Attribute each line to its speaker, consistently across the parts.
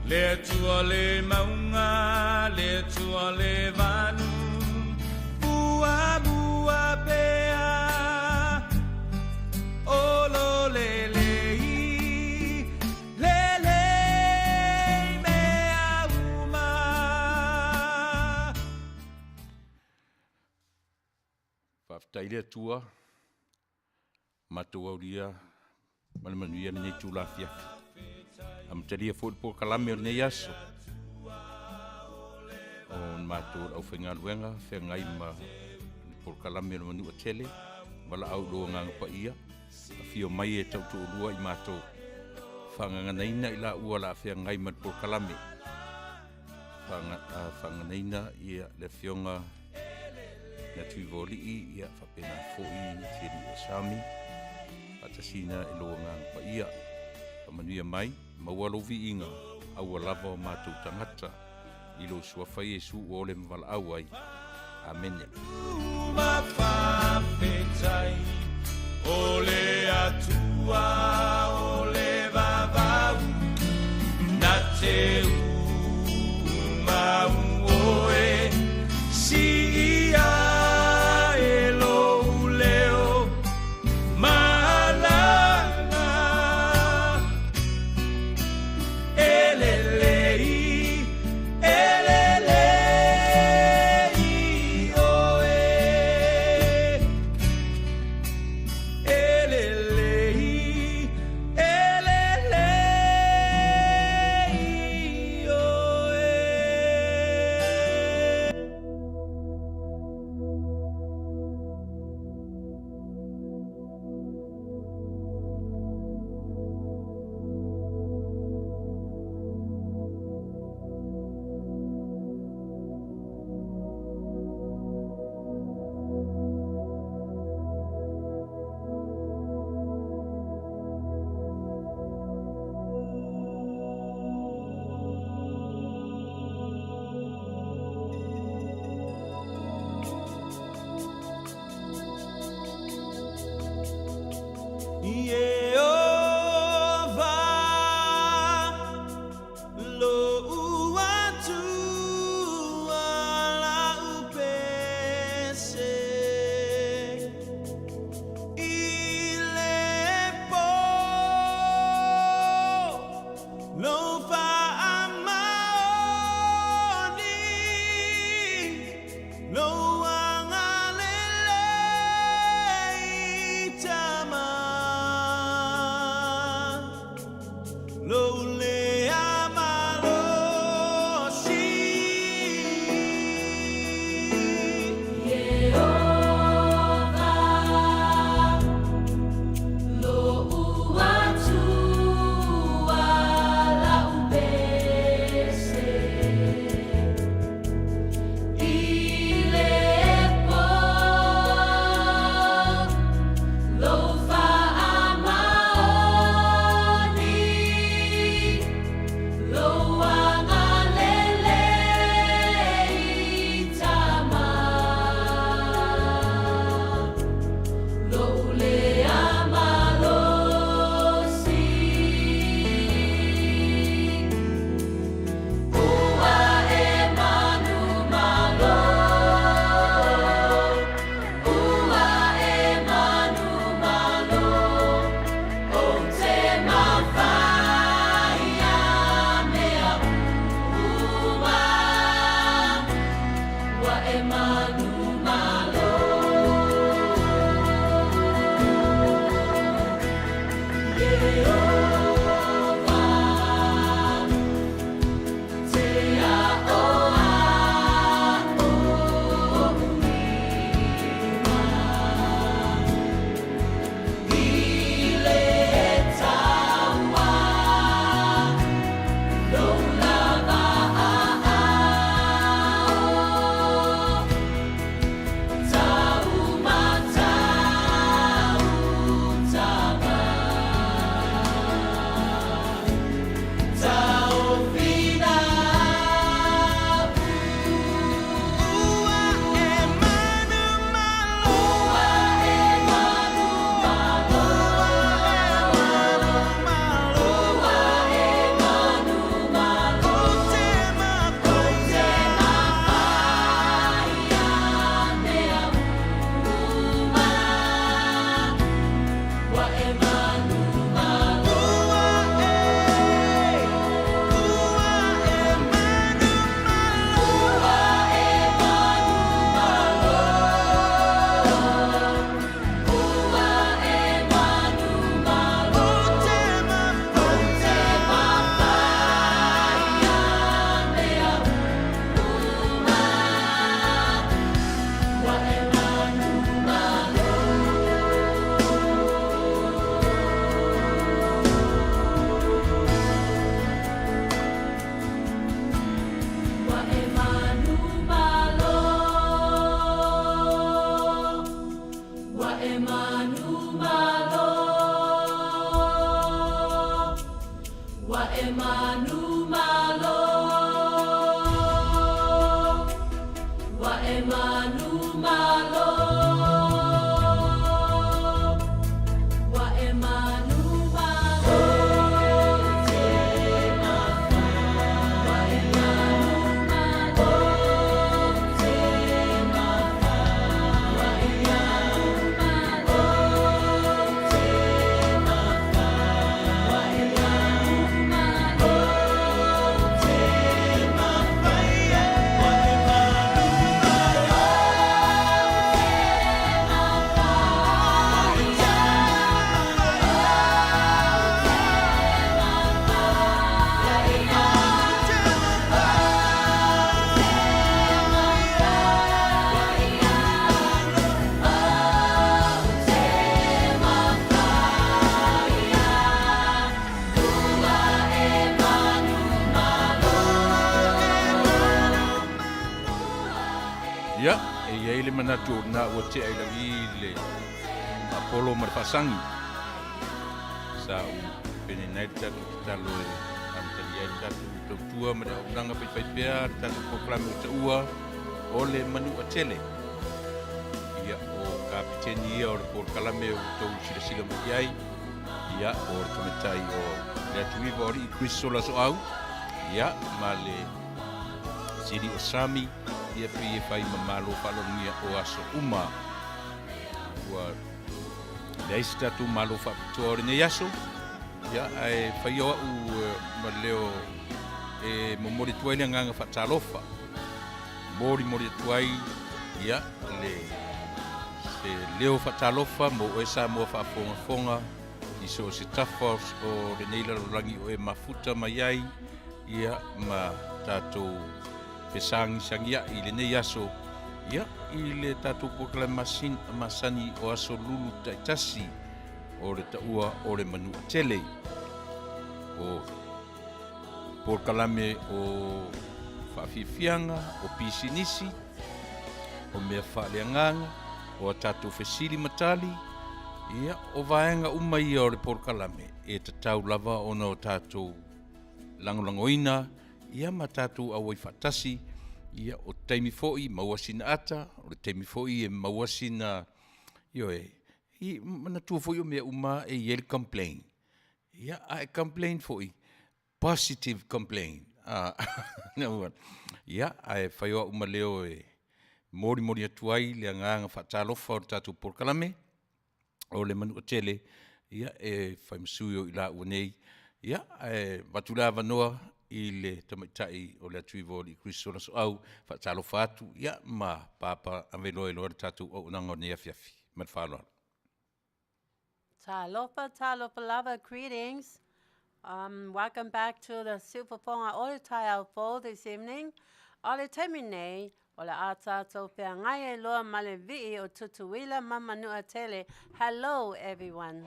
Speaker 1: Leatuivaoalii Manu'atele Manuia ni Tulau Afiafi. Amtalia football kalame ni yaso. On matur au fengaluenga fengai ma por kalame no Manu'atele wala au do ngang pa ia. Afio mai e tau tu lua I mato. Fanganganaina ila uala fengai ma por kalame. Fanganaina ia le fionga Leatuivaoalii ia fapena foi Tiliai'a Sami atasina e loa ngang pa ia Manuia mai maualo viinga au lava o mātou tangata I lo suafa Iesu o le mawala au ai. Amen. O le atua o le vavau na te umau oe si ia Ia, e le manatu na ua te ai lawi le Apollo ma le whasangi. Sa u pene nai tatu talo e Tiliai'a tatu tautua ma le aunanga paipaipea tatu proklame o te ua o le Manu'atele. Ia o kapiteni ia o le porkalame o tau silasila mai ai. Ia o le tumetai o Leatuivaoalii Kristo la Asoau. Ia ma le siri o Sami. Ia pi e whai ma Malo whalonia o Asoau. Ua leis tatu Malo Faapitoa o le nei aso. Ia e whai o au ma leo e momori tuai le nganga whatalofa. Mori tuai ia le se leo whatalofa mo e Samoa whaafonga i so se tafa o le nei larorangi o e mafuta mai ai. Ia ma tatou pesangi sangia i le nei aso. Ia i le tatou proklame masani o aso lulu taitasi o le taua o le Manu'atele. O porkalame o whaafiafianga, o pisinisi, o mea whaaleanganga, o tatou fesili matali. Ia o vaenga umai o le porkalame e tatau lava ona o tatou langolangoina. Ia ma tatou au ai whatasi. Ia o taimi fo'i mauasina ata, o le taimi fo'i e mauasina ioe. I mana tua fo'i o mea uma e yel complain. Ia a e complain fo'i. Positive complain. Ia a e whaioa uma leo e mori atuai le nganga whatalofa o tatou porkalame o le Manu'atele. Ia e whaimasui o ila ua nei. Ia e watula vanoa i le tamaitai o Leatuivaoalii Kristo la Asoau whatalofa atu. Ia ma papa ameloa loa tatou o unanga o nei Afiafi. Matwhaloa.
Speaker 2: Talofa lava, greetings. Welcome back to the Superponga Ole Tiliai'a Fold this evening. Ole Temine, Ole Ata Topia Ngai Loa Malevi o Tutuila Manu'atele. Hello, everyone.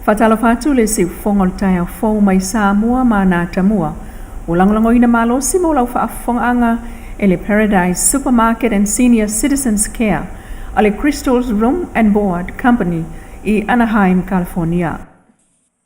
Speaker 3: Fatalafatu le si fongol tayo fo mai Samoa mana tamua. Ulang-langoy na Malo simula anga ele Paradise Supermarket and Senior Citizens Care ale Crystal's Room and Board Company I Anaheim, California.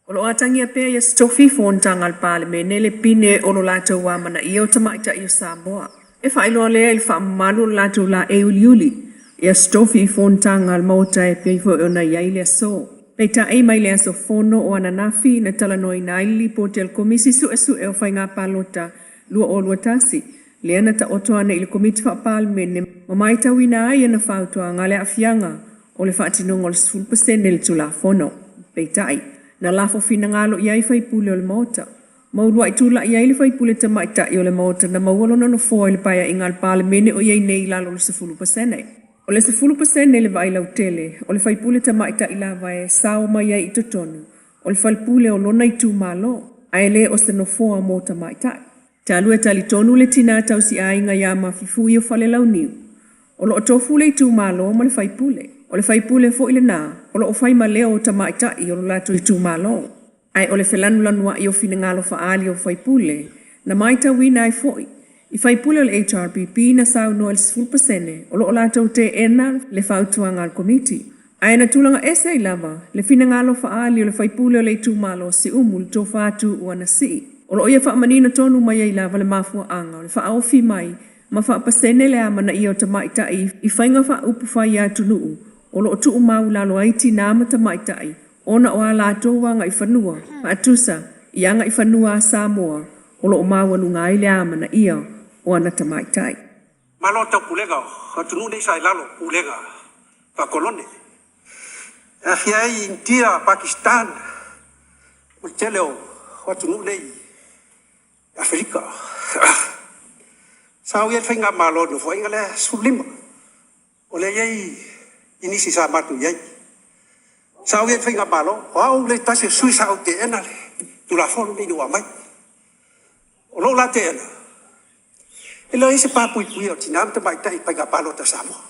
Speaker 3: Olo atangia pea ya stofi fontangal pale me nele pine olo lato wa mana iyo tamaita iyo Samoa. E whailo lea il wha malu lato la euli ya stofi fontangal mauta e pia ifo ona yaile so. Peita e mai lea so fono o ananafi na talanoi naili po tel komisi su e o whainga palota lua o lua tasi. Lea na ta otoana ili komiti wha pal mene mamaita wina ai na whautua ngale afianga o le whaatinongo le 10% nele tula fono. Peita ai. Na lafo fina ngalo iai whaipule o le maota. Maurua itula iai le whaipule ta maita i o le maota na mawalo na no fo ili paya ingal pale mene o iai nei lalo le 10%. O le 10% le vai lautele, o le whaipule ta maita i lava e sao mai iai itotonu. O le whaipule o lona i tu malo, aele o se no foa mo ta maita. Ta alue tali tonu le tina tau si ainga ia mafifu i o whale lau niu. O lo o tofu le i tu malo ma le whaipule. O le whaipule fo ile nā, o lo o whaima leo o tamaita i o lo lato i tu malo. Ai o le whelanu lanua i o fina ngalo whaali o whaipule, na maita wina ai foi. I whaipule o le HRPP na sau no el 10%, o lo o lato te ena le whautua ngal komiti. Ai na tulanga ese i lava, le fina ngalo whaali o le whaipule o le tu malo si umul to whatu ua si. O lo o ia whaamanina tonu mai i lava le mafua anga, o le whaofi mai, ma whaapasene le amana i o tamaita i whainga whaupu whai atu nuu. O lo tu mau lalo aiti nama tamaitai ona o ala to wanga I whanua atusa ianga I whanua Samoa o lo mau lunga I le amana ia o ana tamaitai.
Speaker 4: Malo ta kulega hatunu nei sai lalo kulega pa kolone. Afiai India Pakistan o teleo hatunu nei Afrika. Sao ia whainga malo no whainga le sulima. O le iei ini si sa matu yai. Sao ia whainga malo, au le tase sui sa o te ena le, tu la fonu ni dua mai. O lo la te ena. E la ese papui pui o tina te mai tai whainga malo ta Samoa.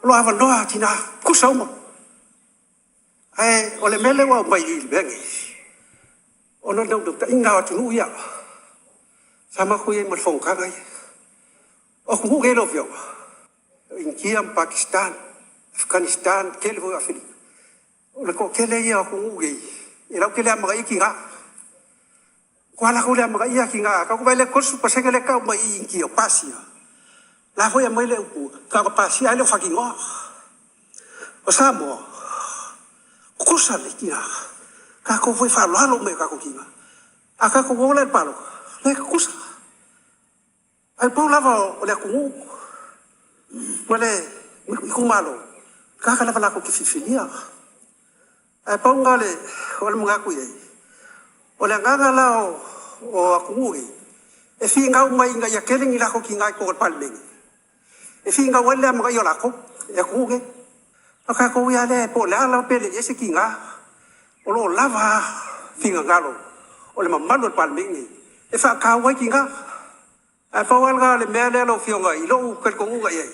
Speaker 4: O lo awa noa tina kusauma. Ai, o le mele wa mai I bengi. O no nau ta inga o tunu ia. Sama kuye mo fong kangai. O kumu ke lo fio. India, Pakistan, Afghanistan, Kelvo, Afrika. O le ko kele ia ko ngi. E lau kele ama I kinga. Ko ala ko le ama ia kinga, ka ko baile ko su pasenge le ka mai India pasia. La foi mai le ku, ka ko pasia le fakingo. O Samoa. Ko sa le kinga. Ka ko foi fa lo me ka ko kinga. Aka ko wo le palo. Le ko sa. Ai po lava o le ku Wale, miku malo. Kaka lava lako kififinia. Ai paungale, wale mungaku yei. Wale nganga lao o akungugi. E fi ngau mai inga ya kelingi lako ki ngai ko palmengi. E fi ngau wale mga yo lako, e akungugi. Aka ko yale po le ala pele yese ki nga. Olo lava fi ngalo. Ole mamalo palmengi. E fa kawai ki nga. Ai paualga le mele lo fionga ilo kel konguga yei.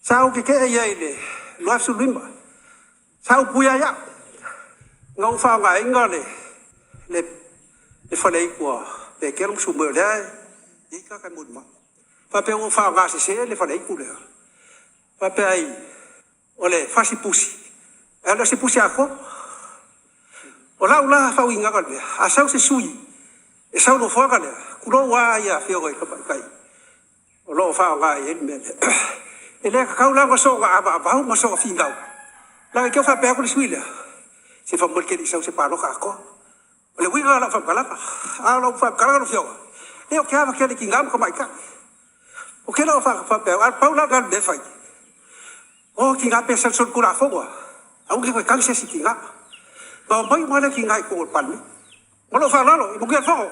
Speaker 4: Sao ke ye le lo su limba sao puya ya ngau fa nga inga le fa le ko pe ke su mo le I ka ka mo ma pa pe o fa nga se le fa le ku le pa pe ai ole fa si pusi ala se pusi a ko ola fa winga ka le a sao se sui e sao no fa ka le ku lo wa ya fio ka kai o lo fa nga ye me ele ka la so ga ba ma so fi ngau la ke fa pe ko suila se fa mo ke di so se pa lo ka ko le wi ga la fa kala a lo fa kala lo fio e o ka ba ke ki ngam ko mai ka o ke la fa pe a pa la ga de fa o ki ga pe sa so ku la fo wa au ke ka se si ki ga ba mai ma le ki ngai ko pa ni mo lo fa la lo mo ke fa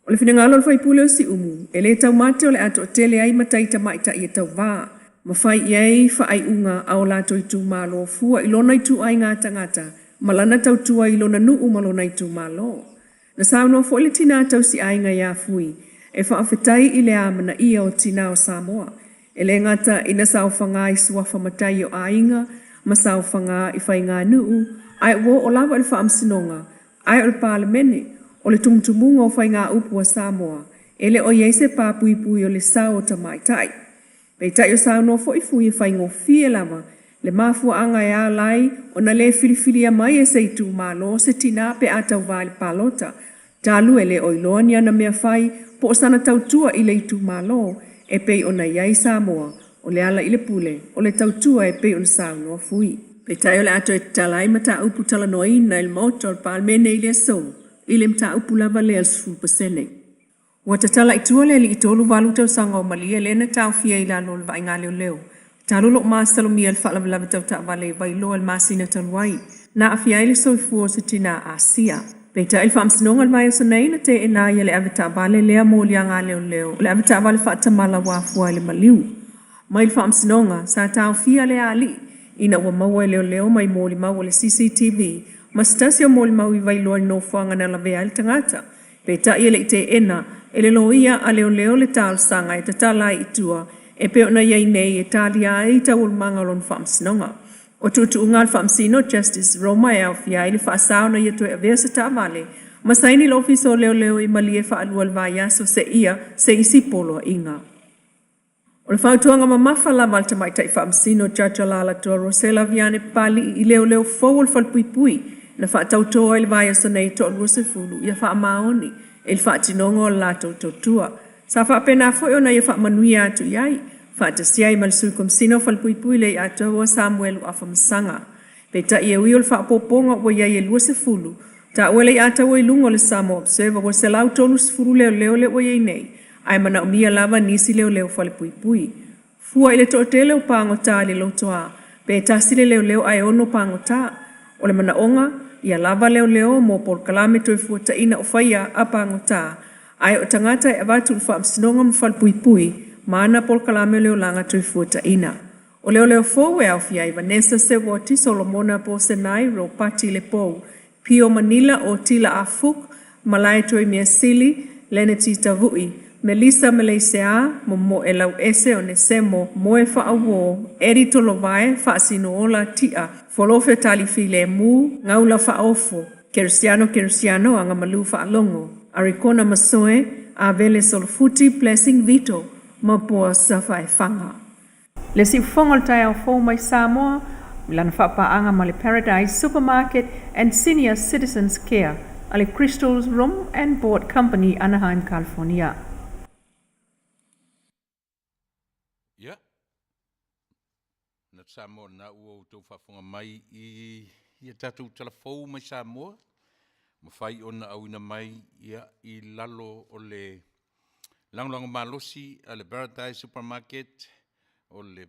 Speaker 3: O le whinangalo le whaipule o si umu, e le tau mate o le ato o tele ai mataita maita I tau wā. Ma whai iei whaai unga ao lato I tū malo fua I lona I tū ai ngā tangata, malana tau tua I lona nuu malona I tū malo. Na sauno fo le tina tau si ai ngā ia fui, e whaafetai I le amana ia o tina o Samoa. E le ngata ina sau whanga I suafa matai o ainga, ma sau whanga I whai ngā nuu, Ai wo o lava le whaamsinonga, ai o le palemene, o le tumutumunga o whainga upu wa Samoa, ele o yeise pāpui pui o le sao ta mai tai. Pei tai o sao no fo i fui e whaingo fie lava, le mafua anga e a lai, o na le filifili a mai e seitu Malo se tina pe atau vale palota. Talu ele o iloani ana mea whai, po o sana tautua i le itu Malo, e pei o na iai Samoa, o le ala i le pule, o le tautua e pei o na sao no fui. Pei tai o le ato e talai mata upu tala noai na il motor palmene i le Asoau, i le mta upu lava le al 10%. Wata tala i tuole li i tolu walu tau sanga o malia le na tau fia i la lol vai ngā leo leo. Talu lo maa salomia al wha lava tau ta wale vai lo al masina taluai. Na afia ili soi fuo se tina Asia. Peta il whaamsinonga al mai o sanei na te e nā ia le avita wale lea mōli a ngā leo leo. Le avita wale whaatamala wafua le maliu. Mai il whaamsinonga sa tau fia le ali. Ina ua maua leo leo mai mōli mau le CCTV. Mastasi o mōli mau i vai loa no fuanga na lavea il tangata. Peta ia le i te ena. Ele loia a leo leo le tāl sanga e tatala i tua. E peo na iei nei e Tiliai'a i tau manga lon whaamsinonga. O tutu unga al whaamsino Justice Roma e Afiafi le whaasao na ia tue a vea sa tā vale. Masaini lo ofiso leo leo i mali e whaalua al vaiaso se ia se isi polo inga. O le whautuanga mamafa lava al tamai tai whaamsino Judge Alala tua Rosela Viane pali i leo leo fau al whalpuipui na whaatautoa i le vaiaso nei to alua se fulu ia whaamaoni e le whaatinongo o lato totua. Sa whaapena fo o na ia Manuia atu iai. Whaatasiai mal suikomsino whalpuipui le atua Samuel u afamasanga. Peta ia ui o le whaapoponga o iai e lua se fulu. Ta uele i atua i lungo le Samoa Observer o se lau tonu se furu leo leo le o iai nei. Ai mana umia lava nisi leo leo whalpuipui. Fua ile tootele o pangota le lotoa. Peta sile leo leo ai ono pangota. O le mana onga, ia lava leo leo mo por kalame toi fuata ina o whaia a pangota. Ai o tangata e avatu le whaamsinonga mo whalpuipui. Mana pol kalame leo langa tui fuata ina. O leo leo fōu e awhia i Vanessa Sewoti Solomona po Senai ro pati le pou. Pio Manila o Tila Afuk, Malai tui mea sili, Lene Tita Vui. Melissa Meleisea, mo e lau ese o ne semo, mo e whaawo, eri tolovae, whaasino ola tia, folofe tali file mu, ngaula whaofo, Kersiano, anga malu whaalongo. Arikona Masoe, Avele Solfuti, Blessing Vito, Mapua Safa e Whanga. Le si whongol tai au fōu mai Samoa, milana whapaanga ma le Paradise Supermarket and Senior Citizens Care, a le Crystal's Room and Board Company, Anaheim, California.
Speaker 1: Ia. Na Samoa na ua tau whafonga mai i tatu telefou mai Samoa. Mawhai ona auina mai ia i lalo o le Langlanga malosi a le Paradise Supermarket o le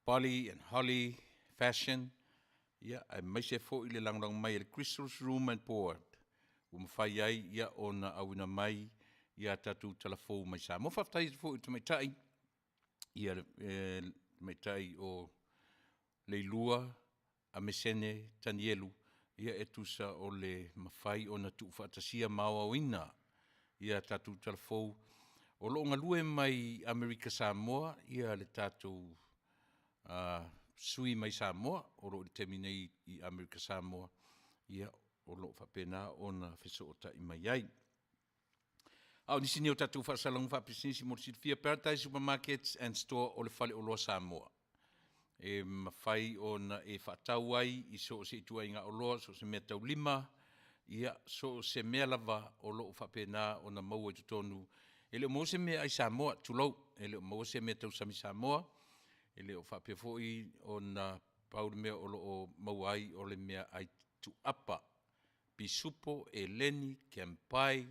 Speaker 1: Polly and Holly Fashion. Ia, ai mai se fo i le langlanga mai le Crystal's Room and Board. Umawhai ai ia ona awina mai ia tatu telefou mai sa. Mawhaftai fo i tumaitai. Ia maitai o Leilua a Mesene Tanielu. Ia etusa o le mawhai ona tu whaatasia mawawina. Ia tatu telefou. O loonga lue mai Amerika Samoa, ia le tatu sui mai Samoa, o lo te minei i Amerika Samoa, ia o lo whapena o na whesoota i mai ai. Au nisi ni o tatu whaasalong whapisinisi mo Silvia Paradise Supermarkets and Store o le whale o loa Samoa. E mawhai o na e whaatau ai, i so se itua inga o loa, so se mea tau lima, ia so se mea lava o lo whapena o na maua i tutonu. Ele o mo se mea ai Samoa, Tulau, ele o mo se mea tau Sami Samoa, ele o whapea foi o na paure mea o lo o mauai o le mea ai tu apa. Pisupo, Eleni, Kempai,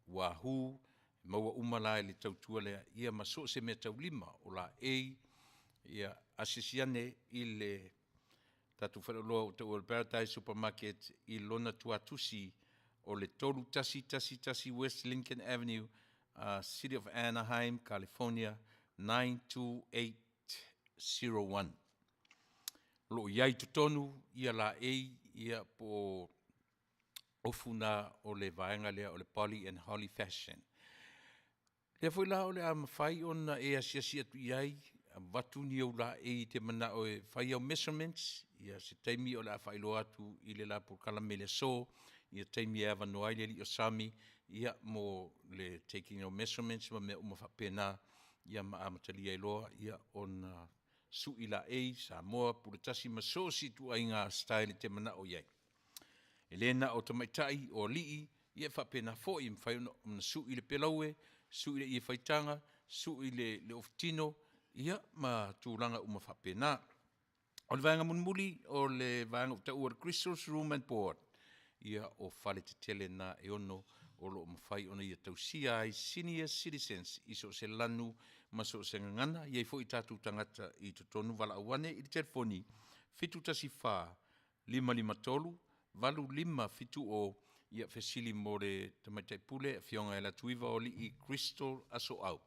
Speaker 1: Wahu, maua umala e le tautua lea, ia maso se mea tau lima o la ei, ia asisiane i le tatu whareloa o tau Paradise Supermarket i lona tuatusi o le tolu tasi West Lincoln Avenue, City of Anaheim, California, 92801. Lo iai tutonu, ia la ei, ia po ofuna o le vaenga lea o le Polly and Holly Fashion. Lea foi la o le amawhai ona e asiasi atu iai, watu ni au la ei te mana o e whai au measurements, ia se taimi o le awhailo atu i le la purkala me le so, ia taimi e awanoai le li o Sami, ia mo le taking of measurements ma me uma whapena, ia ma amatalia iloa, ia on su ila ei, Samoa, puretasi ma so si tu ai ngā style te mana o iai. Elena o tamaitai o lii, ia whapena fo i mwhai ona su i le pelaue, su i le ia whaitanga, su i le oftino, ia ma tūranga uma whapena. O le vaenga munmuli o le vaenga uta ua Crystal's Room and Board, ia o whale te tele na e ono o lo mawhai ona ia tausia ai senior citizens i so se lanu ma so se ngana, ia i fo i tātou tangata i totonu wala awane i te telefoni, fitu tasi whā, 553, valu 5 fitu o ia fesili mo le tamaitai pule Afioga e Leatuivaoalii i Crystal Asoau.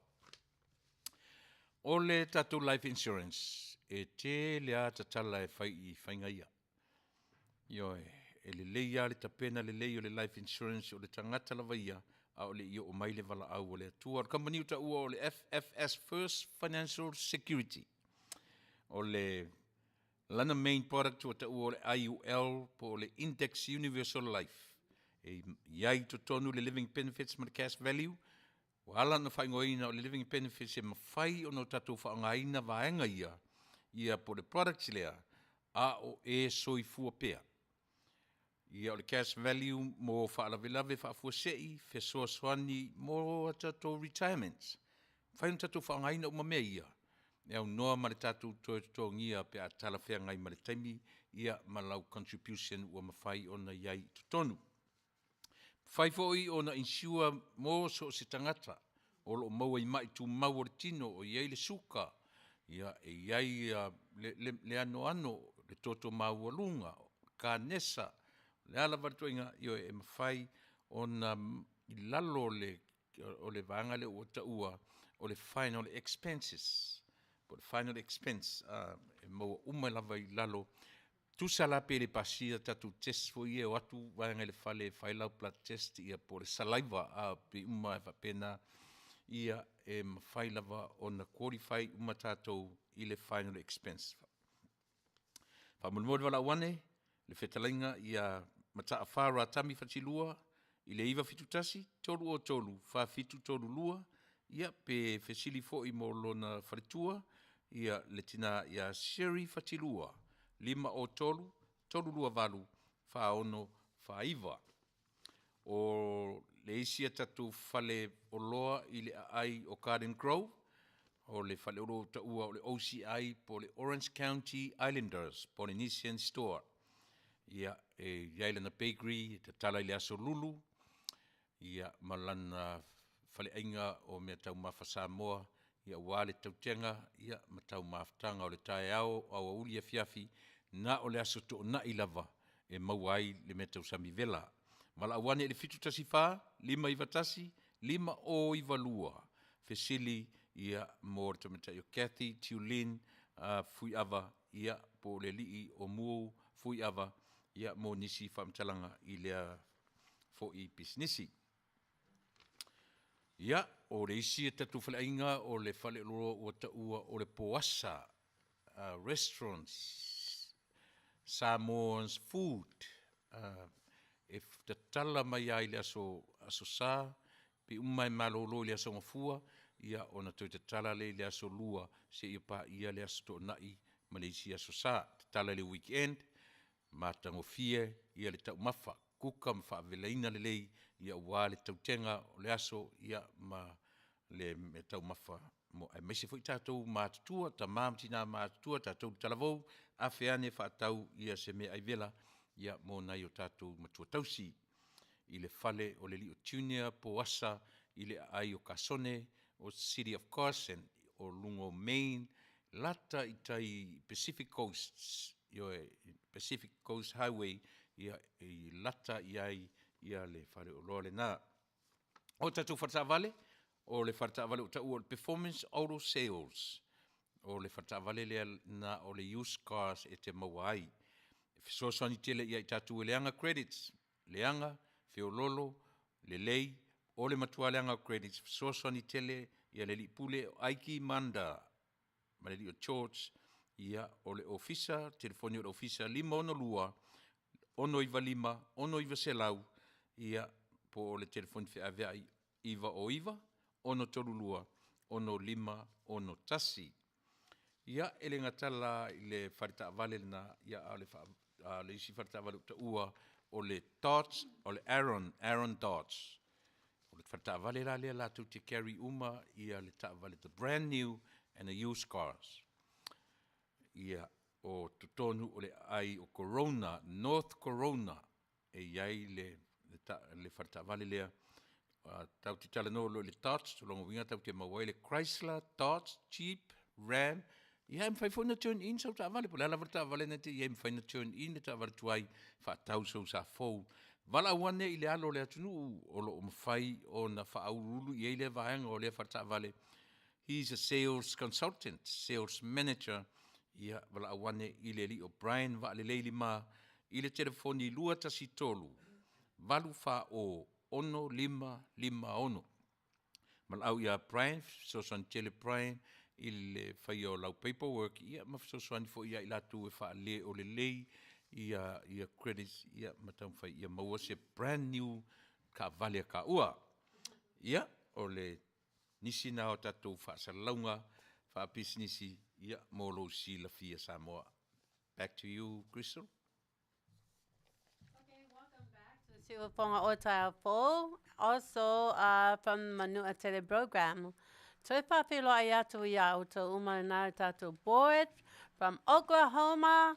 Speaker 1: O le tātou life insurance, e te lea tatala e whai i whainga ia. Ioe, e le leia le tapena le lei o le life insurance o le tangata lava ia, a o le ia o mai le vala au o le atua. O company uta ua o le FFS First Financial Security. O le lana main product uta ua o le IUL po o le Index Universal Life. E iai to tonu le living benefits ma le cash value, wala na whaingoina o le living benefits e mawhai o no tatou whaangaina vaenga ia po le products lea, a o e soifua pea. Ia o le cash value mo whaalavelave whaafua sei, fesoa soani mo tatou retirements. Whai no tatou whaangaina o mamea ia. E au noa ma le tatou tō ngia pe a tala whea ngai ma le taimi, ia ma lau contribution ua mawhai o na iai tutonu. Whai foi o na insua mo so se tangata, o lo maua i mai tu mau o le tino o iai le suka, ia e iai le ano, le toto mau alunga, ka nesa, le ala vartuinga, io e mawhai o na i lalo o le vanga le o taua, o le final expenses, po le final expense, e maua lava i lalo, tu sala pe le pasia tatu test fo ia o atu vanga le fale failau blood test ia po le saliva a pe uma e pena ia e mawhailava o na qualify uma tatou i le final expense. Whamulmod wala wane, le Fetalaiga ia mata a whara tami whatilua, i le iwa fitutasi, tolu o tolu, whafitu tolu lua, ia pe fesili fo i mo lona wharitua, ia le tina ia seri whatilua, 5 o tolu, tolu lua valu, whaono, whaiva. O le isia tatu whale o loa i le ai o Garden Grove, o le whale oro ta ua o le OCI po le Orange County Islanders Polynesian Store. Ia e Yailana Bakery, te tala i le aso lulu, ia malana whale ainga o mea tau mawha Samoa, ia wale tautenga, ia matau mawhatanga o le Tiliai'a au uli Afiafi, na o le aso to na i lava, e mauai le mea tau Sami vela. Mala awane le fitu tasi wha, 5 i vatasi, 5 o i valua. Fesili ia mo le tamatai o Kathy, Tiulin, fui ava, ia po le lii o muo, fui ava, ia mo nisi whamtalanga i lea fo i pisnisi. Ia, o le isi e tatu whalainga o le whale loro o taua o le poasa, restaurants, Samoans food, e te tala mai ai le aso sā, pe umai malo lo le aso ngafua, ia ona tau te tala le aso lua, se ia pa ia le aso to nai, ma le isi aso sā, te tala le weekend, matango fie, ia le tau mafa, kuka ma whaavelaina le lei, ia wā le tau tenga o le aso, ia ma le me tau mafa, mo ai maise fo i tātou mātutua, ta māmtina mātutua, tātou talavou, a whiane whaatau ia se me ai vela, ia mo nai o tātou matua tausi, i le whale o le li o tunia po asa, i le ai o Kasone, o City of Carson, o Lungo Main, lata i tai Pacific Coast, Pacific Coast Highway, ia i lata i ai, ia le whale o loa le nā. O tātou wharatawale, o le wharatawale o tāua o performance auto sales, o le wharatawale lea na o le used cars e te mawai. Fesosani tele ia i tātou e leanga credits, leanga, feololo, le lei, o le matua leanga credits, fesosani tele ia le li pule o aiki manda, ma le li o George, Ia, o le ofisa, telefoni o le ofisa, 512, 125, 126, ia, po o le telefoni whiawai, iwa o iwa, 132, 15, 1 Ia, ele ngatala i le wharita vale na, ia, le isi wharita vale uta ua, o le Dodds, o le Aaron Dodds. O le wharita vale la lea la tu te carry uma, ia le ta vale the brand new and the used cars. Ia, o tutonu o le ai o Corona, North Corona, e iai le wharita vale lea, tau te tala no le Dodds, to longo winga tau te mawai le Chrysler, Dodds, Jeep, Ram, ia me fai fona turn in sau ta vale, po le ala wharita vale na te ia me fai na turn in, le ta vale tuai, wha tau sau sa fau. Wala wane i le alo le atunu, o lo mawhai o na wha aurulu, i le vahanga o le wharita vale. He's a sales consultant, sales manager, ia wala wane i le li o Brian wa le leili ma, i le telefoni lua tasi tolu, walu wha o 1550. Malau ia Brian, so son tele Brian, i le whai o lau paperwork, ia mawhasoswani fo ia i latu e wha le o le lei, ia credits, ia matau whai, ia maua se brand new ka vale ka ua. Ia, o le nisi na o tatou whaasalaunga, whaapisnisi, ia molo si la fia Samoa. Back to you, Crystal.
Speaker 2: Okay, welcome back to Siwaponga Otaia Fall, also from Manu'atele program. Toi papilo ayatu ia uto umanana tatu board from Oklahoma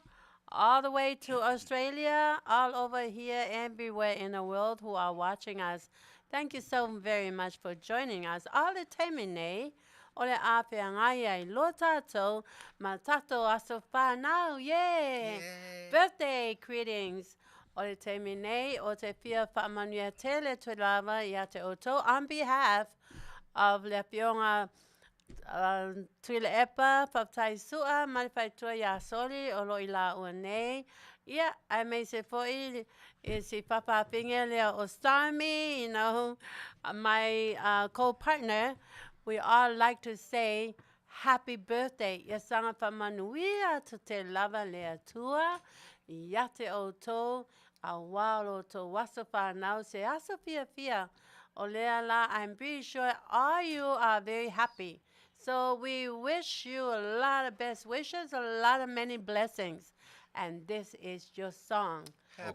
Speaker 2: all the way to Australia, all over here, everywhere in the world who are watching us. Thank you so very much for joining us. All the temine, ole Afiaga lo tato, ma tato asofa now, yay! Birthday greetings. Ole temine, o te fia fa Manu'atele Tulau ia te oto on behalf of Afioga, Tiliai'a, Faapitoa, Faapitoa ya soli o lo ila uanei. Yeah, I may say for it is si Papa Pingele or Sarmy, you know, my co-partner. We all like to say happy birthday. Yasanga pa Manuia to te lava Leatua, yate oto, awalo to wasofa now say Asofiafia. Oleala, I'm pretty sure all you are very happy. So we wish you a lot of best wishes, a lot of many blessings. And this is your song.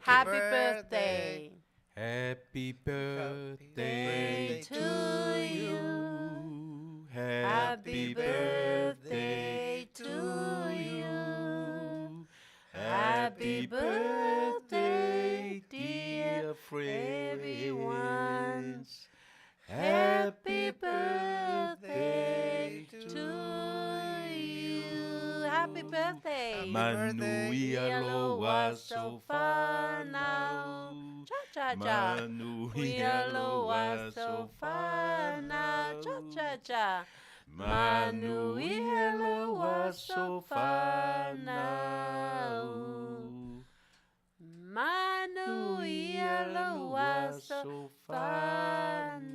Speaker 2: Happy birthday.
Speaker 1: Happy birthday
Speaker 2: to you.
Speaker 1: Happy birthday to you. Happy birthday, dear friends. Happy birthday to you.
Speaker 2: Happy birthday.
Speaker 1: Manuia loa so whanau.
Speaker 2: Cha-cha-cha.
Speaker 1: Manuia loa so whanau.
Speaker 2: Cha-cha-cha.
Speaker 1: Manuia loa so whanau.
Speaker 2: Manuia loa so whanau.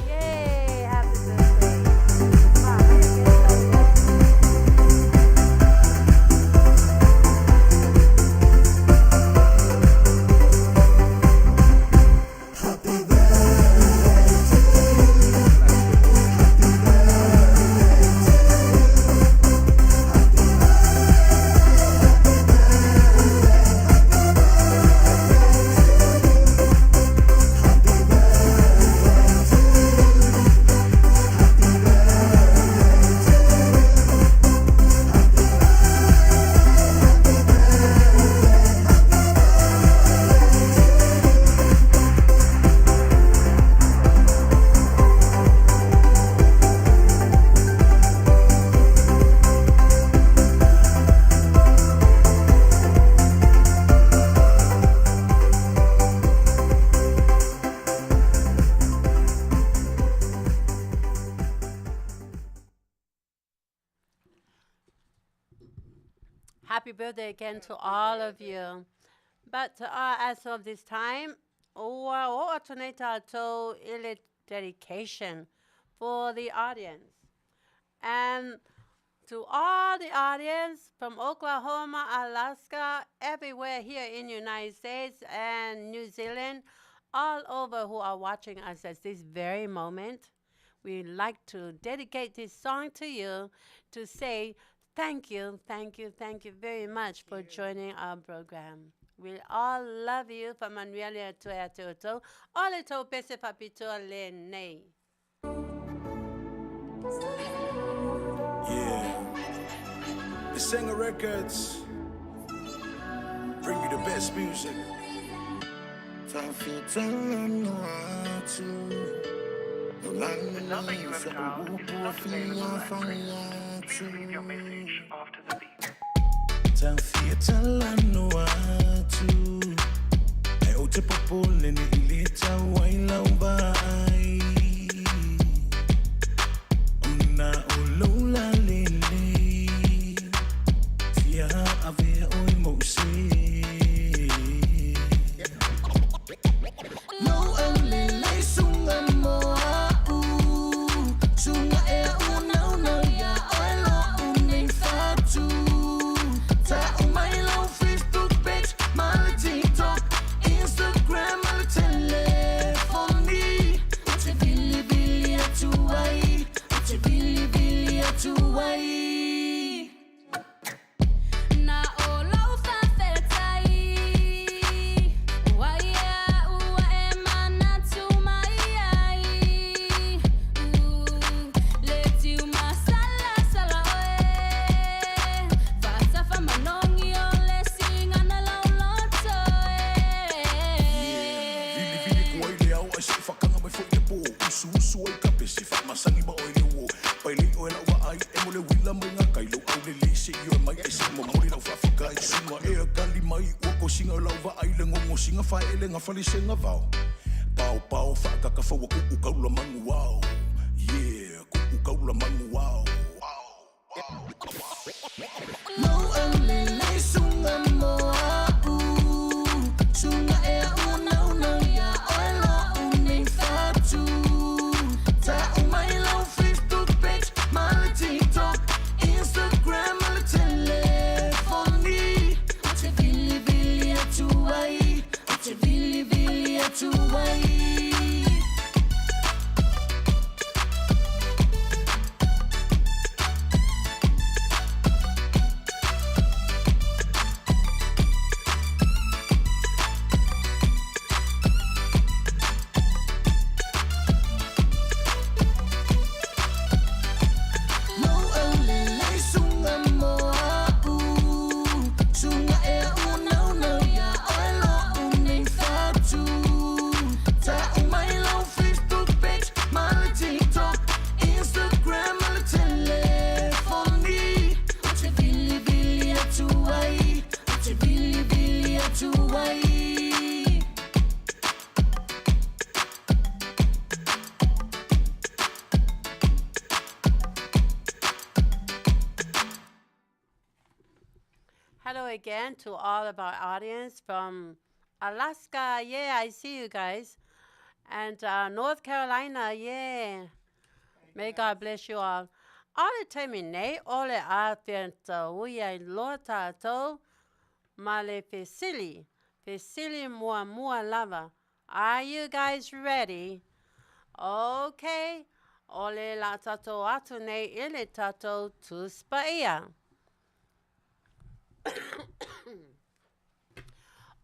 Speaker 2: Yay, happy birthday. Happy birthday again to all of you. But as of this time, o atoneta to ile dedication for the audience. And To all the audience from Oklahoma, Alaska, everywhere here in the United States and New Zealand, all over who are watching us at this very moment, we'd like to dedicate this song to you to say thank you very much for joining our program. We all love you from Manuia to Ole to pese Faapitoa le nei.
Speaker 5: Yeah. The Singer Records bring you the best music.
Speaker 6: The number you have dialed is not available. Please leave your message after the beep.
Speaker 5: Falisenga vau pau pau whakaka whaua kuku kaula mangu wau. Yeah, kuku kaula mangu wau.
Speaker 6: No ole lai sunga moa sunga e una ya oilo unei fatu ta umai lau Facebook page mala TikTok Instagram mala telefoni ate vili atuai ate vili atuai.
Speaker 2: Hello again to all of our audience from Alaska. Yeah, I see you guys. And North Carolina, yeah. May God bless you all. Ole termine, ole Afiafi, uia lota to, male fesili mua lava. Are you guys ready? Okay. Ole la tato atune ile tato tuspaia.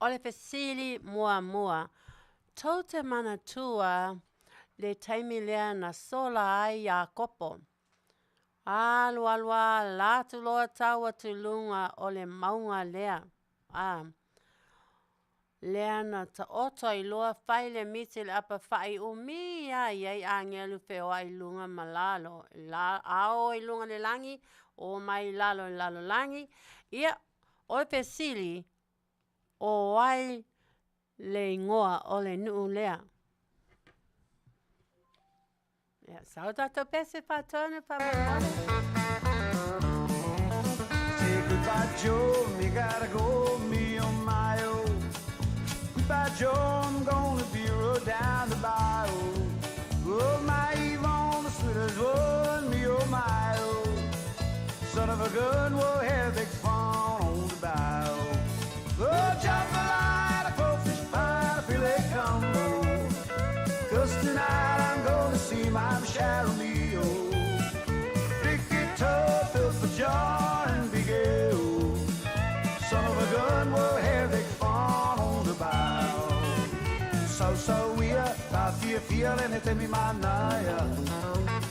Speaker 2: Ole fesili mua. Tote manatua le taimilea na sola ai ya kopo. Alua la tuloa tawa tulunga ole maunga lea. Lea na ta oto i loa faile mitil apa fai umia iai angelu feo ai lunga malalo. Ao i lunga le langi o mai lalo langi. Ia ole pesili o ai le ingoa o le nuu lea. Yeah, so tato pese patone papapone.
Speaker 7: Say goodbye, Joe, me gotta go, me on my own. Goodbye, Joe, I'm gonna be road down the bayou. Oh, my Eve on the sweetest one, me oh my own. So gun will have big fun on the bow. Oh, jambalaya, crawfish pie, filet combo. 'Cause tonight I'm gonna see my Sharon Leo. Big guitar, fill for John and Big L. Son of a gun will have big fun on the bow. So we are Afiafi and it me Manuia.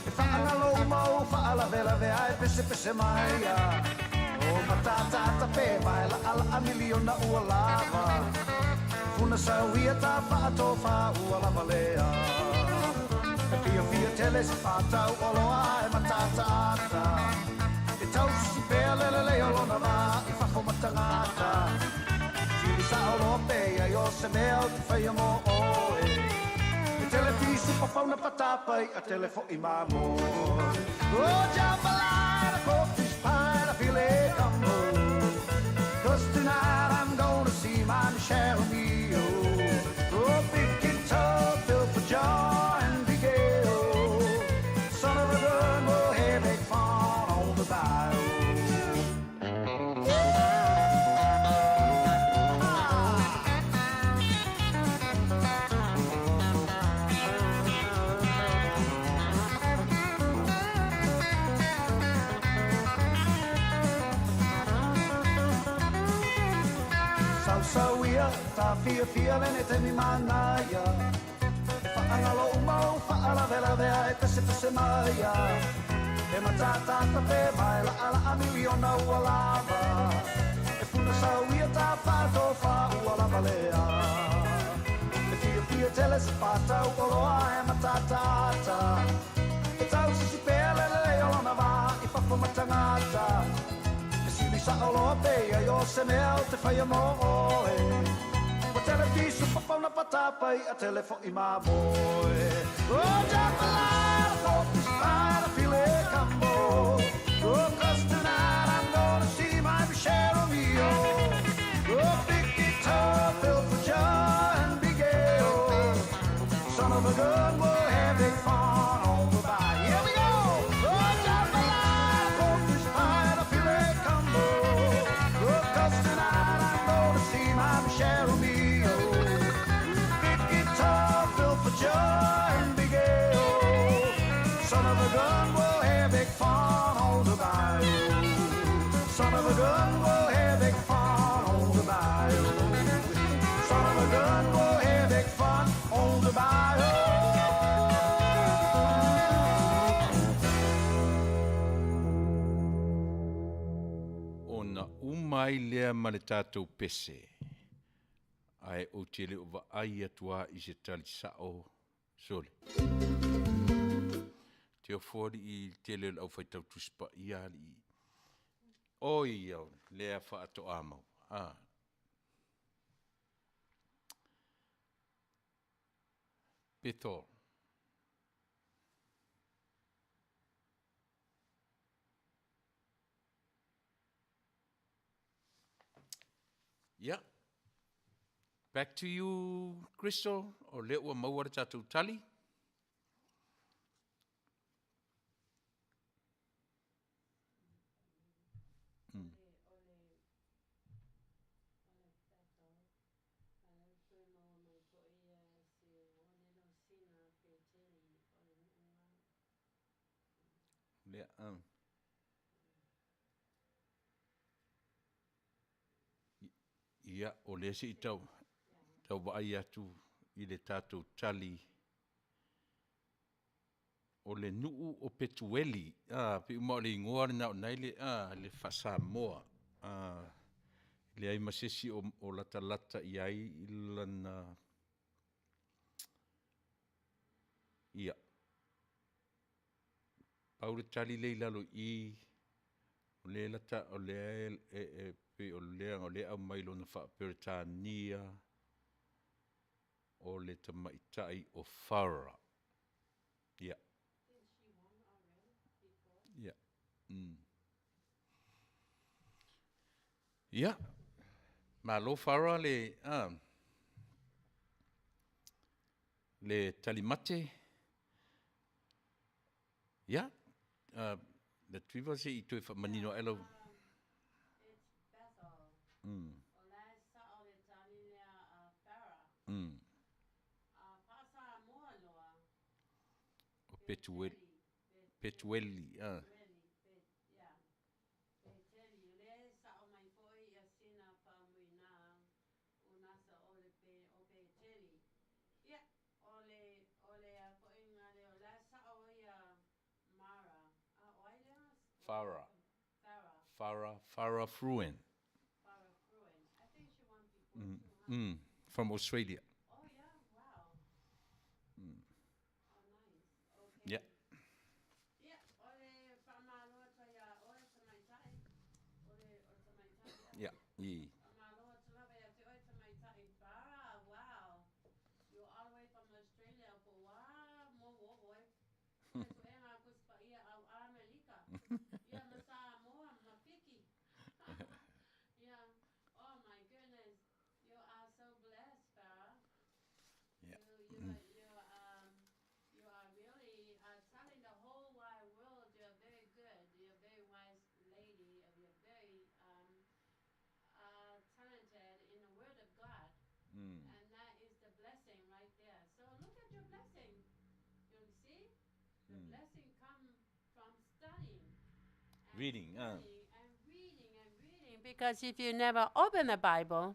Speaker 7: If I know mo, Faala Vela Vai, Pese Maya. Oh, Matata Tape, Baila Ala Million na Ualava. Funa sa we are Faatofa Ualavalea. Afiafi teles Fata Oloa, Matata. It tells you Bella Leolonava, if I come Matangata. Sa Europea, yo se meo te whaia mo oe. E telefisu papau na patapai, a telefo I mamo. O jambalaya, crawfish pie, na filet combo. 'Cause tonight I'm gonna see my Michelle Mio. Oh, big guitar, Phil for John and Big L. Son of a gun, we'll have big fun on the bow. Afiafi and it me Manuia. If I know mo, Faala Vela Vai, Pese Maya. E Matata Tape, Baila Ala Million na Ualava. E Funa Sauia ta Faatofa Ualavalea. E Fia teles Fata Uoloa e Matata. E tau si pele Leolonava, I Fafa Matangata. E Sili sa Europea, yo se meo te whaia mo oe. Telefisu papau na patapai, a telefo I mamoe. Oh, jambalaya, crawfish pie, na filet combo. Oh, 'cause tonight I'm gonna see my Michelle Mio. Oh, big guitar, Phil for John and Big L. Son of a gun, we'll have big fun on the bar. Here we go! Oh, jambalaya, crawfish pie, na filet combo. Oh, 'cause tonight I'm gonna see my Michelle Mio. Joy and Big L. Son of a gun, we'll have big fun on the bayou. Son of a gun, we'll have big fun on the bayou. Son of a gun, we'll have big fun on the bayou.
Speaker 1: Ona umai lea ma le tātou pese. Ai o tele o vaai atua I se talisao sole. Te o fori I tele au whaitau tuspa I ali. Oi au, lea whaato amau. Peto. Yeah. Back to you, Crystal, o leo ua maua re tātou tali. Lea, ia, o lea si I tau. Tau waai atu I le tātou tali o le nuu o Petueli. Pe umao le ingoa na nai le Samoa. Le ai masesi o lata I ai ilana ia. Pau le tali le ilalo I o le lata o le pe o le au mailo na whaaperetania o le tamaitai o Fara. Yeah. Yeah. Yeah. Malo Fara le talimate. Yeah. Le tuiva se I tue Manu'atele
Speaker 2: O le sa o le tali lea Farah. Pa Samoa loa.
Speaker 1: Petueli.
Speaker 2: Yeah. Peteli. Le sa o mai foi ia sina pa muina. Unasa o le peteli. Yeah. Ole a foi ngale o le sa o ia Mara. Oile
Speaker 1: Farah.
Speaker 2: Farah.
Speaker 1: Farah Fruin.
Speaker 2: Farah Fruin. I think she won before too, huh?
Speaker 1: From Australia.
Speaker 2: Oh yeah, wow. Oh nice. Okay.
Speaker 1: Yeah.
Speaker 2: Yeah, ole Malo ya ole tamaitai. Ole tamaitai.
Speaker 1: Yeah. Yeah.
Speaker 2: Malo tulawe ya te ole tamaitai. Farah, wow. You're all the way from Australia for wow, mo boy. So enga kuspa ia au Amerika. Yeah, masa moa mapiki. Yeah. Oh my goodness. You are so blessed, Farah.
Speaker 1: Yeah.
Speaker 2: You are really telling the whole wide world you're very good. You're a very wise lady. You're very talented in the Word of God. And that is the blessing right there. So look at your blessing. You see? The blessing comes from studying.
Speaker 1: Reading.
Speaker 2: Because if you never open the Bible,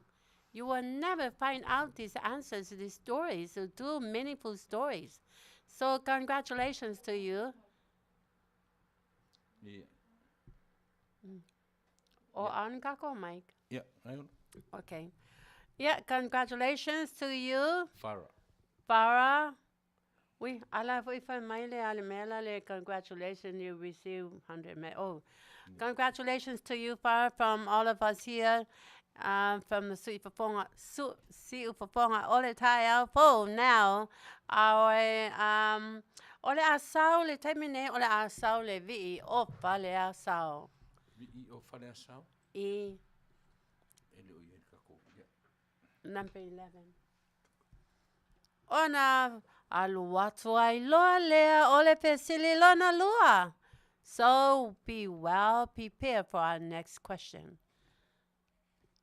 Speaker 2: you will never find out these answers to these stories, so two meaningful stories. So congratulations to you.
Speaker 1: Yeah.
Speaker 2: Or on kako, Mike?
Speaker 1: Yeah. I
Speaker 2: Okay. Yeah, congratulations to you,
Speaker 1: Farah.
Speaker 2: Farah. Congratulations, you received 100. Congratulations to you, Farah, from all of us here, from the Fofogaina all the time. Now, our ole Asoau le termine ole Asoau le vi opa le Asoau.
Speaker 1: Vi o fale Asoau?
Speaker 2: I
Speaker 1: Ele o ia kako. Yeah.
Speaker 2: number 11. Ona aluatu ai loa lea ole pesili lona lua. So be well prepared for our next question.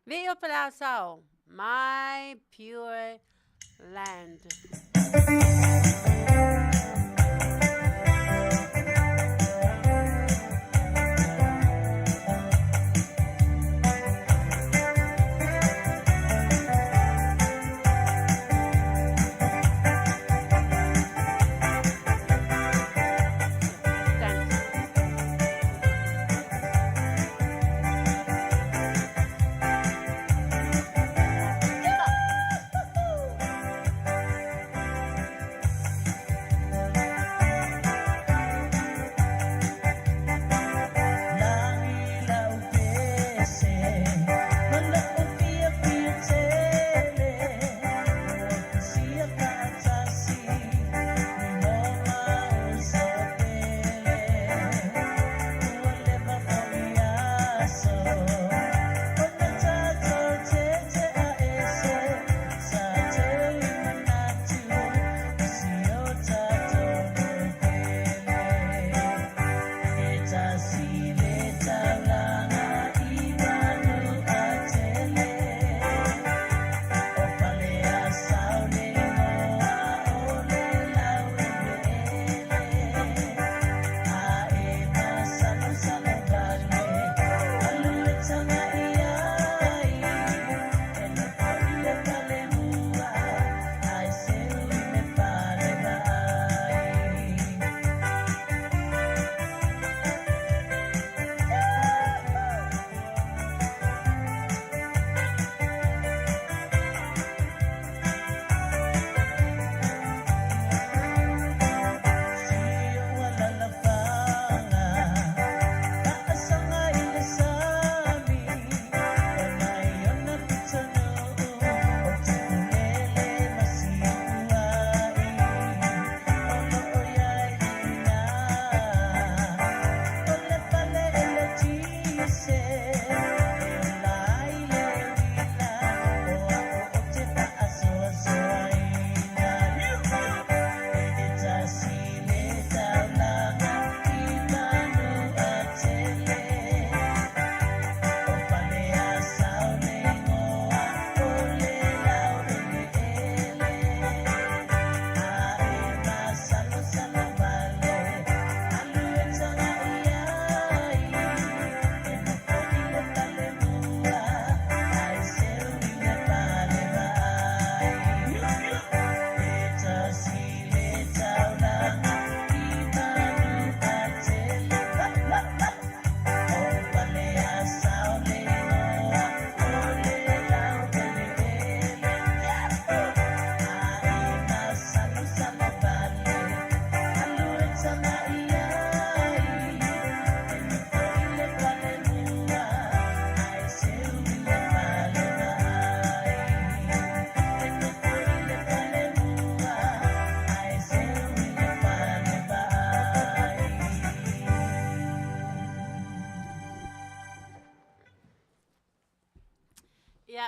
Speaker 2: Vio Asoau, my pure land.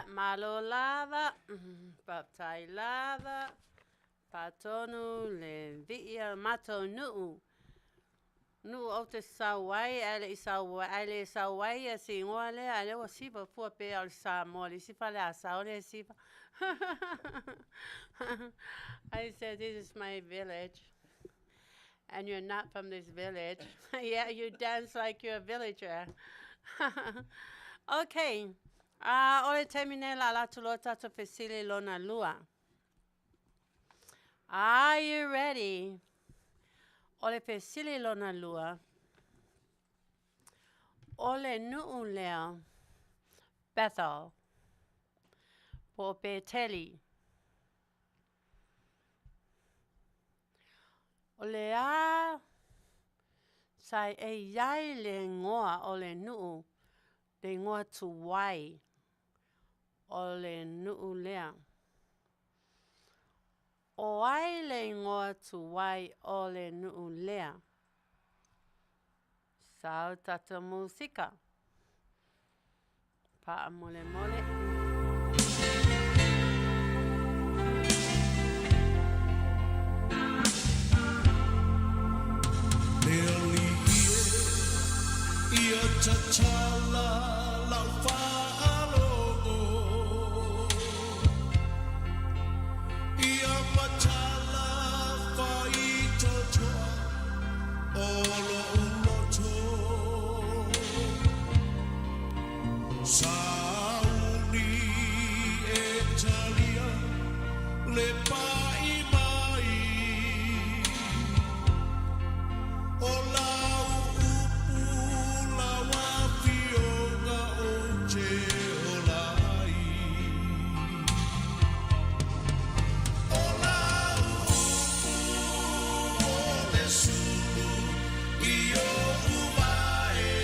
Speaker 2: Malo lava, Baptai lava, Patonu le via mato nuu. Nu o te sauai, ale sauai a si ngole, ale o sipa pua pe al Samoa, li sipa le Asoau le sipa. I said, this is my village. And you're not from this village. Yeah, you dance like you're a villager. Okay. Ole termine la tulota to fesili lona lua. Are you ready? Ole fesili lona lua. Ole nuu lea. Bethel. Po Beteli. Ole a sai e yai le ngoa ole nuu. Le ngoa tuwai. Ole nuu lea. O ai le ngoa tuwai ole nuu lea. Sao tata musika. Pa mole mole.
Speaker 5: Ia tachala lau whaalo Ia matala whaitotoa Olo uloto Sauni e talia Le pai mai O lau Afioga o te olai O lau o le sulu I o uvae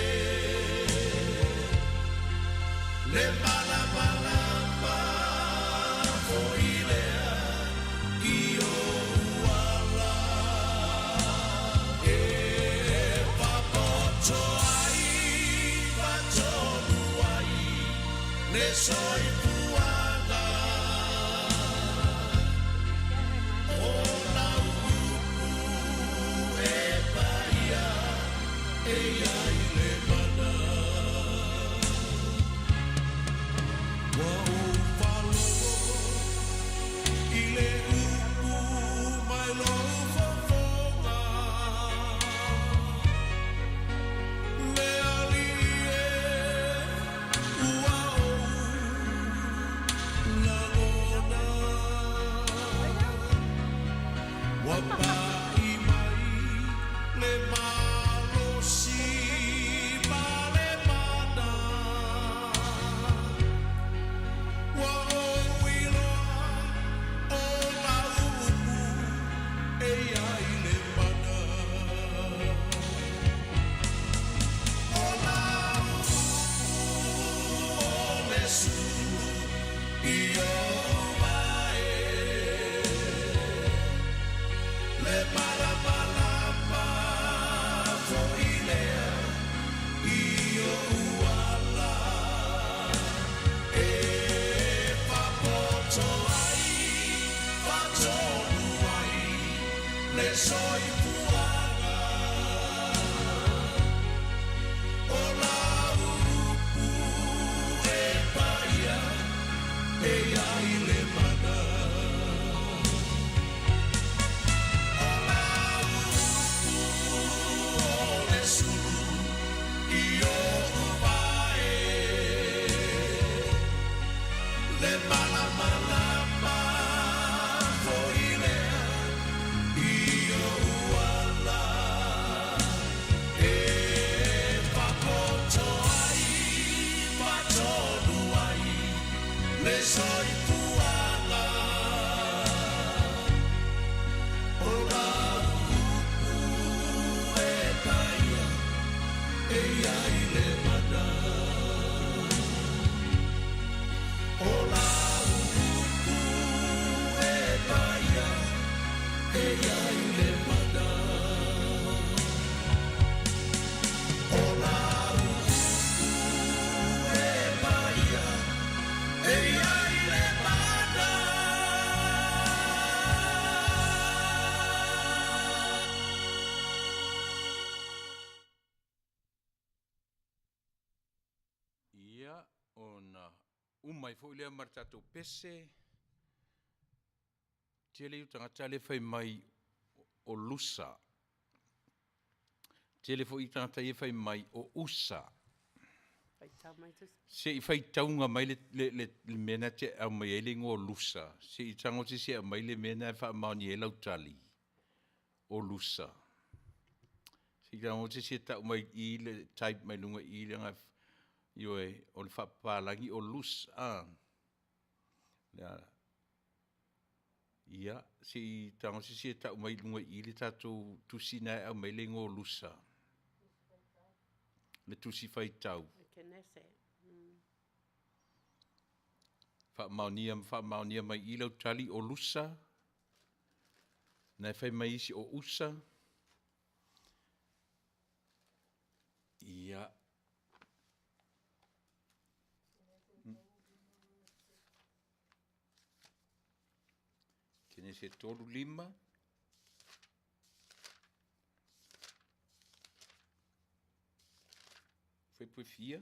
Speaker 5: Le malamalama o ilea I o uala E papoto Le soy puanga O la upu e paia E ai le mana Wa o falo I le upu mai lo fofoga Le alie ua Wapai mai le malo si male mana Wa o iloa o la upu e ai le mana O la upu o le sulu I o Le malamalama fo ilea I o uala E papoto ai Patonu ai Le soi puanga O la upu e paia E ai le mana Le malamalama fo ilea I o uala E papoto ai Patonu ai Le soi puanga O la upu e paia E ai le mana O la upu e paia E ai le mana O la upu e paia E
Speaker 1: Umai fo ilea martato pese. Tele utangata le fai mai o lusa. Tele fo itangata e fai mai o usa. Se I fai taunga mai le mena te au mai ele ngō lusa. Se I tango te se au mai le mena e wha maoni e lau tali. O lusa. Se I tango te se tau mai I le type mai lunga I le ngā ioe o le wha pālangi o lusa. Ia, se I tango se tau mai lunga I le tatou tusina au mai le ngō lusa. Le tusi fai tau. Wha maonia mai I lau tali o lusa. Nai fai mai isi o usa. Ia. Kene se tolu lima. Foi por fia.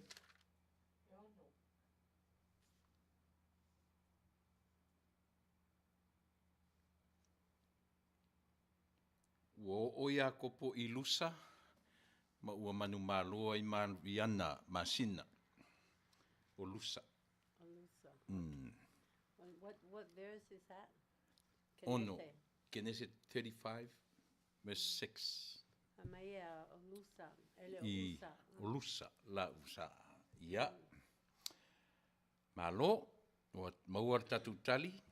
Speaker 1: O ia kopo I lusa. Ma ua manu malo ai Manuia masina. O lusa.
Speaker 2: O lusa. What verse is that?
Speaker 1: Ono. Kenese 35, verse 6.
Speaker 2: Amaia o lusa. Ele o lusa.
Speaker 1: O lusa. La usa. Ia. Malo. O mauar tatu tali.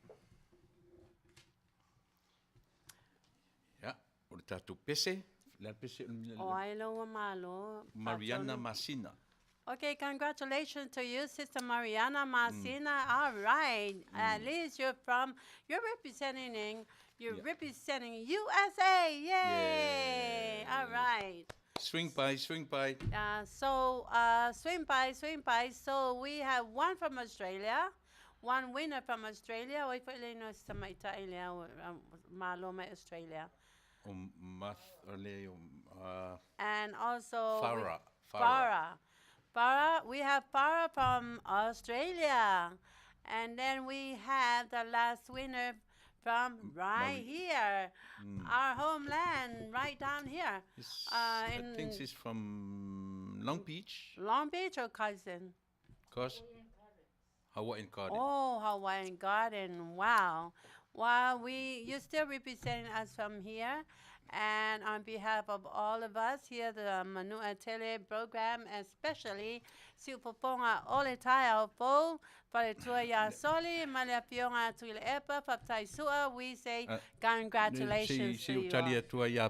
Speaker 1: Ia. O tatu pese. La pese.
Speaker 2: O ailo wa malo.
Speaker 1: Mariana Masina.
Speaker 2: Okay, congratulations to you, Sister Mariana Masina. All right. At least you're representing USA. Yay! All right.
Speaker 1: Swing by.
Speaker 2: Swing by. So we have one from Australia, one winner from Australia. Oi fai no samaita ilia malo mai Australia. And also Farah, we have Farah from Australia. And then we have the last winner from here, our homeland, right down here.
Speaker 1: I think she's from Long Beach.
Speaker 2: Long Beach or Cousin?
Speaker 1: Hawaiian Garden.
Speaker 2: Oh, Hawaiian Garden. Wow. Well, you're still representing us from here. And on behalf of all of us here, the Manu'atele program, especially Fofogaina Fo, Faapitoa Soli, Afioga Tiliai'a, Faapitoa, we say congratulations to you.
Speaker 1: Tiliai'a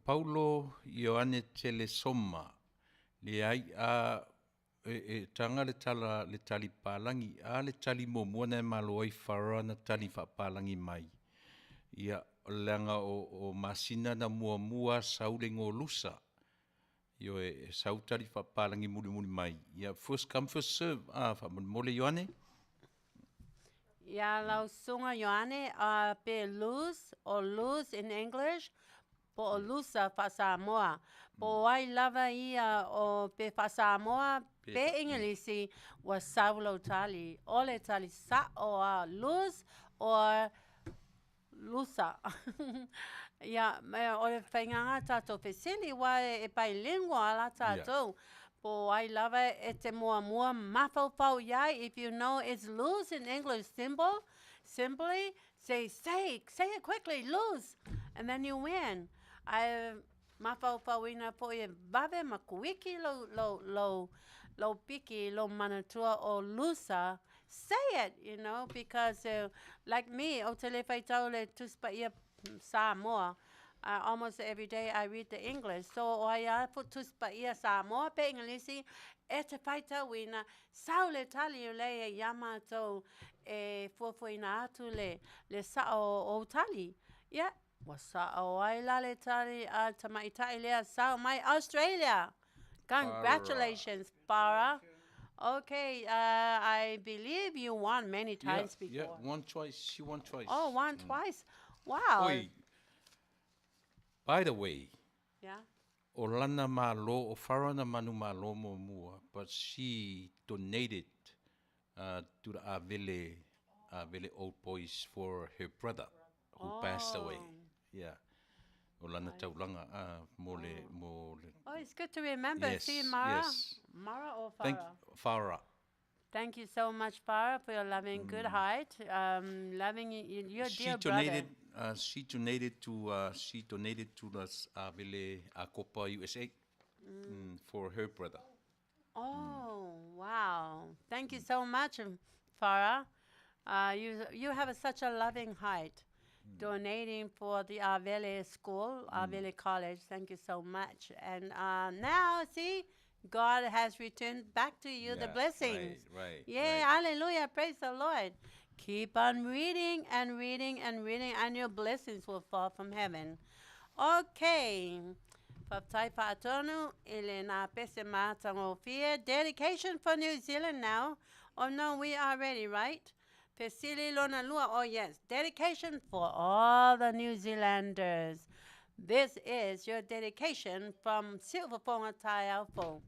Speaker 1: Paulo Ioane Tele Soma. Leai'a tanga le tali palangi, le tali momuana malo ai Farah na tali palangi mai. Ia langa o masina na mua saule ngō lusa. Io sautari palangi muli mai. Ia first come first serve. Mole Ioane?
Speaker 2: Ia lau sunga Ioane, pe lose in English, po o lusa fa Samoa. Po ai lava ia o pe fa Samoa, pe Englisi wa saulo tali. Ole tali sa o lose or lusa. Ia o whainganga tato pesili wa bilingual la tato. Po ai lava e te mua mafau yai. If you know it's lose in English simply say it quickly, lose, and then you win. I mafau ina po e babe makuiki lo piki lo manatua o lusa. Say it, because like me, otele faitau le tuspaia Samoa. Almost every day I read the English. So I put tuspaia Samoa pe Englisi e te faitau ina saule tali le yamato e fofogaina atu le sa o tali. Yeah. Wasa o ai la le tali tamaita ilea sa mai Australia. Congratulations, Farah. Okay, I believe you won many times before.
Speaker 1: Yeah, won twice. She won twice.
Speaker 2: Oh, won twice. Wow.
Speaker 1: Oi. By the way.
Speaker 2: Yeah.
Speaker 1: Olana Malo, o Farah na manu malo mo mua, but she donated to the Avele old boys for her brother who passed away. Yeah. Olana taulanga mole.
Speaker 2: Oh, it's good to remember.
Speaker 1: Yes,
Speaker 2: See, Mara?
Speaker 1: yes.
Speaker 2: Mara or Farah?
Speaker 1: Farah.
Speaker 2: Thank you so much, Farah, for your loving good heart. Loving your dear brother.
Speaker 1: She donated to the Avele Copa USA for her brother.
Speaker 2: Oh, wow. Thank you so much, Farah. You have such a loving heart, donating for the Avele school, Avele college. Thank you so much. And now, see, God has returned back to you the blessings.
Speaker 1: Right.
Speaker 2: Yeah, hallelujah. Praise the Lord. Keep on reading and reading and reading, and your blessings will fall from heaven. Okay. Dedication for New Zealand now. Oh, no, we are ready, right? Oh, yes. Dedication for all the New Zealanders. This is your dedication from Silverfonga Taiao.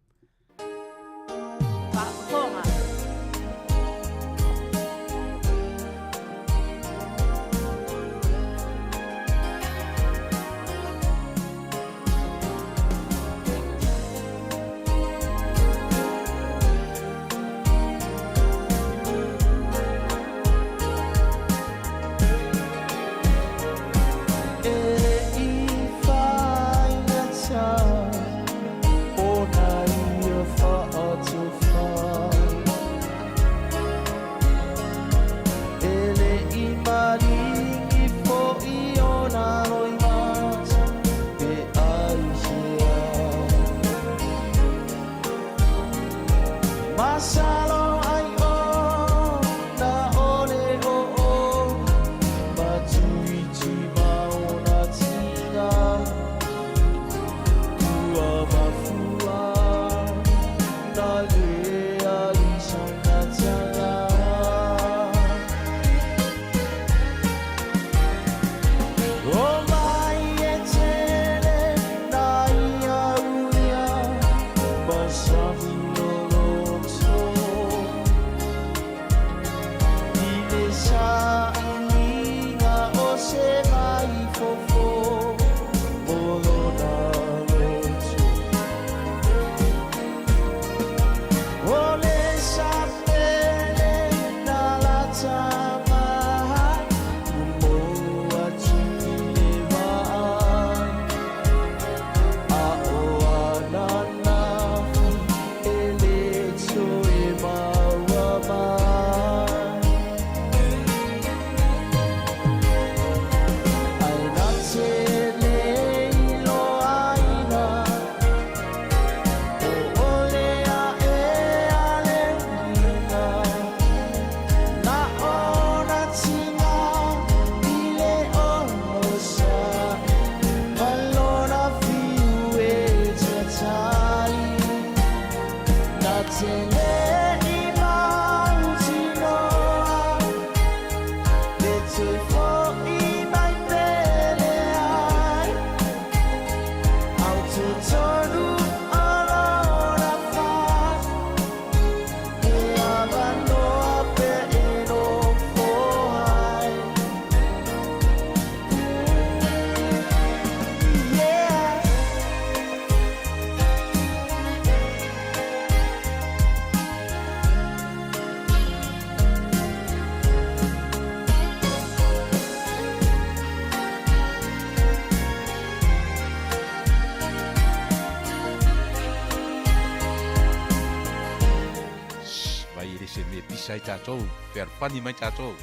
Speaker 1: Sai tātou, whare mai tātou.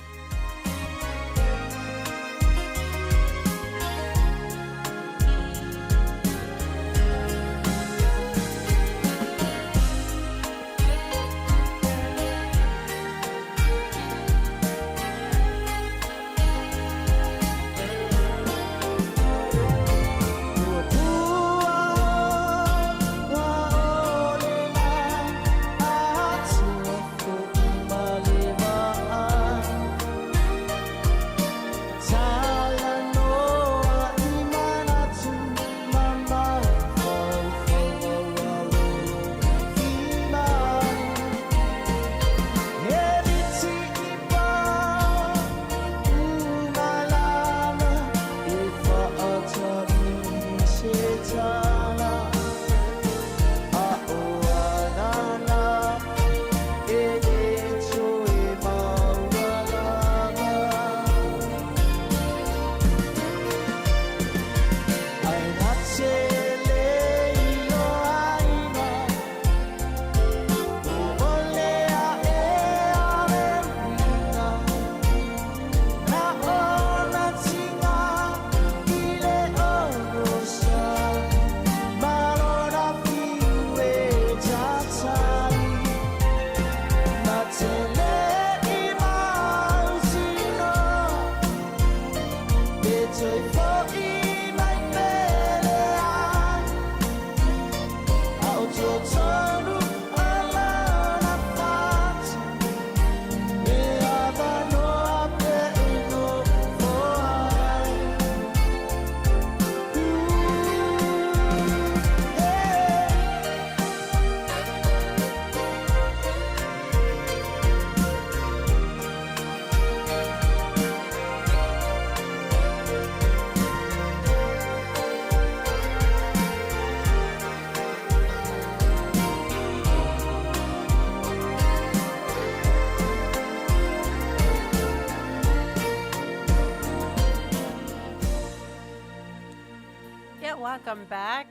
Speaker 2: welcome back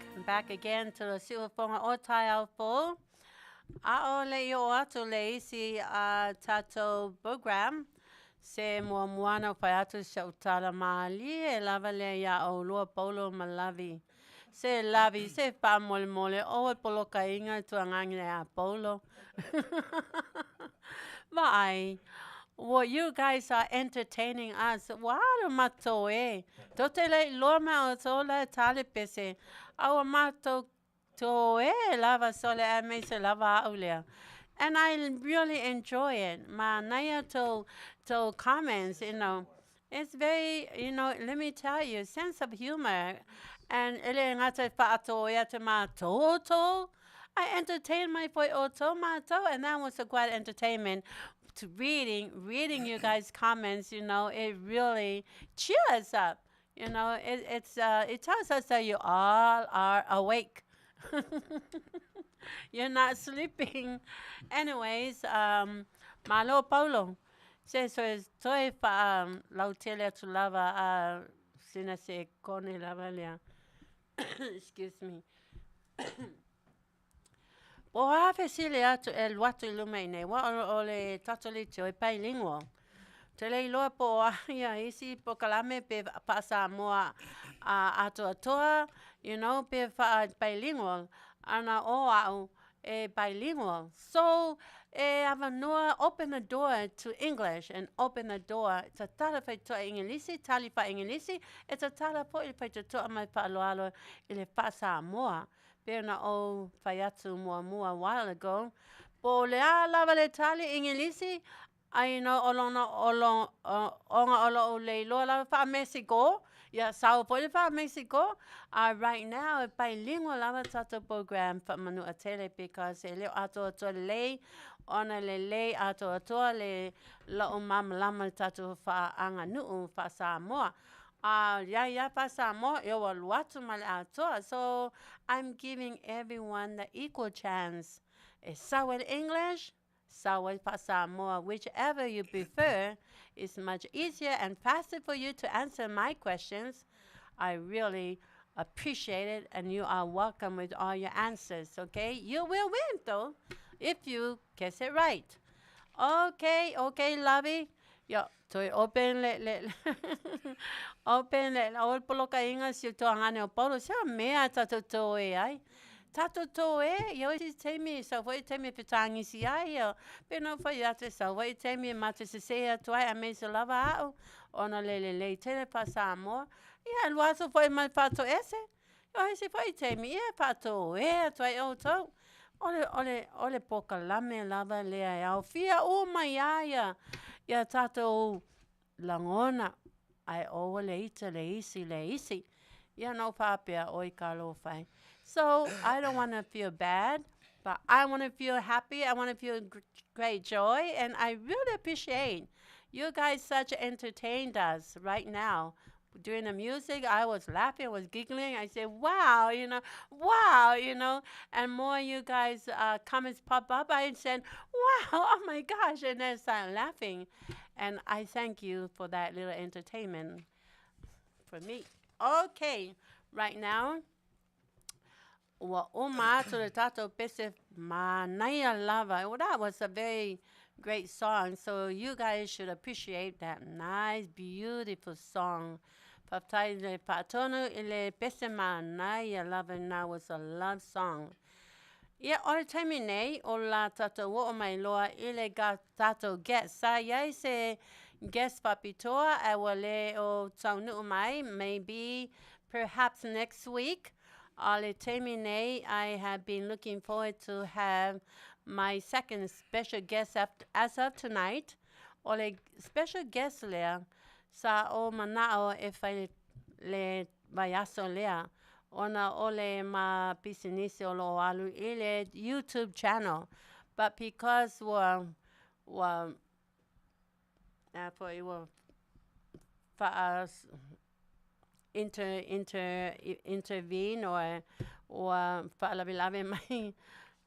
Speaker 2: again to the Siwafonga Otai Alfo. Aole yo atu le isi tato program. Se mua muana whai atu se utara maali e lava le ia o lua polo malavi. Se lavi, se wha mole mole, o e polo ka inga tuangangi le a polo. Vai. Well, you guys are entertaining us. Wāra mato e. Tote le loma o so le tale pese. Awa mato to e lava sole a me se lava aulea. And I really enjoy it. Ma naya to comments, you know. It's very, you know, let me tell you, sense of humor. And ele ngata paato e te ma to. I entertained my boy Oto Mato, and that was a quite entertainment. To reading you guys' comments, you know, it really cheers us up. You know, it tells us that you all are awake. You're not sleeping. Anyways, Malo Paulo says so estoy lautele tu lava sina se kone lavalia. Excuse me. O hawe sile atu el watu ilumene, wa ole tatoli te oi bilingual. Te lei loa po ia isi po kalame pe pa Samoa ato atoa, you know, pe bilingual. Ana o au bilingual. So, avanua, open the door to English and open the door. It's a tala pai toa Ingilisi, tali pa Ingilisi. It's a tala po il pai toa mai pa aloalo ile pa Samoa. Pena o fayatu mua a while ago. Po lea lava le tali Ingilisi, ai no onga olo o leilo lava fa Mexico. Ya sao po le fa Mexico. Right now, a bilingual lava tato program for Manu'atele because ele ato lei ona le lei ato le la umam lama tato fa anga nuu fa Samoa. So I'm giving everyone the equal chance. Sawel English, Sawel Samoa, whichever you prefer. It's much easier and faster for you to answer my questions. I really appreciate it, and you are welcome with all your answers, okay? You will win, though, if you guess it right. Okay, Lovey. Yo, toi open le open le ol polo ka inga si to ngane o polo sa mea tato to e ai. Tato to e yo si te mi so voi te mi pitangi si ai yo. Peno fa ya te so voi te mi mate se se to ai a me se lava au. Ona le te pa Samoa. Ya lo aso foi mal pato ese. Yo si foi te mi e pato e to ai o to. Ole poka lame lava le ai au fia o mai ai. Ya tato langona ai o le isi. Ya no papia oi kalo fai. So I don't want to feel bad, but I want to feel happy. I want to feel great joy, and I really appreciate you guys such entertained us right now. During the music, I was laughing, I was giggling. I said, wow, you know, and more you guys comments pop up. I said, wow, oh my gosh, and then started laughing. And I thank you for that little entertainment for me. Okay, right now, wa uma to the tato pese manaya lava. Well, that was a very great song. So you guys should appreciate that nice, beautiful song. Paptai patono ile pese manaya lava. Now was a love song. Yeah, all the time in ola tato wo mai loa ile ga tato get sa yai se guest Faapitoa awale o taunu mai maybe perhaps next week. All the time in I have been looking forward to have my second special guest as of tonight. Ole special guest lea sa o manao if I le vayaso lea. Ona ole ma pisinisi olo alu ile YouTube channel, but because for us intervene or fa'alabilave mai,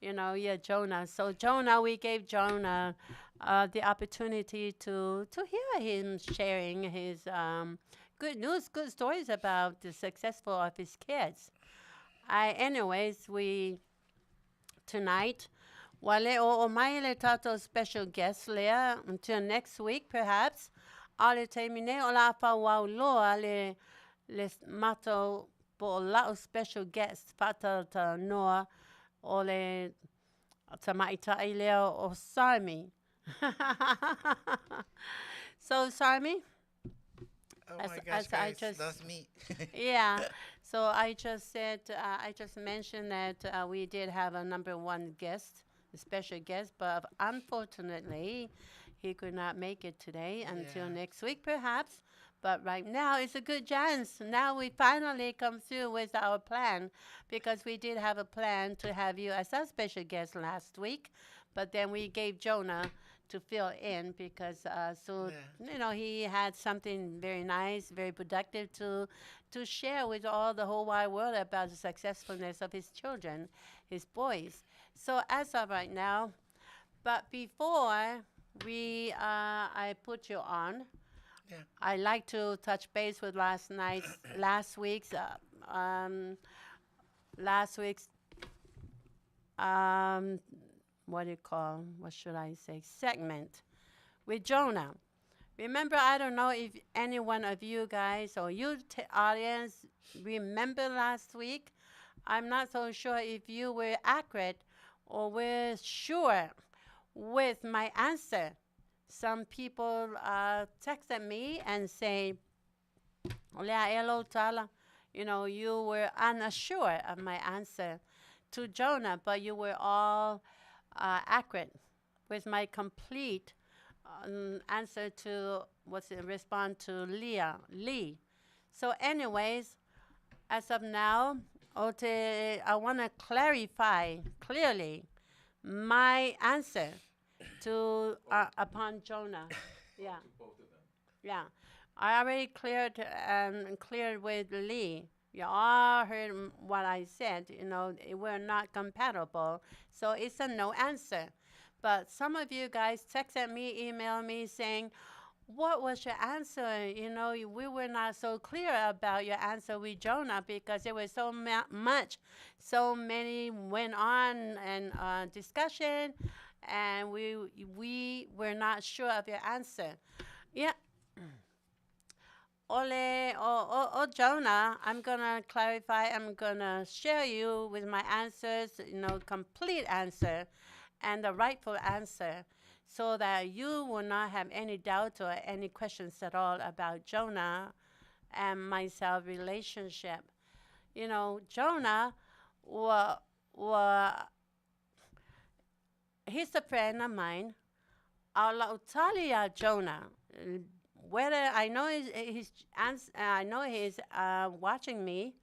Speaker 2: you know, Jonah. So Jonah, we gave Jonah the opportunity to hear him sharing his good news, good stories about the successful of his kids. Anyways, tonight, wale o mai le tato special guest lea until next week perhaps. Ale termine o la pa wau loa le mato po la special guest pata ta noa o le ta maitai lea o Sarmy. So Sarmy,
Speaker 6: Oh my gosh, guys, that's me.
Speaker 2: yeah. So I just said, I just mentioned that we did have a number one guest, a special guest, but unfortunately, he could not make it today until next week, perhaps. But right now, it's a good chance. Now we finally come through with our plan, because we did have a plan to have you as our special guest last week, but then we gave Jonah to fill in because he had something very nice, very productive to share with all the whole wide world about the successfulness of his children, his boys. So as of right now, but before I put you on, I like to touch base with last week's what should I say, segment with Jonah. Remember, I don't know if any one of you guys or you audience remember last week. I'm not so sure if you were accurate or were sure with my answer. Some people texted me and say, you were unsure of my answer to Jonah, but you were all accurate with my complete answer to respond to Lee. So anyways, as of now, I want to clarify clearly my answer to upon Jonah. Yeah. Yeah. I already cleared with Lee. You all heard what I said. We're not compatible. So it's a no answer. But some of you guys texted me, emailed me saying, what was your answer? We were not so clear about your answer with Jonah because there was so much. So many went on and discussion, and we were not sure of your answer. Yeah. Jonah, I'm going to clarify. I'm going to share you with my answers, complete answer and the rightful answer so that you will not have any doubt or any questions at all about Jonah and myself relationship. Jonah, he's a friend of mine. Tiliai'a Jonah. Whether I know he's watching me,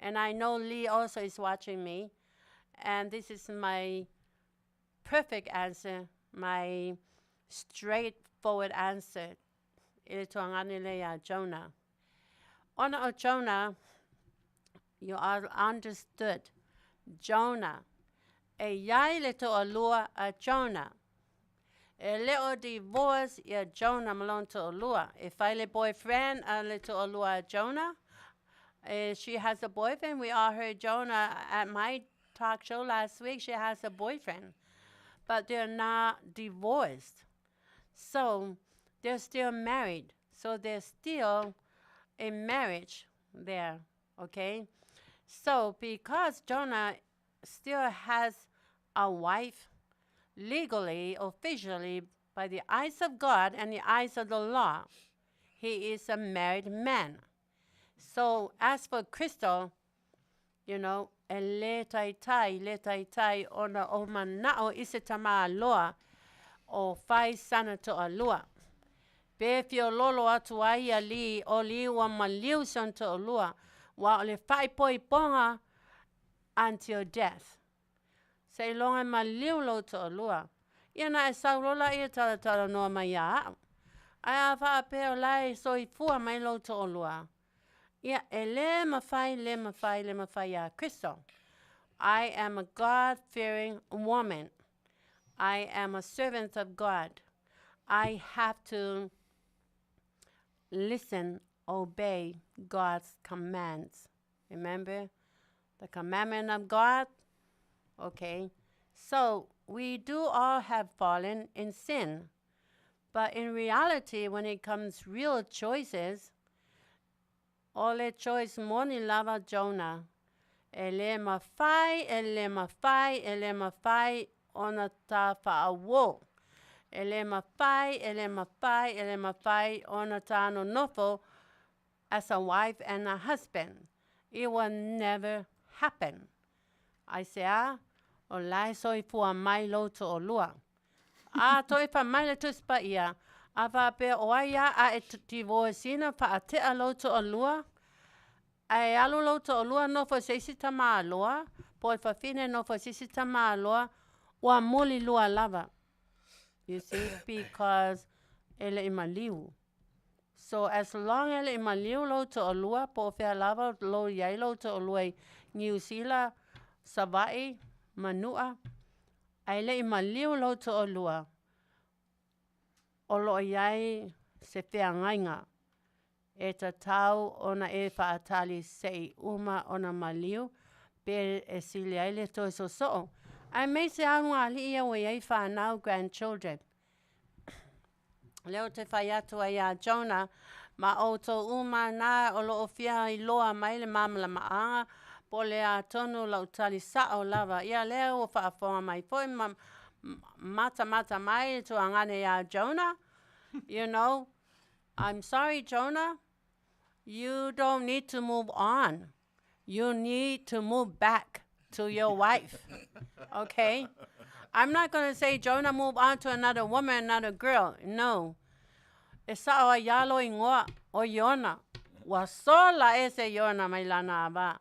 Speaker 2: and I know Lee also is watching me, and this is my perfect answer, my straightforward answer. Jonah. Honor of Jonah, you are understood. Jonah. E yai le to alua a Jonah. E leo divorce ya Jonah malon to alua. If I le boyfriend le to alua Jonah. She has a boyfriend. We all heard Jonah at my talk show last week. She has a boyfriend. But they're not divorced. So they're still married. So there's still a marriage there. Okay? So because Jonah still has a wife, legally, officially, by the eyes of God and the eyes of the law, he is a married man. So as for Crystal, le taitai ona o manao isetama aloa o fai sana to alua. Be fio lolo atu ai ali o li wa maliu son to alua wa le fai poi ponga until death. Say longa maliu lo to alua. Ia e saurola ia tala noa mai a. Ai a wha peo lai so I fua mai lo to alua. Ia le mawhai a Crystal. I am a God-fearing woman. I am a servant of God. I have to listen, obey God's commands. Remember? the commandment of God. Okay, so we do all have fallen in sin. But in reality, when it comes real choices, ole choice moni lava Jonah. Ele mawhai, ona ta whaawo. Ele mawhai, ona ta no nofo as a wife and a husband. It will never happen. I say, o lai soi fua mai lo to o lua. Toi pa mai le tuspa ia. A pe o ia a e tivo sina pa a te alo to o lua. Ai alu lo to o lua no fo seisi tama aloa. Po fa fine no fo seisi tama aloa. Wa muli lua lava. You see, because ele imaliu. So as long as ele imaliu lo to o lua, po fea lava lo yai lo to o lua New Zealand, Savai, Manua. Ai le imaliu lo to o lua. O lo yai se fea ngainga. E ta tau ona e whaatali sei uma ona maliu. Pe e sili ai le to so. Ai mei se anua li ia we ai whanau grandchildren. Leo te whaiatu ai a Jonah. Ma o to uma na o lo o fia I loa mai le mamala maanga. Po le a tonu lau tali sao lava. Ia leo o whaafonga mai foi mata mai to angane a Jonah. You know, I'm sorry, Jonah. You don't need to move on. You need to move back to your wife. Okay? I'm not going to say, Jonah, move on to another woman, another girl. No. Esa o yalo ingoa o Yona. Wa sola ese Yona mai lana aba.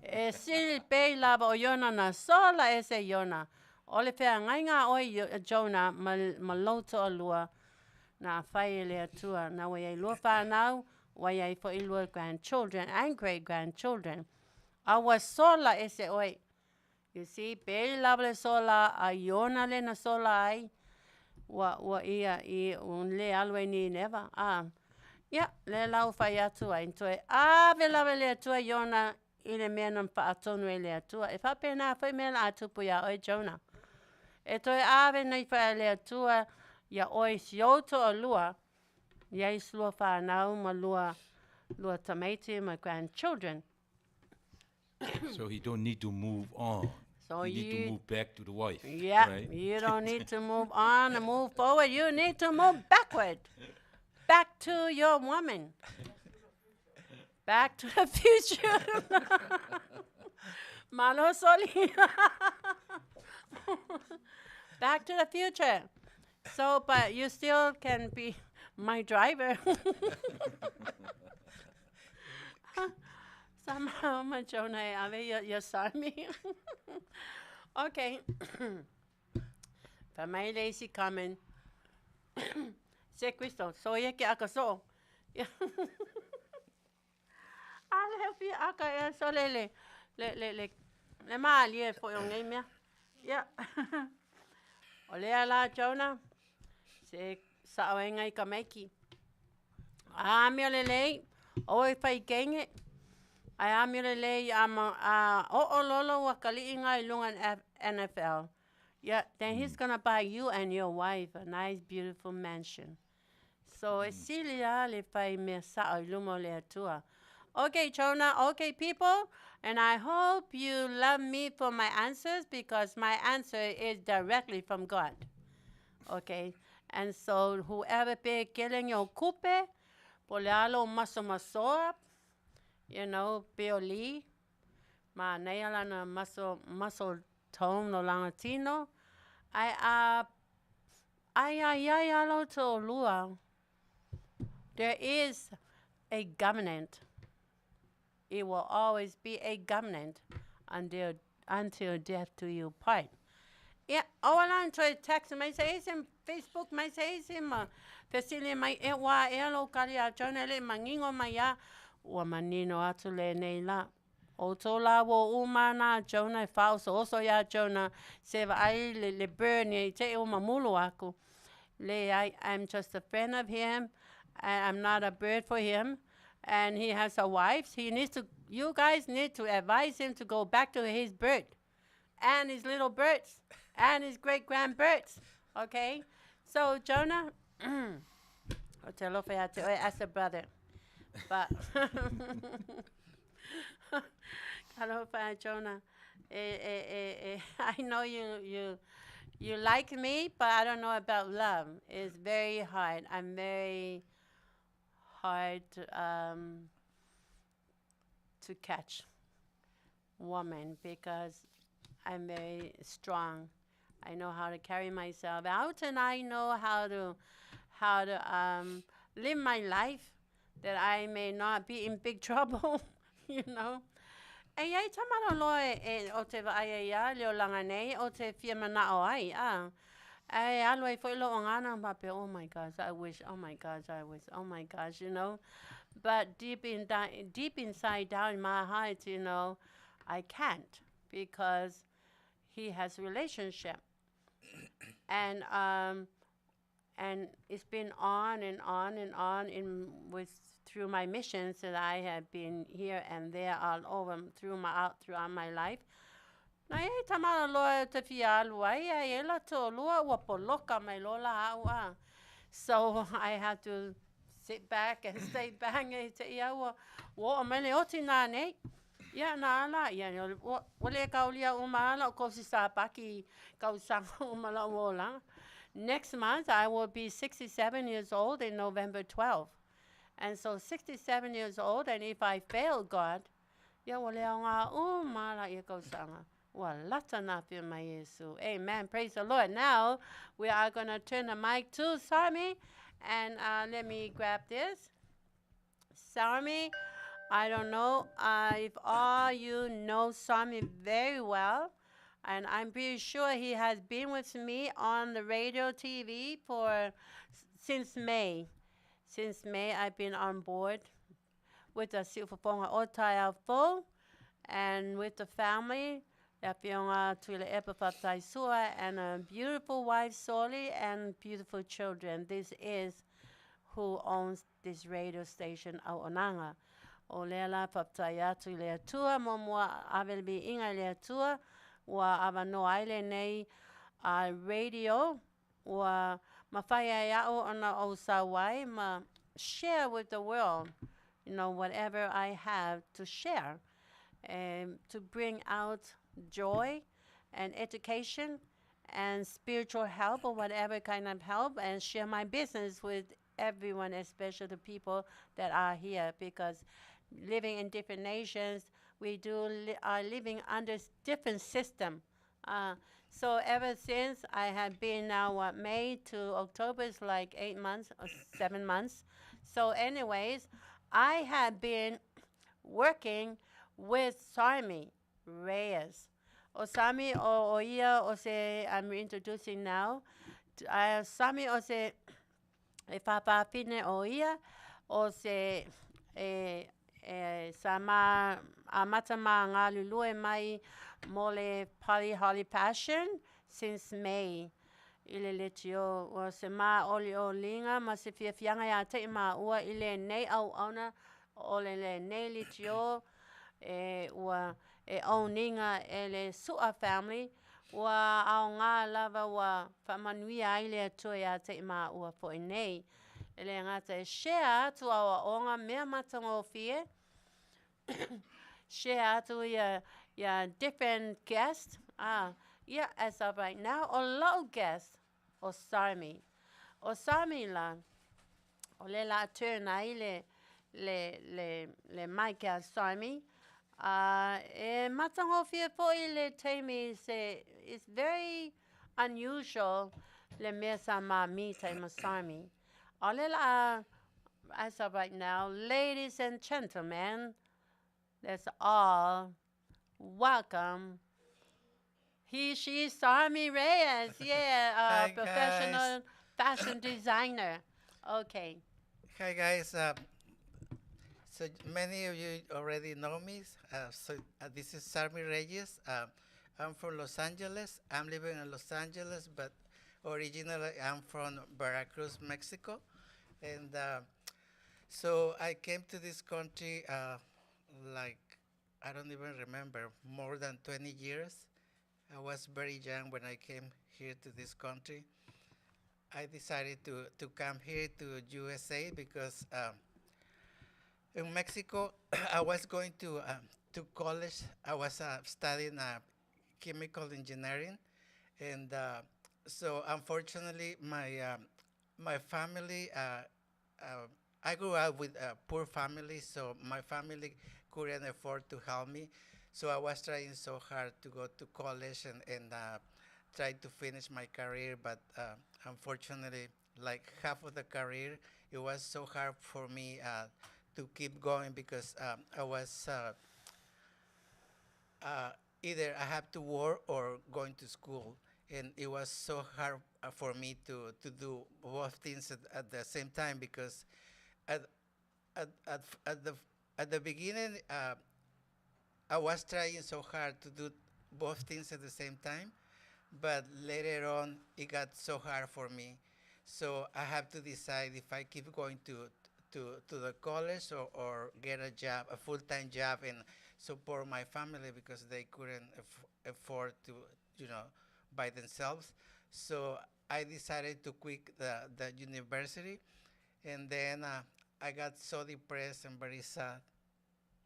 Speaker 2: E sil pe lava o Yona na sola ese Yona. Ole fea ngainga o Jonah maloto o lua. Na whai Leatua. Na wai lua whanau. Wai for ilua grandchildren and great-grandchildren. Awa sola ese oi. You see, pe lava sola a Yona le na sola ai. Wa ia I le alwe ni neva. Yeah, le lau whai atu ai. Toi ave lava le atua Yona I le mea nam wha atonu e le atua. E whapena whai mea la atupu ia oi Jonah. E toi ave nei whai le atua ia oi sioto o lua. Ia I slua whanau ma lua tamaiti my grandchildren.
Speaker 1: So he don't need to move on.
Speaker 2: So
Speaker 1: you need to move back to the wife.
Speaker 2: Yeah,
Speaker 1: right?
Speaker 2: You don't need to move on and move forward. You need to move backward. Back to your woman. Back to the future. Malo soli. Back to the future. So, but you still can be my driver. Somehow, my Jonah, ave your Sarmy. Okay. For my lazy coming. Se questo, so ye che aka so. I'll help you aka so le mali for your name ya. Yeah. Ole ala Jonah. Se sawenga I kameki. Amiolele. Oi fai genge. I amulele o lolo wakali inga ilungan NFL. Yeah, then he's gonna buy you and your wife a nice, beautiful mansion. So esilia le fai me sa ilumo le atua. Okay, Jonah. Okay, people, and I hope you love me for my answers because my answer is directly from God. Okay, and so whoever be killing your coupe, polialo maso. You know, Bioli, ma neala na muscle tone no langatino. I alo to lua. There is a government. It will always be a government until death do you part. Yeah, awalan to text my says in Facebook my says in facility my ewa elo kalia journal mangingo maya. Wa manino atu le nei la. O tola wo umana Jonah falso also ya Jonah seva ai le burn te umamulu aku. I'm just a friend of him and I'm not a bird for him and he has a wife. He needs to you guys need to advise him to go back to his bird and his little birds and his great-grandbirds, okay? So, Jonah, as a brother, but Jonah, I know you like me, but I don't know about love. It's very hard. I'm very hard to catch woman because I'm very strong. I know how to carry myself out, and I know how to live my life that I may not be in big trouble, you know. E ai tamara loe o te vaia ia leo langa nei o te fia manao ai ai alo e foi lo ngana pape, oh my gosh, I wish, oh my gosh, I wish, oh my gosh, you know. But deep inside down in my heart, you know, I can't because he has relationship. And it's been on and on and on through my missions that I have been here and there all over throughout my life. Na e tamara loa te fia alua ia e la to lua ua poloka mai lola aua. So I have to sit back and stay back e te ia ua o mele oti nā nei. Ia nā ala, ia wale kaulia umala o kosi sa paki kausanga umala uola. Next month I will be 67 years old in November 12th. And so 67 years old, and if I fail God, ia wale au ngā umala ia kausanga. Wa lata na pia mai Yesu. Amen. Praise the Lord. Now we are going to turn the mic to Sarmy, and let me grab this. Sarmy, I don't know if all you know Sami very well, and I'm pretty sure he has been with me on the radio, TV since May. Since May, I've been on board with the Fofogaina Otaia full, and with the family, Afioga Tiliai'a and a beautiful wife, Soli, and beautiful children. This is who owns this radio station, Au'onanga. O lela paptaia tu Leatua, momua avelbi inga Leatua, wa avano aile nei radio, wa mawhaia iao ona o Sawai, ma share with the world, you know, whatever I have to share, to bring out joy and education and spiritual help or whatever kind of help, and share my business with everyone, especially the people that are here, because living in different nations, we are living under different system. So ever since I have been now, May to October is like 8 months or 7 months. So anyways, I have been working with Sarmy, Reyes. O Sami o ia o se, I'm introducing now. Sami o se e Faapitoa o ia o se sama amatama ngā lulue mai mole pali holly passion since May. Ile letio o se ma oli o linga ma se fianga ya te ma ua ile nei au ona o le nei letio ua o ninga ele sua family ua au ngā lava ua Manuia ile to ya te ma ua po nei. Ele ngata share tu au onga mea matango fie. Share to ya different guests. Yeah, as of right now, a lot of guests o Sarmy. O Sarmy la, o le la turna le Michael Sarmy. E matango fie po ile teimi se, it's very unusual le mea sa ma mi teima Sarmy. O le la, as of right now, ladies and gentlemen, that's all. Welcome. She, Sarmy Reyes, yeah,
Speaker 8: Hi,
Speaker 2: professional fashion designer. Okay.
Speaker 8: Hi guys, so many of you already know me. This is Sarmy Reyes. I'm from Los Angeles. I'm living in Los Angeles, but originally I'm from Veracruz, Mexico. And so I came to this country like I don't even remember, more than 20 years. I was very young when I came here to this country. I decided to come here to USA because in Mexico I was going to college. I was studying chemical engineering, and so unfortunately my family I grew up with a poor family, so my family couldn't afford to help me. So I was trying so hard to go to college and try to finish my career, but unfortunately, like half of the career, it was so hard for me to keep going because I was uh, either I have to work or going to school, and it was so hard for me to do both things at the same time because at at the beginning I was trying so hard to do both things at the same time, but later on it got so hard for me. So I have to decide if I keep going to the college or get a job, a full-time job, and support my family because they couldn't afford to, you know, by themselves. So I decided to quit the university, and then I got so depressed and very sad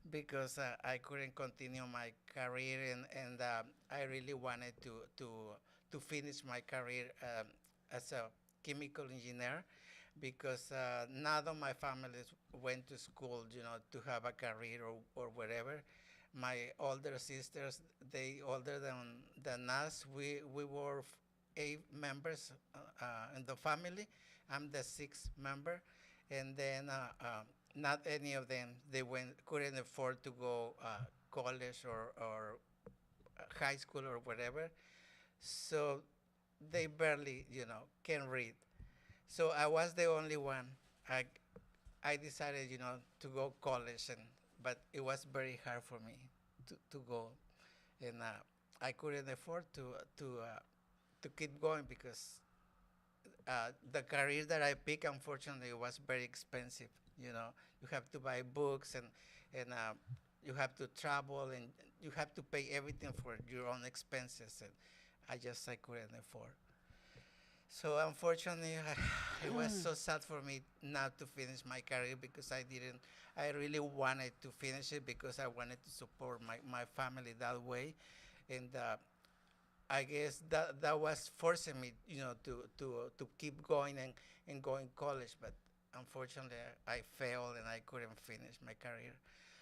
Speaker 8: because I couldn't continue my career, and I really wanted to finish my career as a chemical engineer because none of my families went to school, you know, to have a career or whatever. My older sisters, they older than us. We were 8 members in the family. I'm the sixth member, and then not any of them couldn't afford to go college or high school or whatever. So they barely, you know, can read. So I was the only one. I I decided, you know, to go college, but it was very hard for me to go, and I couldn't afford to keep going because the career that I picked, unfortunately, was very expensive. You know, you have to buy books and you have to travel and you have to pay everything for your own expenses, and I couldn't afford. So unfortunately, it was so sad for me not to finish my career because I didn't. I really wanted to finish it because I wanted to support my family that way, and I guess that was forcing me, you know, to keep going and going college. But unfortunately, I failed and I couldn't finish my career.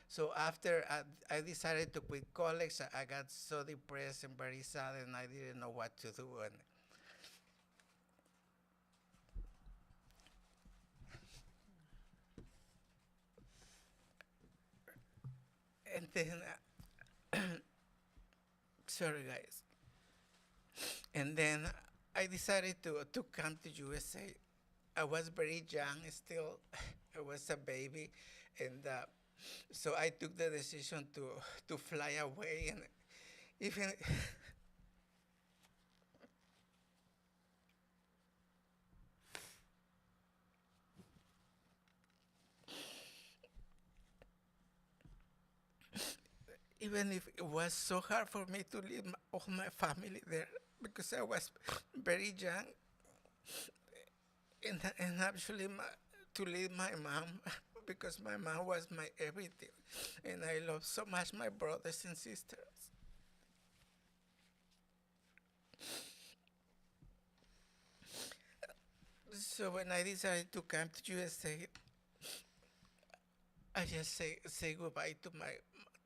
Speaker 8: So after I decided to quit college, I got so depressed and very sad, and I didn't know what to do. And then, sorry guys. And then I decided to come to USA. I was very young still. I was a baby, and so I took the decision to fly away, and even even if it was so hard for me to leave all my family there because I was very young, and actually to leave my mom because my mom was my everything, and I love so much my brothers and sisters. So when I decided to come to USA, I just say goodbye to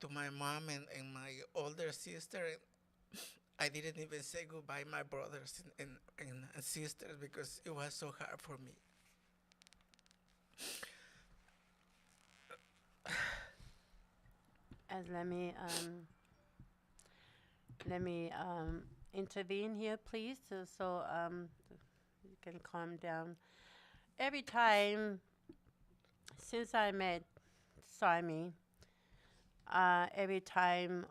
Speaker 8: my mom and my older sister. And I didn't even say goodbye my brothers and sisters because it was so hard for me.
Speaker 2: As let me intervene here, please, so you can calm down. Every time since I met Sami, every time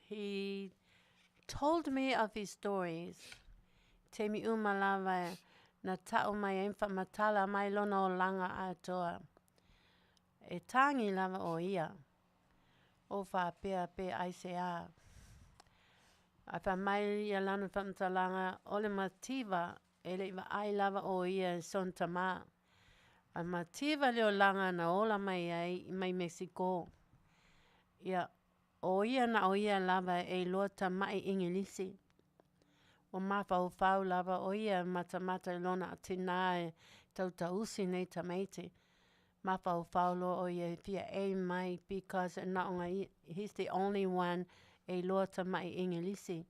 Speaker 2: he told me of his stories. Te mi umalawa na tau mai emfa matala mai lona o langa atoa. E tangi lava o ia. o whapea pe aisea. A wha mai ia lana whamtalanga o le mativa e le iwa ai lava o ia son tama. A mativa leo langa na ola mai ai mai Mexico. Ia o ia na o ia lava e loa tamai ingilisi. O mawha o whau lava o ia matamata i lona atina e tautausi nei tamaiti. Mawha o whau lo o ia fia e mai because he's the only one e loa tamai ingilisi.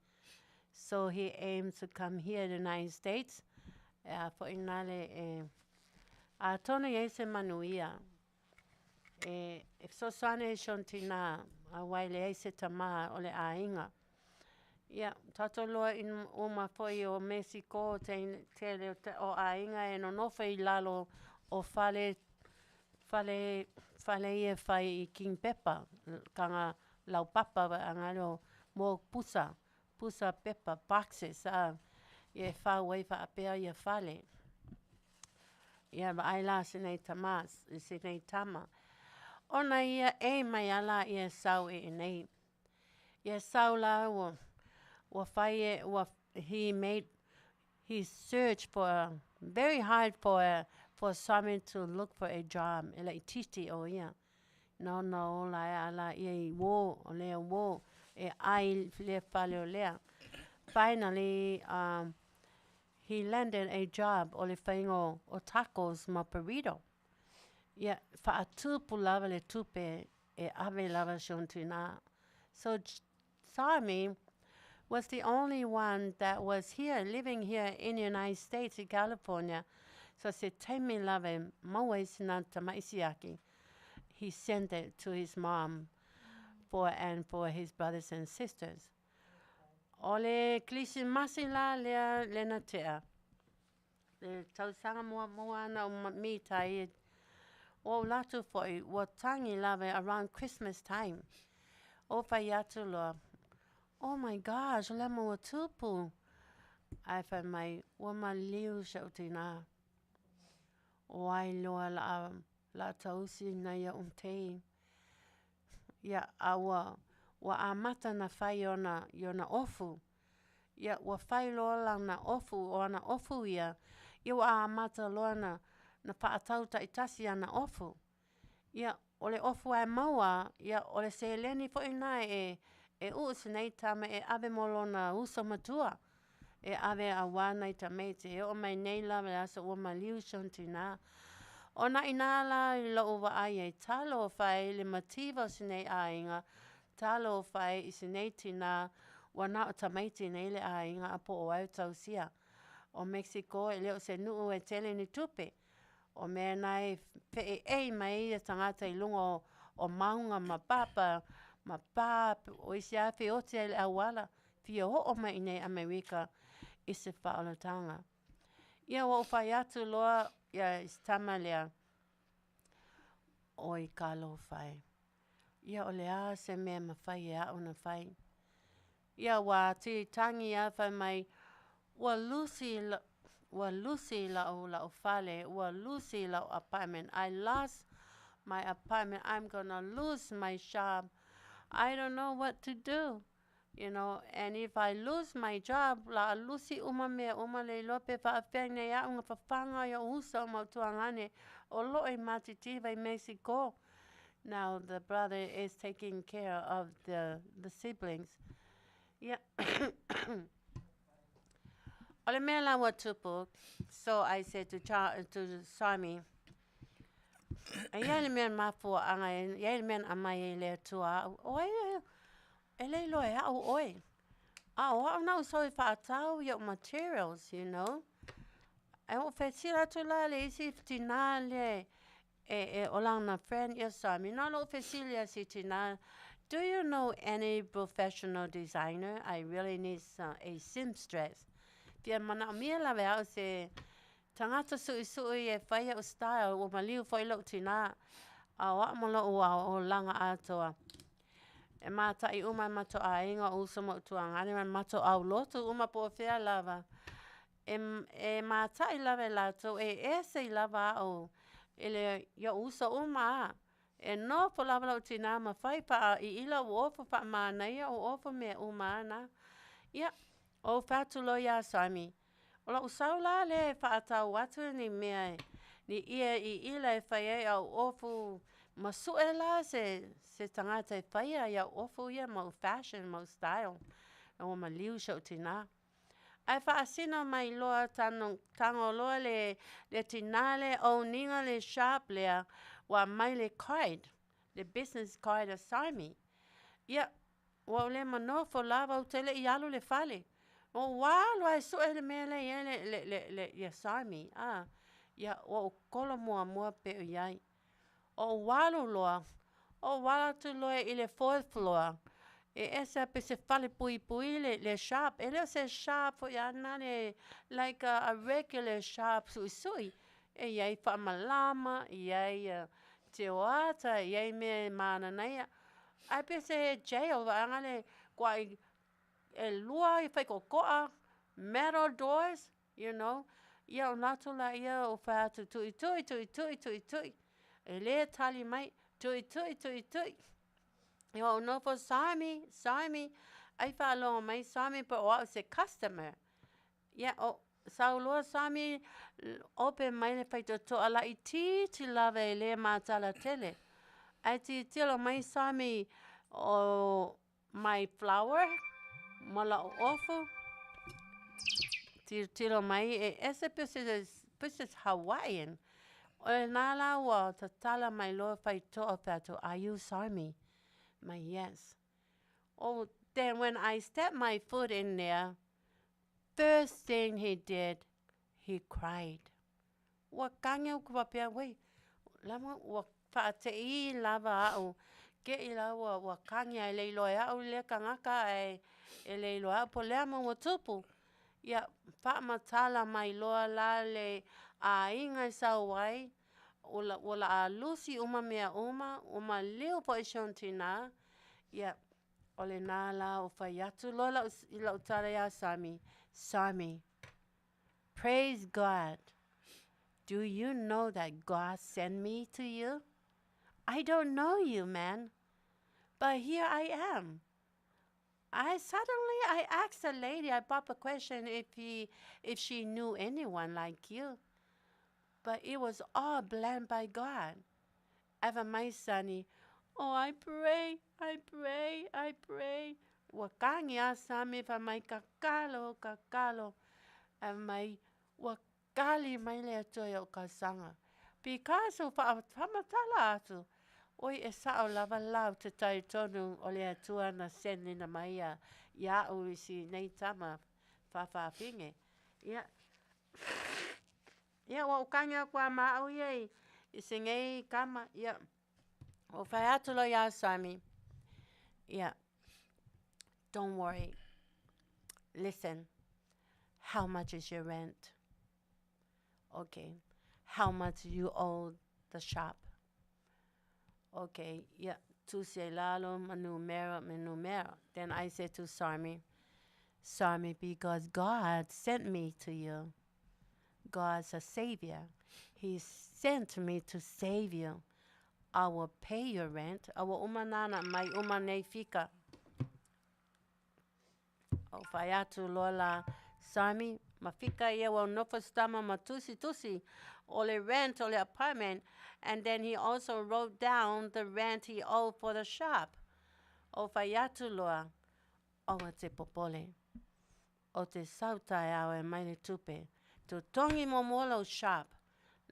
Speaker 2: So he aims to come here to the United States. For inale a tono ye se Manuia. If so sane shontina a waile se tama ole a inga. Yeah, tato loa in uma foi o Mexico te o a inga e no nofe I lalo o fale ia fai I King Pepper kanga lau papa angalo mo pusa pepper boxes ye fa wai fa apea ia fale. Ia ba ai la sinei tamas, sinei tama. Ona ia e mai ala ia sau e nei. Ia sau la he searched very hard for someone to look for a job. Ela I titi o ia. No, la ala ia wo, o lea wo. E ai le fale o lea. Finally, he landed a job o le whaingo o tacos ma burrito. Ia, whaatupu lava le tupe e ave lava shontina. So Sarmy was the only one that was here, living here in the United States, in California. So se temi lava maua isina tamaisiaki. He sent it to his mom for his brothers and sisters. Ole klisi masila le natea. Le tausanga mua na mi tai. O latu foi watangi lava around Christmas time. O fayatu lo. Oh my gosh, le mo tupu. I found my wama liu shautina. O ai loa la tausi na ya umtei. Ya awa wa amata na fai yona ofu. Ya wa fai loa lang na ofu o na ofu ia. Ya wa amata loa na whaatau ta itasi ana ofu. Ya ole ofu ai maua. Ya ole se leni fo ina e usinei tama e ave molo na uso matua. E ave awana I tamete. E o mai neila me asa o ma liu shontina. O na inala I lo uwa ai e talo fai le mativa sinei ainga. Talo fai I sinei tina wana o tamaiti nei le ainga apo o au tausia. O Mexico e leo se nuu e tele ni tupe. O mea nai pe e mai e tangata I lungo o maunga ma papa o isi afi o te awala. Fia ho o mai nei Amerika I se whaolatanga. Ia o whai atu loa ia istama lea o I kalo whai. Ia o lea se mea mawhai e au na whai. Ia wa ti tangi a whai mai wa Lucy la o fale, wa Lucy la apartment. I lost my apartment. I'm gonna lose my job. I don't know what to do. You know, and if I lose my job, la Lucy uma le lope fa afene ya unga fafanga ya usa ma tuangane o lo e matitiva in Mexico. Now the brother is taking care of the siblings. Yeah. Ole mea la watupu. So I said to Sami, Yale men mafu anga yale men amai le tua. Oi, ele lo e au oi. Oh, no, so if I tell you materials, you know. I will fetila to la le isi tinale olana friend yes Sami. No lo fesilia si tinal. Do you know any professional designer? I really need a seamstress. Pia mana mia la vea se tangata sui e whaia o style o maliu whai lau tina a wa molo o langa atoa. E mata I uma mato a inga uso mo tuangani man mato au loto uma po fea lava. E mata I lava lato e se I lava o ele ya uso uma E no po lava lau tina ma fai pa I ila o ofo pa manaia o ofo me umana. Ia, o Tiliai'a Sarmy. O la usau la le whaatau atu ni mea ni ia I ila e whai au ofo masue la se tangata e whai ai au ofo ia mau fashion, mau style. O ma liu shau tina. Ai whaasina mai loa tango loa le tinale o ninga le sharp lea wa mai le card, le business card of Sarmy. Ia, wa le manofo lava o tele I alu le fale. O walo ai so ele mele le Sarmy. Ia, o kolo mua pe o iai. O walo loa. O wala tu loa I le fourth floor. E esa pe se fale pui le sharp. Ele se sharp o yana le like a regular sharp sui. E iai whaamalama, iai te oata, iai me mananaia. Ai pe se jail wa angale kwa e lua I whaikokoa, metal doors, you know. Ia o natu la ia o whaatu tui. E le tali mai, tui. Yo, no for Sami, ai whaaloa mai Sami pa o se customer. Yeah, o saulua Sami ope mai le whaitoto ala I ti lava e le mātala tele. Ai ti tilo mai Sami o my flower, mala o ofo. Ti tilo mai e ese pieces Hawaiian. O le nala wa tatala mai loa whaitoa whato, are you Sarmy? My yes. Oh, then when I stepped my foot in there, first thing he did, he cried. Wa kanga ko papia we. Lama wa fate I lava au. Ke I lava wa kanga le loya au le kangaka e le loya po le ama wa tupu. Ya fa matala mai loa la le a inga sa wai. Ola a Lucy uma leo po ishontina. Yeah, ole nala o fayatu lola ila Tiliai'a Sarmy. Sarmy, praise God. Do you know that God sent me to you? I don't know you, man, but here I am. I asked a lady, I popped a question if she knew anyone like you, but it was all planned by God. Ever my sonny. Oh, I pray. Wakangia Sami fa mai kakalo. Mai wakali mai le atoia o kasanga. Picasso fa matala atu. Oi e sao lava lau te tai tonu o le atua na seni na maia. Ia urisi nei tama fa finge. Ia. Ia wa ukangia kwa mau ye. Isingei kama. Ia. O Tiliai'a Sarmy. Yeah. Don't worry. Listen. How much is your rent? Okay. How much you owe the shop? Okay. Yeah. Tu se lalo manumero. Then I said to Sarmy, because God sent me to you. God's a savior. He sent me to save you. I will pay your rent. I will umanana mai umane fika. O fayatu lola Sarmy mafika ia wa nofa stama matusi o le rent o le apartment, and then he also wrote down the rent he owed for the shop. O fayatu loa o te popole. O te sautai au e mai le tupe. To tongi momolo shop.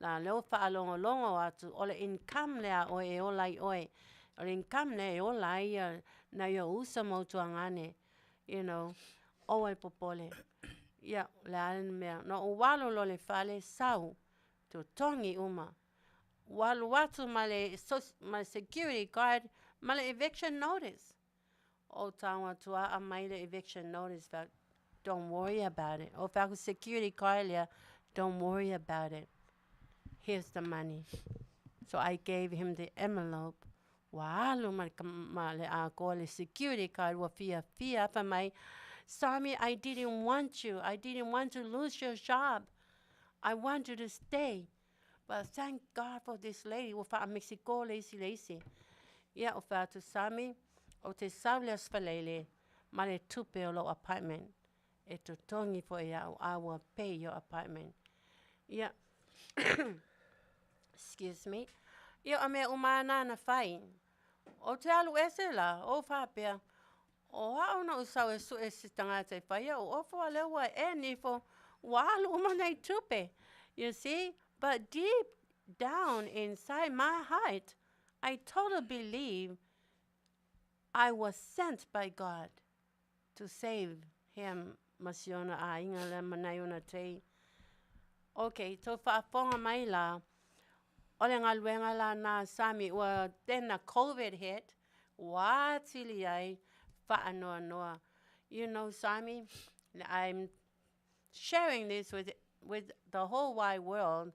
Speaker 2: Na leo whaalongo atu, o le income lea o e olai oe. O le income lea e olai na yo usa motuangane, you know, o e popole. Ia, le alen mea. No o walo lo le fale sau, to tongi uma. Walu watu ma le security guard, ma le eviction notice. O tawa tua a mai le eviction notice, but don't worry about it. O faku security guard lea, don't worry about it. Here's the money. So I gave him the envelope. Walu ma le a ko le security card wa fia fa mai. Sarmy, I didn't want you. I didn't want to lose your job. I want you to stay. But thank God for this lady. Ufa Mexico lazy. Yeah, ufa to Sami. O te saulias falele. Male tupe o lo apartment. E to tongi for ya. I will pay your apartment. Yeah. Excuse me. Yeah, ame umana na fine. O te alu ese la. O whapea. O hao na usau e su e si tangata i whaia. O ofo a lewa e nifo. Walu umanei tupe. You see? But deep down inside my heart, I totally believe I was sent by God to save him. Masiona a inga le manaiona te. Okay, to whaafonga mai la. Ole ngā luenga la nā Sami. Well, then the COVID hit. Wā Tiliai'a whaanoa noa. You know, Sami, I'm sharing this with the whole wide world.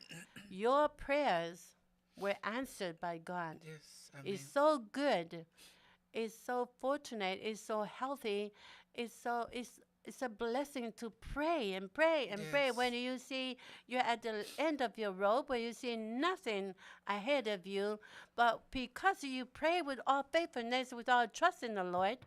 Speaker 2: Your prayers were answered by God.
Speaker 8: Yes, amen.
Speaker 2: It's so good. It's so fortunate. It's so healthy. It's a blessing to pray and pray and pray
Speaker 8: Yes.
Speaker 2: when you see you're at the end of your rope, where you see nothing ahead of you. But because you pray with all faithfulness, with all trust in the Lord,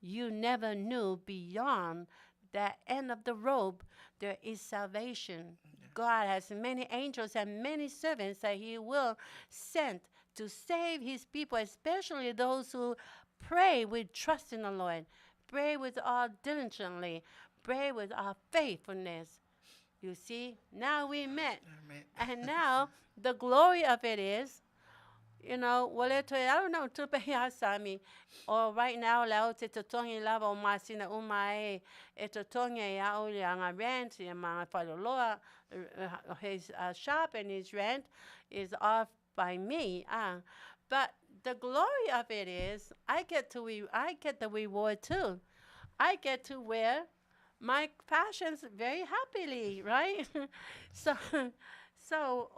Speaker 2: you never knew beyond that end of the rope there is salvation. God has many angels and many servants that he will send to save his people, especially those who pray with trust in the Lord, pray with all diligently, pray with all faithfulness. You see, now we met.
Speaker 8: Amen.
Speaker 2: And now the glory of it is, you know, I don't know, tupe ya Sami. Or right now, lao te totongi lava o masina umae, e totongi ya uli anga rent, ya mga whaloloa, his shop and his rent is off by me. But the glory of it is, I get the reward too. I get to wear my fashions very happily, right? so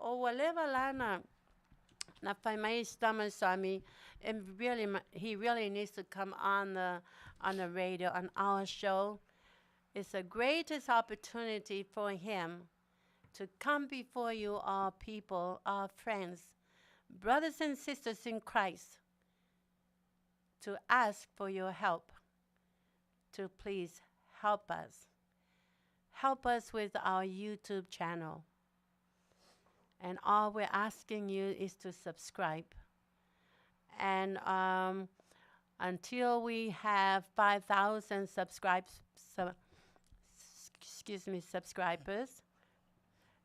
Speaker 2: o whatever lana. Na whai mai stomach Sami, and really, he really needs to come on the radio, on our show. It's the greatest opportunity for him to come before you, all people, all friends, brothers and sisters in Christ, to ask for your help, to please help us. Help us with our YouTube channel. And all we're asking you is to subscribe. And until we have 5,000 subscribers,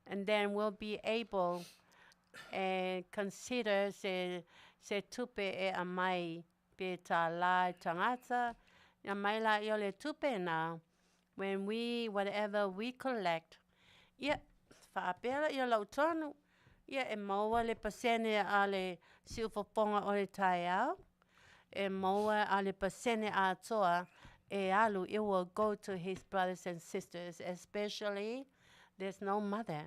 Speaker 2: and then we'll be able and consider se tupe e amai pe ta la tangata amai la yole tupe na when whatever we collect. Yeah, faapela yo lautonu. Yeah, e maua le pasene ale siufofonga o le Tiliai'a. E maua ale pasene a toa e alu. It will go to his brothers and sisters, especially there's no mother.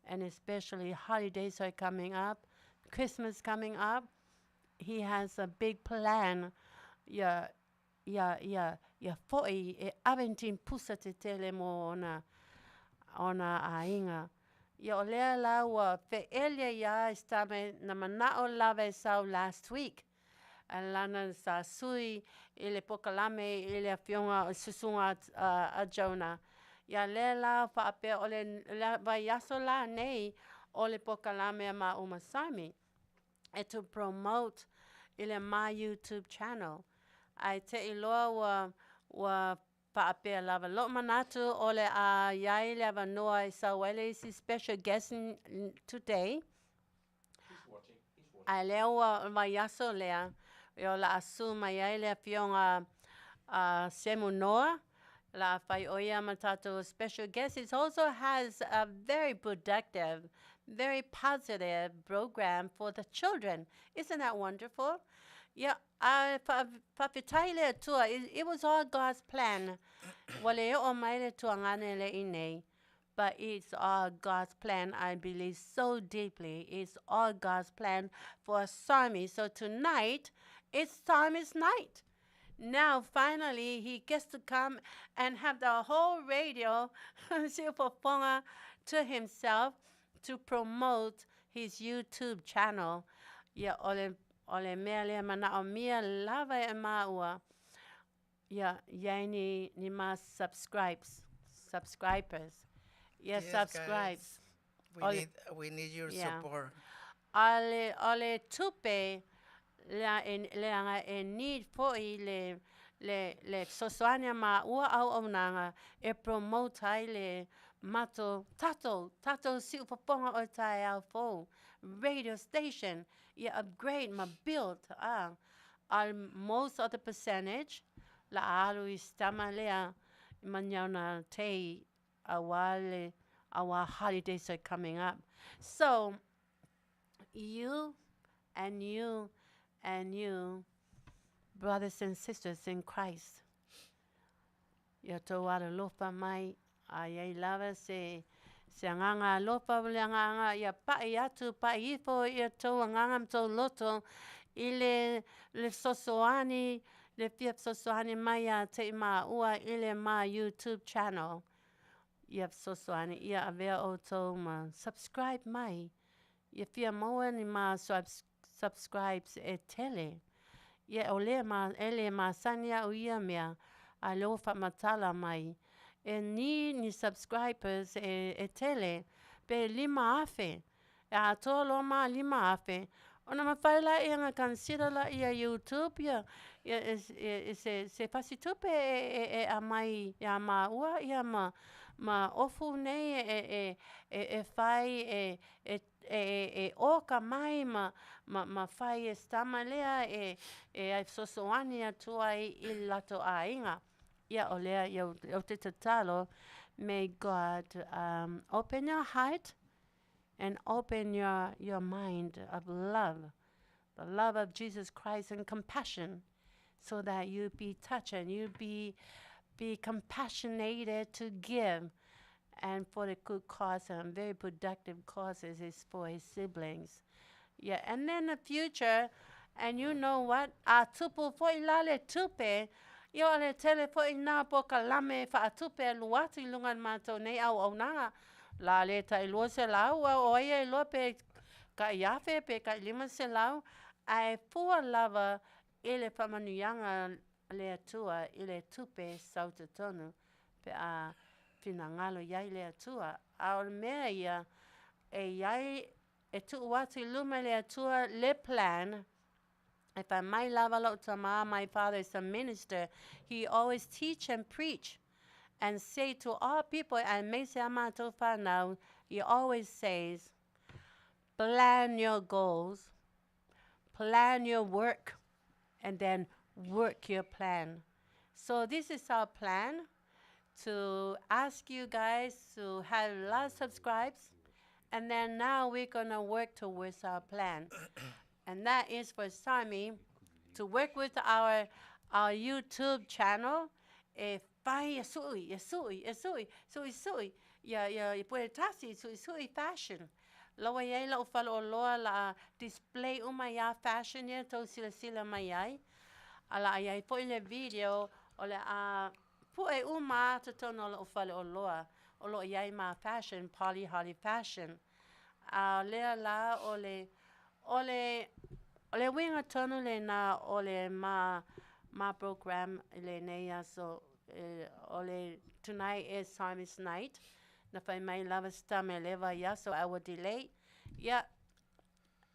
Speaker 2: And especially holidays are coming up, Christmas coming up. He has a big plan. Ya foi e aventin pusa te tele mo ona ainga. Yo lea la wa fe elia ya estame na manao lave sau last week. Alana sa sui ile pokalame ile Afioga susunga a Jonah. Ya lea la fa ape ole la va yaso la nei ole pokalame ma umasami. And to promote ile my YouTube channel. I te iloa wa Paapea lava lo manatu ole a yai lava noa sawele is special guest today.
Speaker 1: He's watching.
Speaker 2: I lewa mayaso lea yo la asu mayai le Afioga semu noa la fai oya matatu special guest. It also has a very productive, very positive program for the children. Isn't that wonderful? Yeah, Fetalaiga, it was all God's plan. But it's all God's plan, I believe so deeply. It's all God's plan for Sarmy. So tonight, it's Sarmy's night. Now, finally, he gets to come and have the whole radio to himself to promote his YouTube channel. Yeah, ole mea lea mana o mia lava e maua. Yeah, yani ni ma subscribers. Yeah,
Speaker 8: Yes,
Speaker 2: subscribes.
Speaker 8: guys. We need your support.
Speaker 2: Ale tupe le need foi le sosoania ma ua au nanga e promote ai le mato tato si upaponga o tai au fo radio station upgrade ma build most of the percentage la alu istama lea manyauna te awale our holidays are coming up. So you and you and you, brothers and sisters in Christ, ya to wara lopa mai ai lava se anganga lopa nganga ya pa atu pa ifo ya to nganga to loto ile le sosoani le fiap sosoani mai te ma ua ile ma YouTube channel. Yep, sosoani ia avea o to ma subscribe mai. Ia fia moa ni ma subscribes e tele. Ia ole ma ele ma sania o ia mea a leo whamatala mai. E ni subscribers e tele pe 5 afe. E a toa lo ma 5 afe. Ona mawhaila e nga consider la ia YouTube ia se fasitupe e a mai ia ma ua ia ma ofu nei e fai e oka mai ma fai e stama lea e ai sosoani atua I lato a inga. Ia o lea o te tatalo. May God open your heart and open your mind of love, the love of Jesus Christ and compassion, so that you be touched and you be compassionated to give, and for the good cause and very productive causes is for his siblings. Yeah, and then the future, and you know what? A tupu fo ilale tupe, yo ale tele fo ina po kalame fa a tupe luati lungan mato nei au nanga. La le ta ilo se lau o ye lo pe ka yafe pe ka lima se lau ai fua lava ile fa Manuia le atua ile tupe sautatonu pe a finangalo yai le atua a mea ia e yai e tu wati luma le atua le plan. If I might love a lot to my father is a minister, he always teach and preach and say to all people, and may say now, he always says, plan your goals, plan your work, and then work your plan. So this is our plan, to ask you guys to have a lot of subscribes, and then now we're going to work towards our plan. And that is for Sami to work with our YouTube channel. Fai sui, puede tasi sui fashion. Lawa yai la ufalo loa la display umaya fashion ya to sila mayai. Ala yai po ile video ole pue uma to tono la ufalo loa. Olo yai ma fashion, poly holly fashion. Lea la ole winga tono le na ole ma program le neya so ole tonight is Sammy's night. Na fai mai lava sta me leva ya so I will delay. Yeah.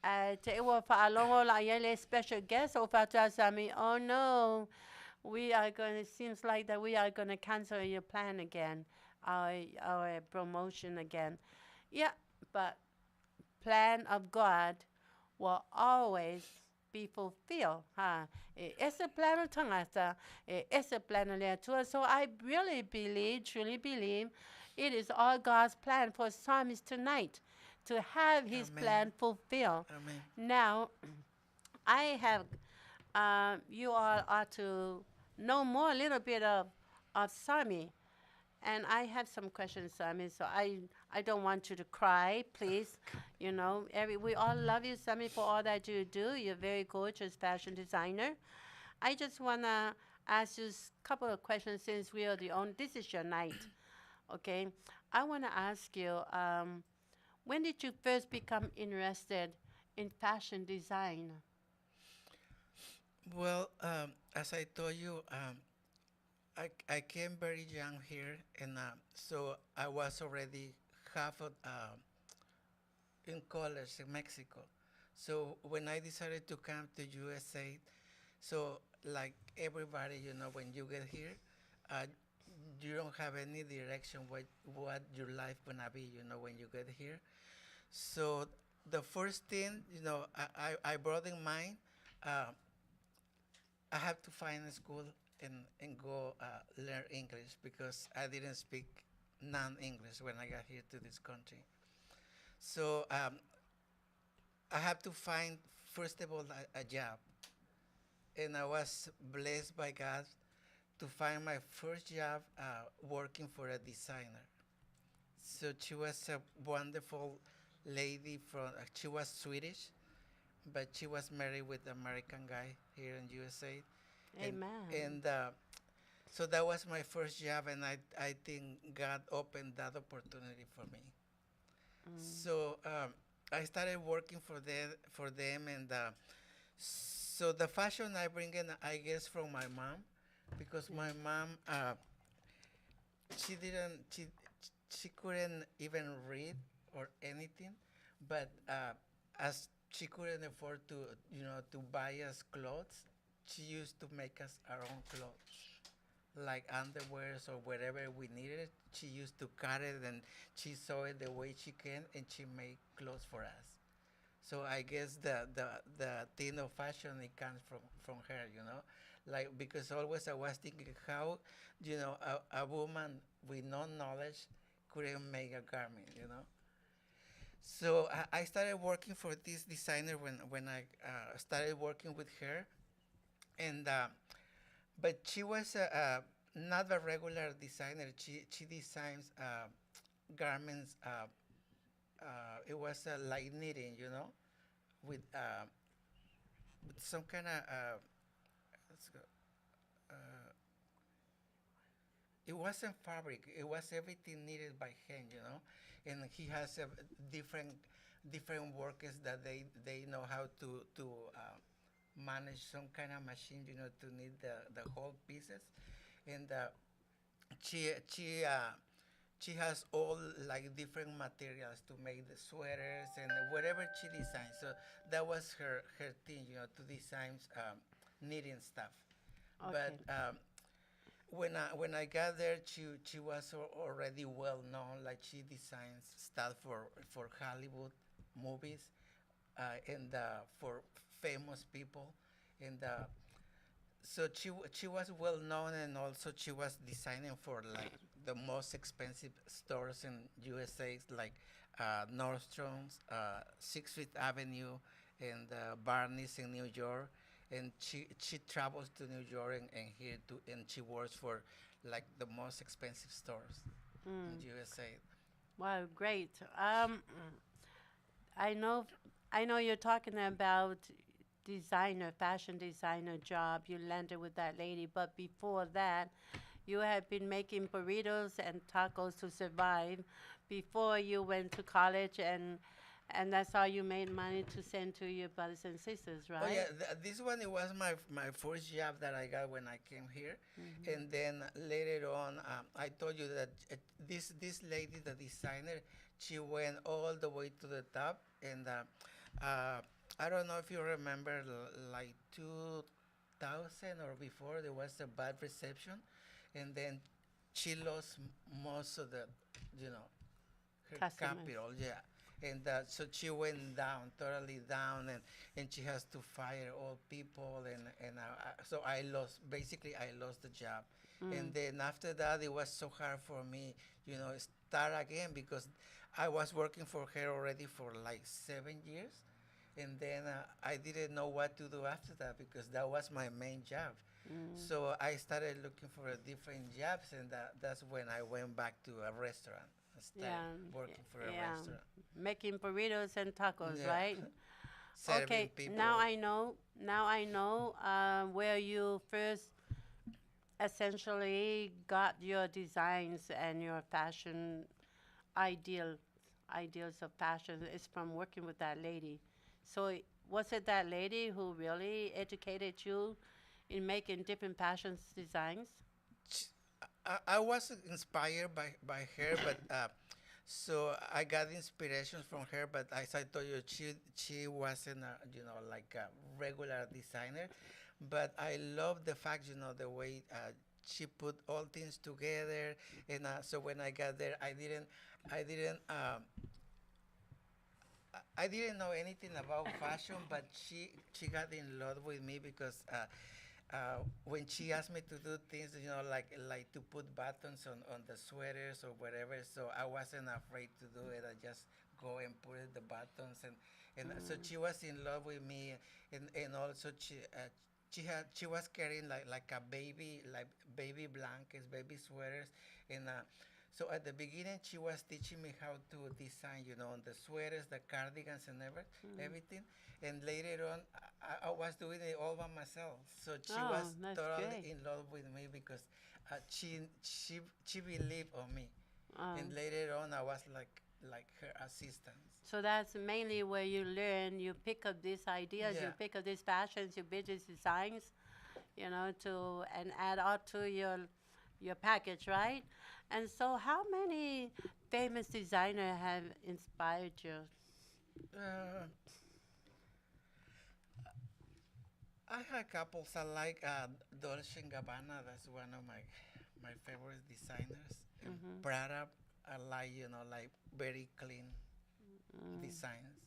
Speaker 2: Te iwa fa alongo la yele special guest o fa Sami. Oh no. It seems like that we are going to cancel your plan again. Our promotion again. Yeah, but plan of God will always be fulfilled. It's a plan of tangata. It's a plan of leatua. So I really truly believe, it is all God's plan for Sarmy tonight to have his plan fulfilled.
Speaker 8: Amen.
Speaker 2: Now, I have, you all are to know more a little bit of Sarmy. And I have some questions, Sami, so I don't want you to cry, please. You know, we all love you, Sami, for all that you do. You're a very gorgeous fashion designer. I just want to ask you a couple of questions since this is your night, okay? I want to ask you, When did you first become interested in fashion design?
Speaker 8: Well, as I told you, I came very young here, and so I was already half of, in college in Mexico. So when I decided to come to USA, so like everybody, when you get here, uh, you don't have any direction what your life gonna be, when you get here. So the first thing, I brought in mind, uh, I have to find a school and go learn English because I didn't speak non-English when I got here to this country. So I have to find, first of all, a job. And I was blessed by God to find my first job working for a designer. So she was a wonderful lady she was Swedish, but she was married with an American guy here in USA.
Speaker 2: Amen.
Speaker 8: And so that was my first job, and I think God opened that opportunity for me. So I started working for them, and so the fashion I bring in, I guess, from my mom, because my mom, she didn't, she couldn't even read or anything, but as she couldn't afford to buy us clothes, she used to make us our own clothes, like underwears or whatever we needed. She used to cut it, and she saw it the way she can, and she made clothes for us. So I guess the thing of fashion, it comes from her. Like, because always I was thinking how a woman with no knowledge couldn't make a garment. So I started working for this designer when I started working with her, and but she was not a regular designer. She designs garments. It was like knitting, with some kind of it wasn't fabric. It was everything knitted by hand. And he has different workers that they know how to manage some kind of machine, to knit the whole pieces. And she she uh, she has all like different materials to make the sweaters and whatever she designs. So that was her thing, to design knitting stuff.
Speaker 2: Okay.
Speaker 8: But when I got there, she was already well known. Like, she designs stuff for Hollywood movies, and for famous people, and so she was well known, and also she was designing for like the most expensive stores in USA, like Nordstrom's, Sixth Fifth Avenue, and Barney's in New York. And she travels to New York and here and she works for like the most expensive stores in USA.
Speaker 2: Wow, great. I know, I know you're talking about designer, fashion designer job. You landed with that lady, but before that, you had been making burritos and tacos to survive before you went to college, and that's how you made money to send to your brothers and sisters, right?
Speaker 8: Oh yeah, this one, it was my first job that I got when I came here, and then later on, I told you that this lady, the designer, she went all the way to the top, and I don't know if you remember, like 2000 or before, there was a bad reception, and then she lost most of her
Speaker 2: Customers.
Speaker 8: capital, yeah. And so she went down, totally down, and she has to fire all people, and so basically I lost the job. And then after that, it was so hard for me, start again, because I was working for her already for like 7 years, and then I didn't know what to do after that, because that was my main job. So I started looking for different jobs, and that's when I went back to a restaurant. I started working for a restaurant.
Speaker 2: Making burritos and tacos,
Speaker 8: Yeah.
Speaker 2: right?
Speaker 8: Serving
Speaker 2: Okay,
Speaker 8: people.
Speaker 2: now I know. Now I know where you first essentially got your designs and your fashion ideal ideals of fashion is from working with that lady. So was it that lady who really educated you in making different fashion designs?
Speaker 8: I was inspired by her, but so I got inspiration from her. But as I told you, she wasn't a, like a regular designer. But I love the fact, the way she put all things together. And so when I got there, I didn't. I didn't know anything about fashion, but she got in love with me because when she asked me to do things, like to put buttons on the sweaters or whatever, so I wasn't afraid to do it. I just go and put the buttons, and so she was in love with me, and also she was carrying like a baby, like baby blankets, baby sweaters, and so at the beginning she was teaching me how to design, on the sweaters, the cardigans, and everything. And later on, I was doing it all by myself. So she was
Speaker 2: that's
Speaker 8: totally
Speaker 2: great.
Speaker 8: in love with me because she believed on me. And
Speaker 2: Um,
Speaker 8: later on, I was like her assistant.
Speaker 2: so that's mainly where you learn. You pick up these ideas, you
Speaker 8: Yeah.
Speaker 2: pick up these fashions, you build these designs, to and add on to your package, right? And so, how many famous designers have inspired you?
Speaker 8: Uh, I had couples. I like Dolce and Gabbana. That's one of my favorite designers. And Prada, I like, like very clean designs.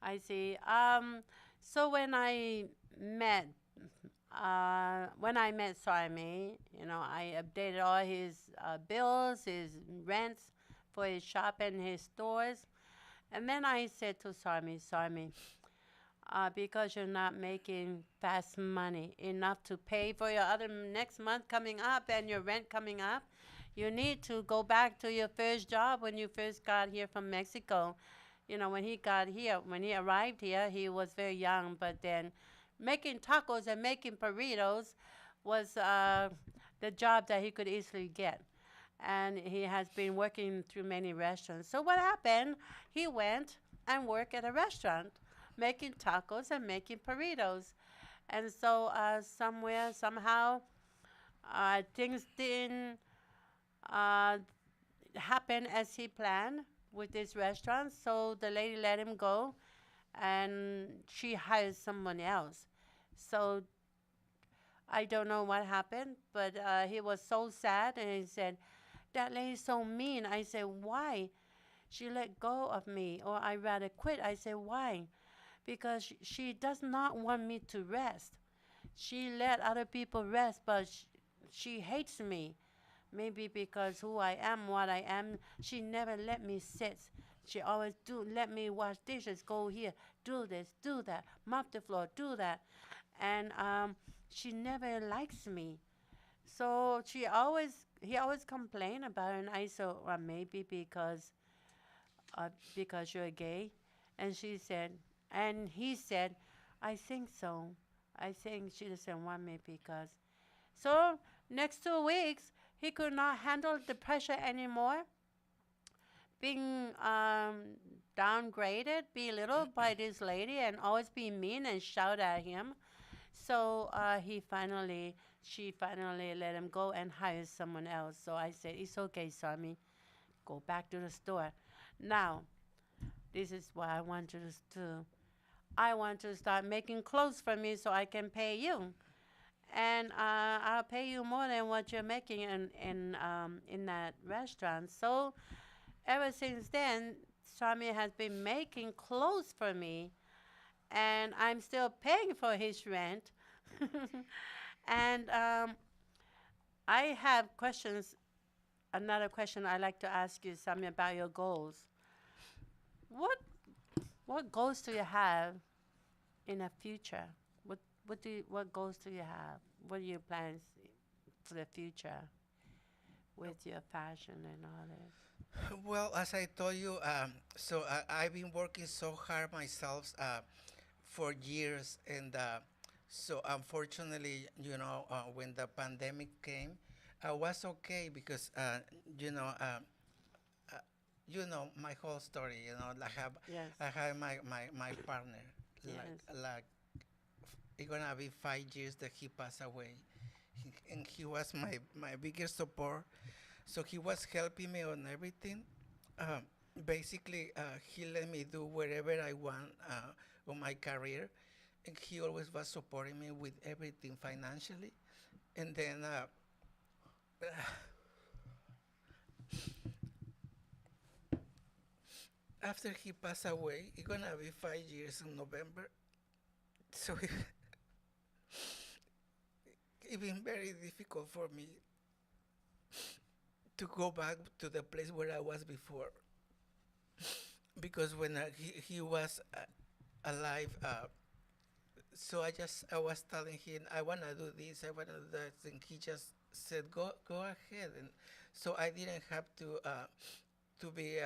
Speaker 2: I see. So when I met Sarmy, I updated all his bills, his rents for his shop and his stores, and then I said to Sarmy, because you're not making fast money enough to pay for your other next month coming up and your rent coming up, you need to go back to your first job when you first got here from Mexico. When he got here, when he arrived here, he was very young, but then making tacos and making burritos was the job that he could easily get. And he has been working through many restaurants. So what happened? He went and worked at a restaurant making tacos and making burritos. And so somehow, things didn't uh, happen as he planned with this restaurant. So the lady let him go, and she hired someone else. So I don't know what happened, but he was so sad, and he said, "That lady's so mean." I said, "Why?" She let go of me, or I rather quit. I said, "Why?" Because she does not want me to rest. She let other people rest, but she hates me. Maybe because who I am, what I am, she never let me sit. She always let me wash dishes, go here, do this, do that, mop the floor, do that. And she never likes me. So he always complain about it, and I said, well, maybe because you're gay. And he said, I think so. I think she doesn't want me because. So next 2 weeks, he could not handle the pressure anymore, being downgraded, belittled by this lady, and always being mean and shout at him. So she finally let him go and hire someone else. So I said, it's okay, Sami, go back to the store. Now, this is what I want you to do. I want to start making clothes for me so I can pay you. And I'll pay you more than what you're making in that restaurant. So ever since then, Sarmy has been making clothes for me, and I'm still paying for his rent. And I have questions. Another question I'd like to ask you, Sarmy, about your goals. What what goals do you have in the future? What goals do you have? What are your plans for the future with your fashion and all this?
Speaker 8: Well, as I told you, so I've been working so hard myself for years, and so unfortunately, when the pandemic came, I was okay because, you know my whole story. You know,
Speaker 2: Yes.
Speaker 8: I have my partner.
Speaker 2: Yes.
Speaker 8: Like it's gonna be 5 years that he passed away, and he was my biggest support. So he was helping me on everything. Um, Basically, he let me do whatever I want on my career, and he always was supporting me with everything financially. And then after he passed away, it's gonna be 5 years in November. So it's been very difficult for me to go back to the place where I was before. Because when he was alive, so I was telling him I wanna do this, I wanna do that, and he just said go ahead, and so I didn't have to be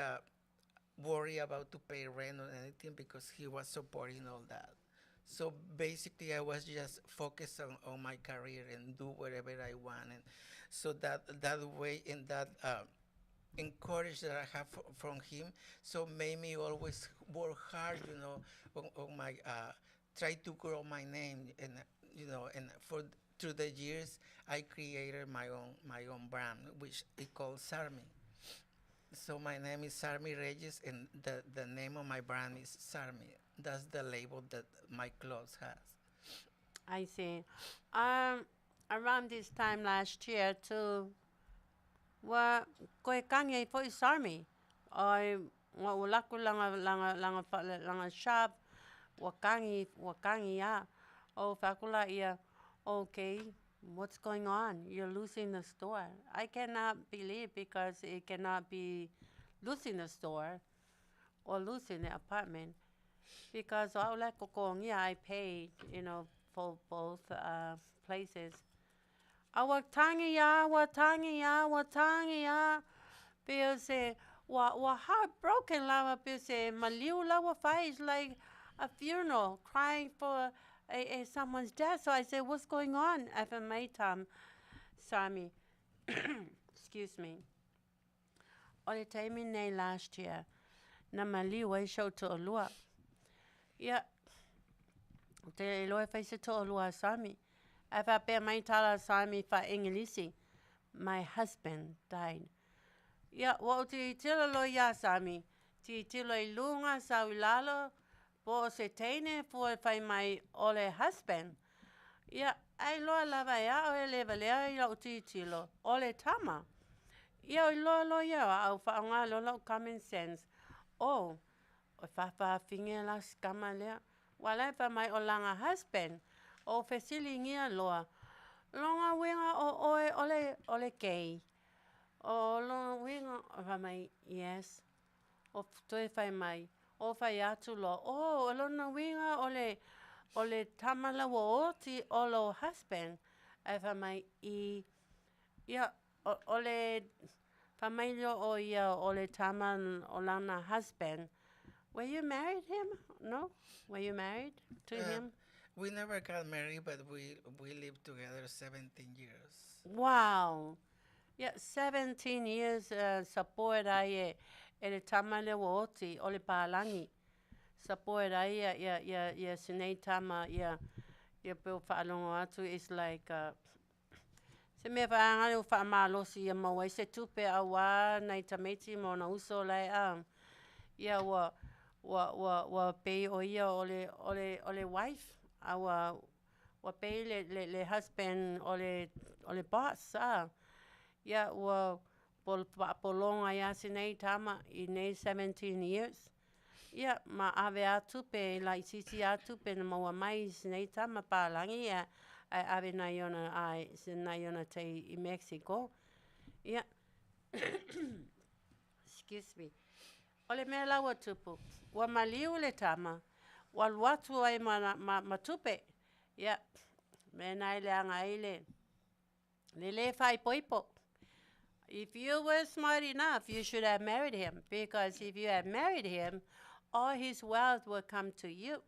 Speaker 8: worry about to pay rent or anything because he was supporting all that. So basically, I was just focused on my career and do whatever I want, and so that way and that encourage that I have from him, so made me always work hard, you know, on my try to grow my name, and you know, and for through the years, I created my own brand, which is called Sarmy. So my name is Sarmy Reyes, and the name of my brand is Sarmy. That's the label that my clothes has.
Speaker 2: I see. Around this time last year too, wa koe kange fo I Sarmy. I wa ulaku langa shop wa kangi ya. Oh fakula ia. Okay, what's going on? You're losing the store. I cannot believe because it cannot be losing the store or losing the apartment because I paid, you know, for both places. Awatangia. Because wa heartbroken lava because maliu lava fight is like a funeral, crying for a someone's death. So I said, what's going on? After my time, Sami, excuse me. Ole taimine last year, na maliu I showed to Olua. Yeah, te loe face to Olua Sami. After I my tala Sami for Englisi, my husband died. Yeah, well, ti tilo lo ya Sami. Ti tilo ilunga sa ulalo po se teine for fai my ole husband. Yeah, I lo lava ya o le valea ya ti tilo ole tama. Yeah, lo ya au fa nga lo common sense. Oh, o fa finge la scamalea. Wala fa my olanga husband. O fesili ngia loa. Longa winga o ole gay. O lo winga fa mai yes. O toi fai mai. O fai atu lo. O lo na winga ole tamala wo ti olo husband. E fa mai I ya ole fa mai lo o ya ole taman olana husband. Were you married him? No? Were you married to him?
Speaker 8: We never got married, but we lived together 17 years.
Speaker 2: Wow. Yeah, 17 years support ai ele tamale wooti ole palangi. Support ai ya sinei tama ya pe whaalongo atu is like se me whaanga wha malo si ya mawai se tupe awa nai tameti mo na uso lai ya wa pay o ia ole wife awa wa pay le husband ole boss ya wa polonga ya sinei tama I nei 17 years ya ma ave atu pe la sisi atu pe na maua mai sinei tama palangi ya ave na yona te I Mexico ya excuse me ole me lawa tupu wa maliu le tama wa watu ai matupe ya me nai le anga ile le fai poipo. If you were smart enough, you should have married him. Because if you had married him, all his wealth will come to you.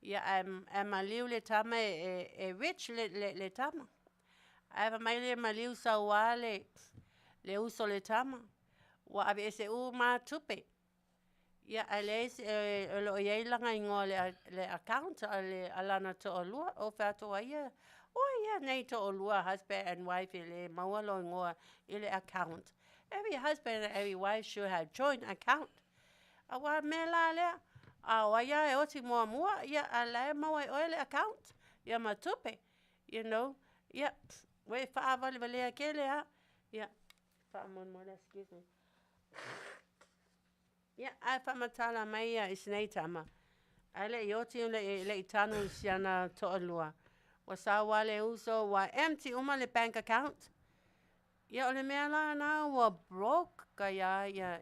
Speaker 2: Yeah, I'm a le tama a rich le tama. I have a maliu sa wale le uso le tama. Wa ave se u ma tupe. Ia ales lo ia langa ingo le account ale alana to olua o fato ia. Oh yeah, nei to olua husband and wife le mawalo ingo ile account. Every husband and every wife should have joint account. Awa mela le. Awa ia e oti mua mua ia ala mawa oile account. Ia matupe. You know. Yeah. We fa vale vale akele ha. Yeah. Fa mon mo excuse me. Yeah, I famatala mai is neitama. Ale yoti le itanu siana to'alua. Wasawa le uso wa empty le bank account. Ya ole mela na wa broke kaya ya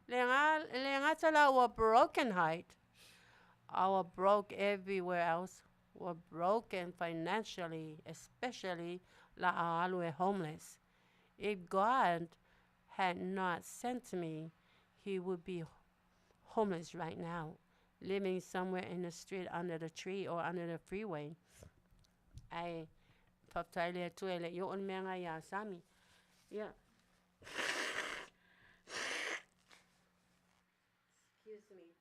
Speaker 2: le tala wa broken height. Our broke everywhere else. We're broken financially, especially la alue homeless. If God had not sent me, he would be homeless right now, living somewhere in the street under the tree or under the freeway. I Fetalaiga tuele yo on menga ya Sami. Yeah. Excuse me.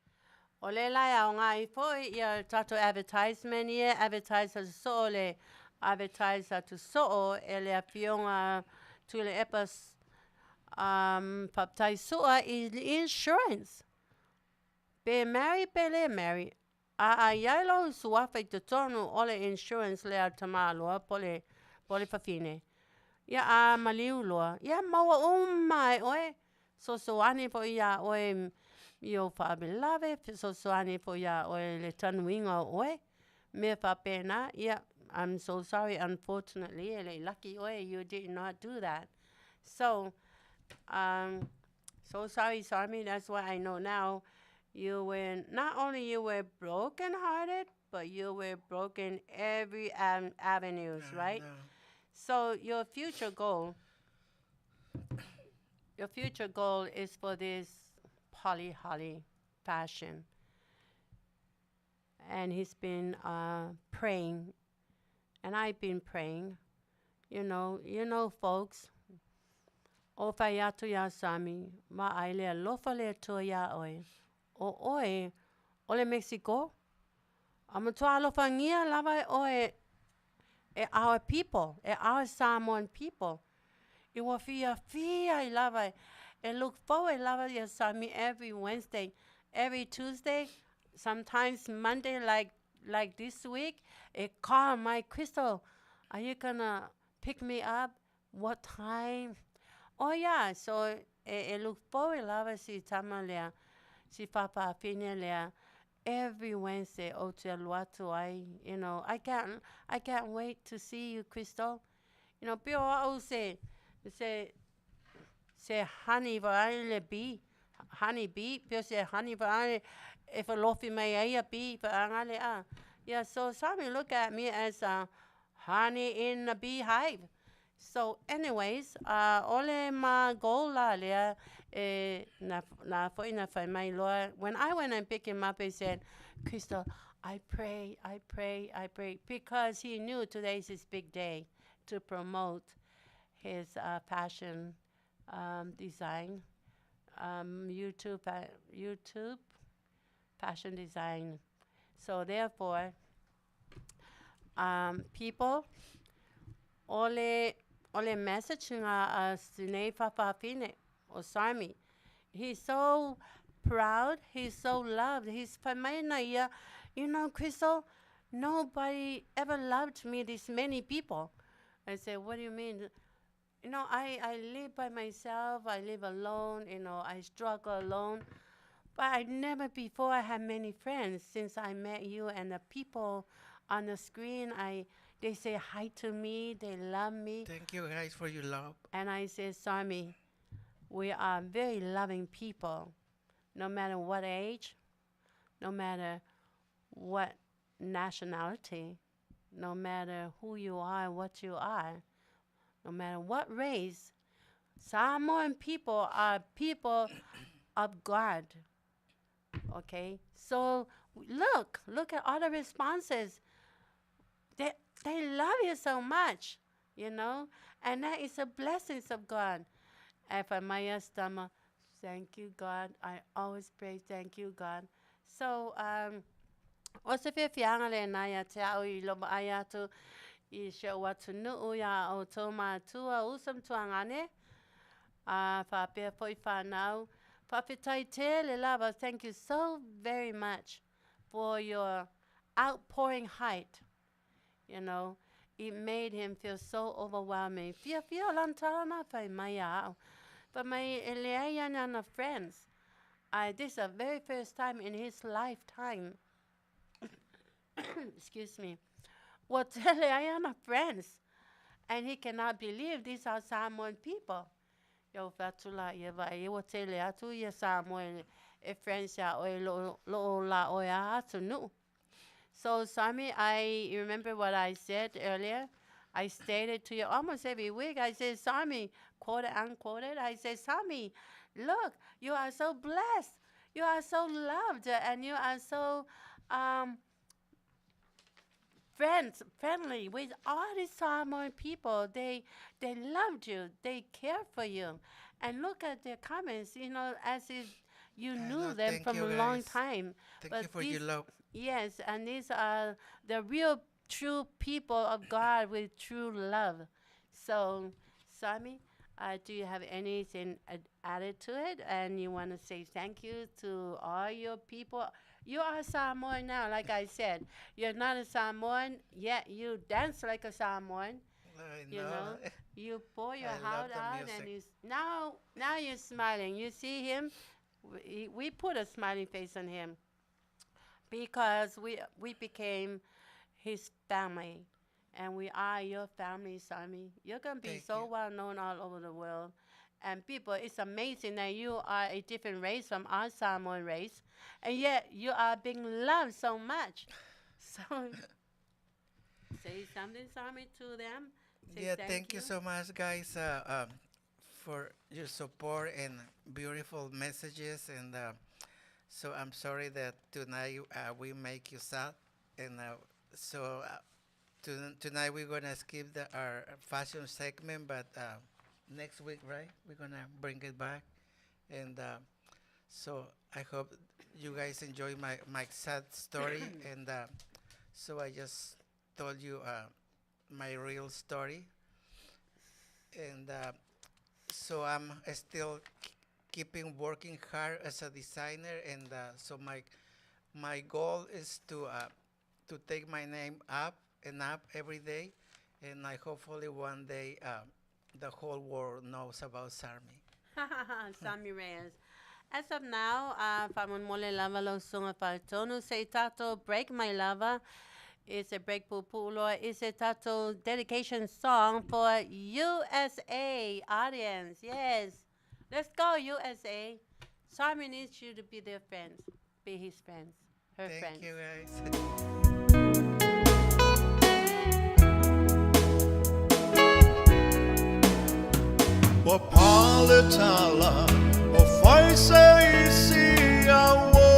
Speaker 2: Olela ya nga ifo ya tato advertisement ye advertise so le advertise to so ele Afioga tuele epas Faapitoa is insurance. Be marry pele marry. A yalo suafe to tono ole insurance le tamalo pole fafine. Ya a maliulo. Ya mawa mai oe. So ani po ya oe yo fa beloved. So ani po ya oe le tanwinga oe. Me fa pena. Yeah, I'm so sorry. Unfortunately, lucky oe you did not do that. So so sorry, Sarmy. That's why I know now. You were not only you were broken-hearted, but you were broken every avenues, right?
Speaker 8: No.
Speaker 2: So your future goal is for this holly fashion, and he's been praying, and I've been praying. You know, folks. O fayatu ya Sami, ma aile lofa le to ya oe. O oe, ole Mexico. Amatua lofa ngia lava oe our people, our Samoan people. It will fia lava. And look forward lava ya Sami every Wednesday, every Tuesday, sometimes Monday like this week. Call my Crystal. Are you gonna pick me up? What time? Oh yeah, so look forward lava si tamalea, si papa finelea every Wednesday ote luatu I I can't wait to see you, Crystal. Pio au say honey vaile bee, honey bee, pio say honey vaile if a lofi may a bee for angale. Yeah, so Sami look at me as a honey in a beehive. So, anyways, ole ma gola lea na foi na fai mai loa. When I went and picked him up, he said, Crystal, I pray, because he knew today's his big day to promote his fashion design, YouTube fashion design. So therefore, people, ole message nga sine fafafine o Sarmy. He's so proud. He's so loved. He's pamaina. Crystal, nobody ever loved me. This many people. I said, what do you mean? I live by myself. I live alone. I struggle alone. But I never before I had many friends since I met you and the people on the screen. They say hi to me. They love me.
Speaker 8: Thank you guys for your love.
Speaker 2: And I say, Sarmy, we are very loving people, no matter what age, no matter what nationality, no matter who you are, what you are, no matter what race. Samoan people are people of God. Okay? So look at all the responses. They love you so much, and that is a blessing of God. If I may stama, thank you, God. I always pray, thank you, God. So, o se whiawhianga le nai te au I loma ai atu I shea watu nuu ia o tō mātua usam tuangane. Whapea poi whanau. Whawhetai te le lava, thank you so very much for your outpouring height. You know, it made him feel so overwhelming. Fia lantana whai mai au. But my Tiliai'a friends, this is the very first time in his lifetime, excuse me, what Tiliai'a friends, and he cannot believe these are Samoan people. Yo Fetalaiga vai o tele atu ia Samoan friends ya o lo la o ya atu nu. So Sami, I remember what I said earlier. I stated to you almost every week. I said, Sami, quote it, unquoted. I said, Sami, look, you are so blessed. You are so loved, and you are so friendly with all these Samoan people. They loved you. They care for you. And look at their comments, you know, as if you knew them from a long time.
Speaker 8: Thank you for your love.
Speaker 2: Yes, and these are the real true people of God with true love. So, Sami, do you have anything added to it? And you want to say thank you to all your people? You are Samoan now, like I said. You're not a Samoan, yet you dance like a Samoan.
Speaker 8: I
Speaker 2: You know, you pour your
Speaker 8: I love
Speaker 2: heart
Speaker 8: the
Speaker 2: out,
Speaker 8: music.
Speaker 2: and now you're smiling. You see him? We put a smiling face on him because we became his family, and we are your family, Sami. You're gonna be
Speaker 8: Thank
Speaker 2: so
Speaker 8: you.
Speaker 2: well known all over the world, and people. It's amazing that you are a different race from our Samoan race, and yet you are being loved so much. So say something, Sami, to them. Say
Speaker 8: Yeah, thank you so much, guys, for your support and beautiful messages. And so I'm sorry that tonight we make you sad. And so tonight we're gonna skip our fashion segment, but next week, right? We're gonna bring it back. And so I hope you guys enjoy my sad story. And so I just told you my real story. And so I'm still keeping working hard as a designer. And so my goal is to take my name up and up every day. And I hopefully one day the whole world knows about Sarmy.
Speaker 2: Sami Reyes. As of now, Famon Mole Lava Lo Sunga Faapitoa Say Tato Break My Lava. It's a break pupulo. It's a tato dedication song for USA audience. Yes. Let's go, USA. Sarmy needs you to be their friends. Be his friends. Her friends.
Speaker 8: Thank you, guys.
Speaker 9: O paletala o faisa isi awo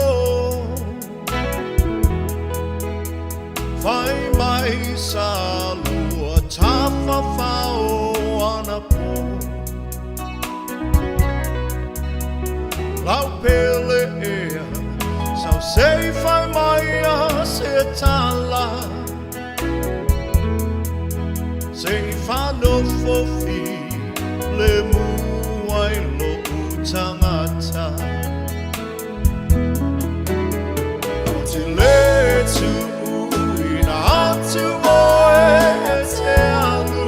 Speaker 9: fai mai sa lua tafa fao ana po lau pele ea sau sei fai mai a se tala sei fano fofi le muai lo utangata o te le tu ina atu oe e te alu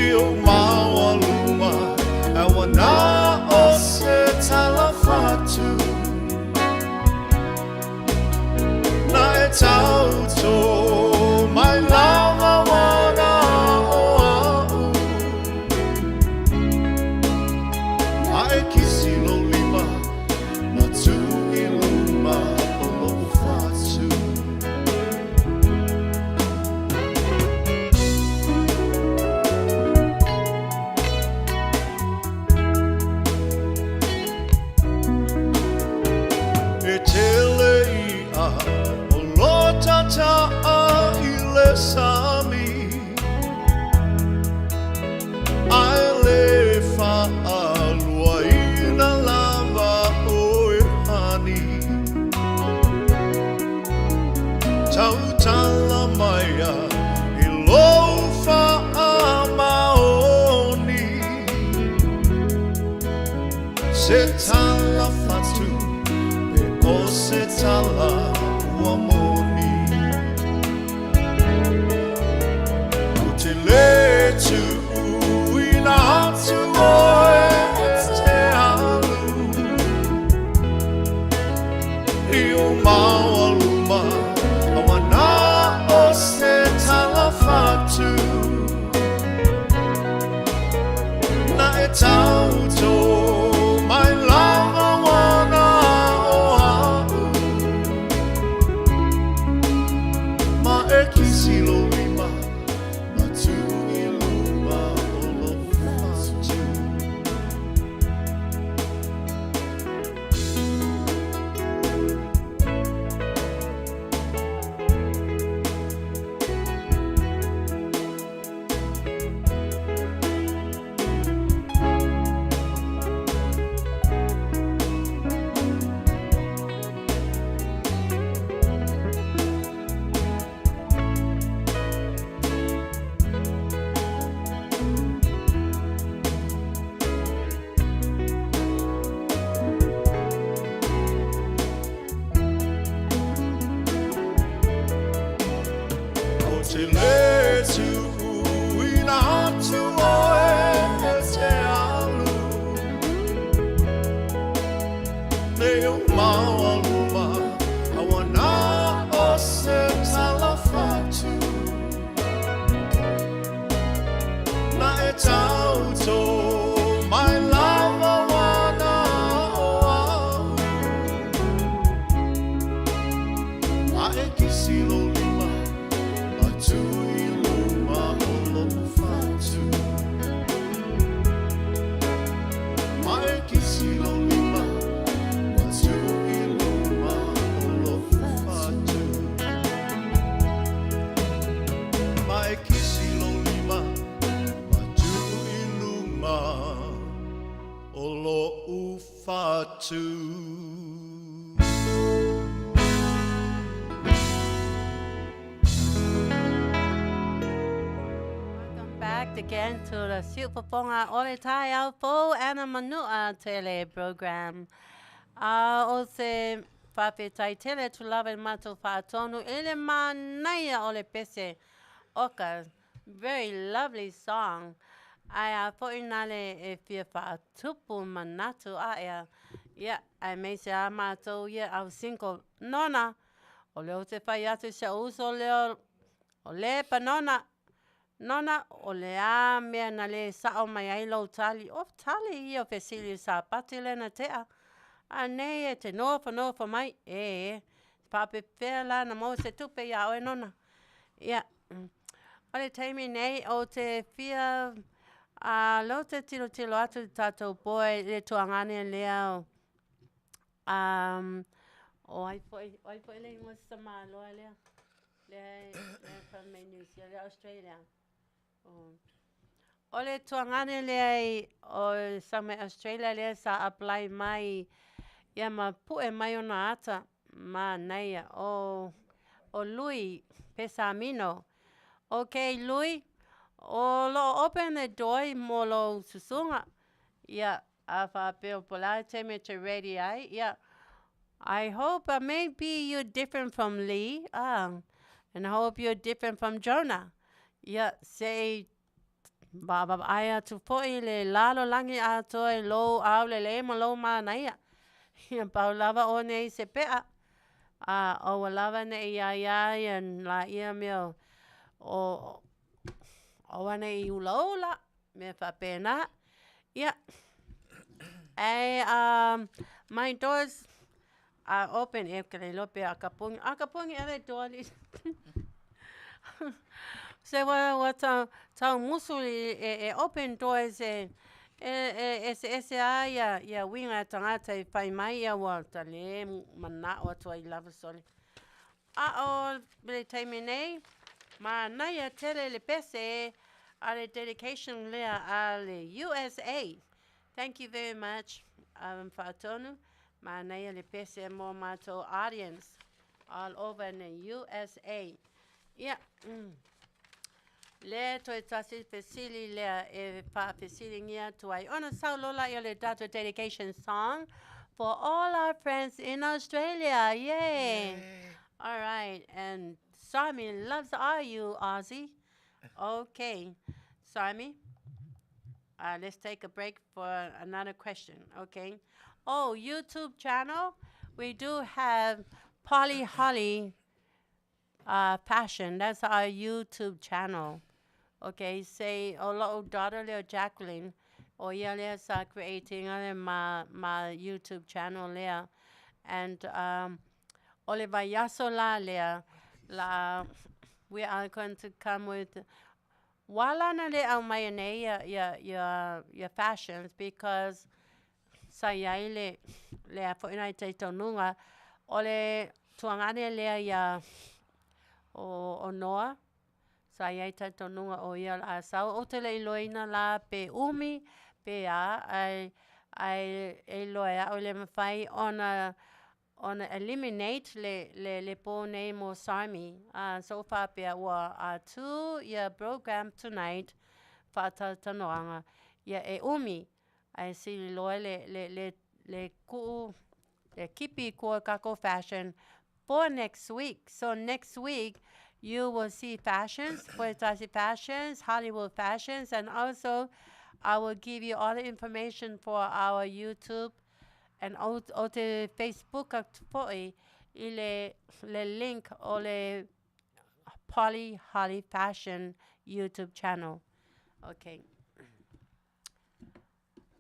Speaker 9: i o maua luma e wana o se talafatu na e tauto mai lava wana luaina lava o e hani tau tala maia i lofa a maoni se tala fatu e o se tala ua moni o te letu ina atu oe te alu i o maua luma awana o se tala fatu na e tauto mai lava wana o au ma e kisi lo lima ma tu i luma o lo fatu o te letu ina atu oe te alu Leo maua luma awana o se tala fatu na e tauto mai lava wana o au a e kisi lo lima a tu i luma o lo fatu ma e kisi lo lima a tu i luma o lo fatu ma e kisi lo lima a tu i luma o lo fatu
Speaker 2: Welcome back again to the Fofogaina Ole Tai Alfo and a Manu'atele program. O se Faapitoa to love and mato whaatonu ele manaia ole pese oka. Very lovely song. Ai fo inale e fia whaatupu manatu aia. Yeah, I may say a mato yeah, au single nona. O leo te whai atu se uso leo o le pa nona o le a mea na le sao mai ai lau tali. O tali i o fesili sa pati lena tea. A nei e te nofa mai. Pape whea la na mo se tupe ia oe nona. Ia. O le taimi nei o te fia lo te tilo atu tatou poe le tuangane lea o ai foi le ingo sa malo lea. Le from New Zealand, le Australia. O le tuangane lea o Sami Australia lea sa apply mai ia ma pue mai ona ata ma naia o Lui Pesamino. Okay, Lui, o lo open the door mo lo susunga. Yeah, afa peo polate me te ready ai. Yeah. I hope maybe you're different from Lee. And I hope you're different from Jonah. Yeah, say baba aya tu foi le lalo langi ato e lo au le mo lo ma naia. Yeah, paulava o nei se pea. O lava ne ia and la ia meo o wane I ulaula me fa pena. Yeah. My doors are open if kare lope akapung ere doors. So what tau musuli open doors ya winga tangata I pai mai ya wa tale mana o to I love sorry. Bele taimine Manuia tele le pese ale dedication lea ale USA Thank you very much, Faatonu. Manaya le pese mo mato audience all over in the USA. Yeah. Le to tasi pesili le pa pesili ngia to I ona sau lola yo le data dedication song for all our friends in Australia. Yay. All right. And Sami loves all you, Aussie. Okay. Sami, let's take a break for another question, okay? Oh, YouTube channel. We do have Polly Holly Fashion. That's our YouTube channel. Okay, say hello, daughter, little Jacqueline. Oh, yeah, let's creating my YouTube channel there. And Oliver Yasola there. We are going to come with wala na le au mai nei your fashions because sa iai le a fo ina te tonunga ole tuangane le ya o noa sa iai te tonunga o ia Asoau o te le iloina la pe umi pe ai e loia o le mawhai on eliminate le po name o Sarmy. So far pia wa two ya program tonight fata tanoanga ya e umi I see loe le ku le kipi ko kako fashion for next week. So next week you will see fashions, Poetasi fashions, Hollywood fashions, and also I will give you all the information for our YouTube and o te Facebook foi le link o le Polly Holly Fashion YouTube channel. Okay.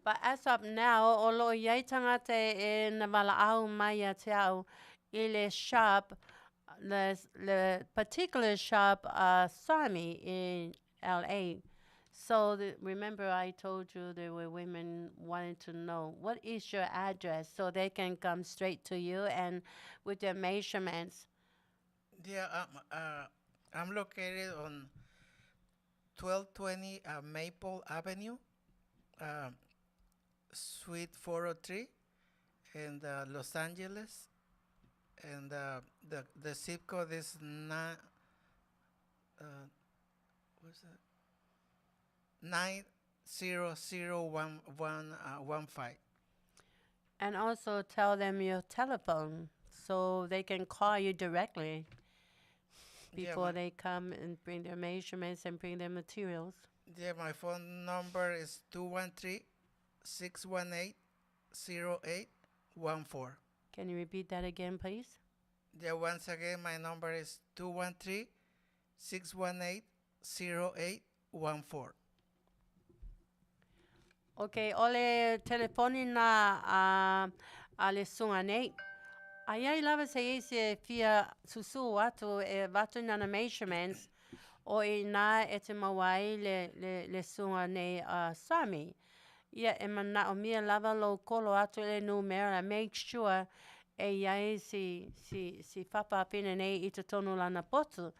Speaker 2: But as of now, o lo iai tangata e na malaau mai a te au I le shop, the particular shop, Sarmy in LA. So remember I told you there were women wanting to know, what is your address so they can come straight to you and with their measurements.
Speaker 8: Yeah, I'm located on 1220 Maple Avenue, Suite 403 in Los Angeles. And the zip code is what's that? 9001115.
Speaker 2: And also tell them your telephone so they can call you directly before they come and bring their measurements and bring their materials.
Speaker 8: Yeah, my phone number is 213-618-0814.
Speaker 2: Can you repeat that again, please?
Speaker 8: Yeah, once again, my number is 213-618-0814.
Speaker 2: Okay, ole telefoni na ale sunga nei. Ai lava se ese fia susu watu e watu na measurements o ina e te mawai le sunga nei Sarmy. Ia e mana o mia lava lo kolo atu le numera. Make sure e iai si whapa pina nei I te tonu lana potu.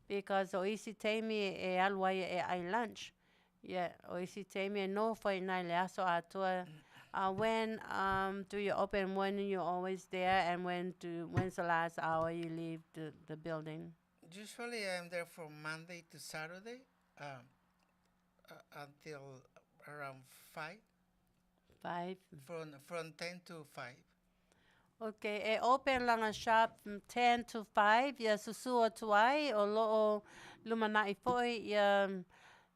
Speaker 2: Because o isi teimi e alwai e ai lunch. Yeah, o isi teimi e no whai nai le aso atua. When do you open? When you're always there? And when's the last hour you leave the building?
Speaker 8: Usually I'm there from Monday to Saturday until around 5.
Speaker 2: 5?
Speaker 8: From 10 to 5.
Speaker 2: Okay, e open lang a shop from 10 to 5. Ya susua tuai o loo lumanai foi.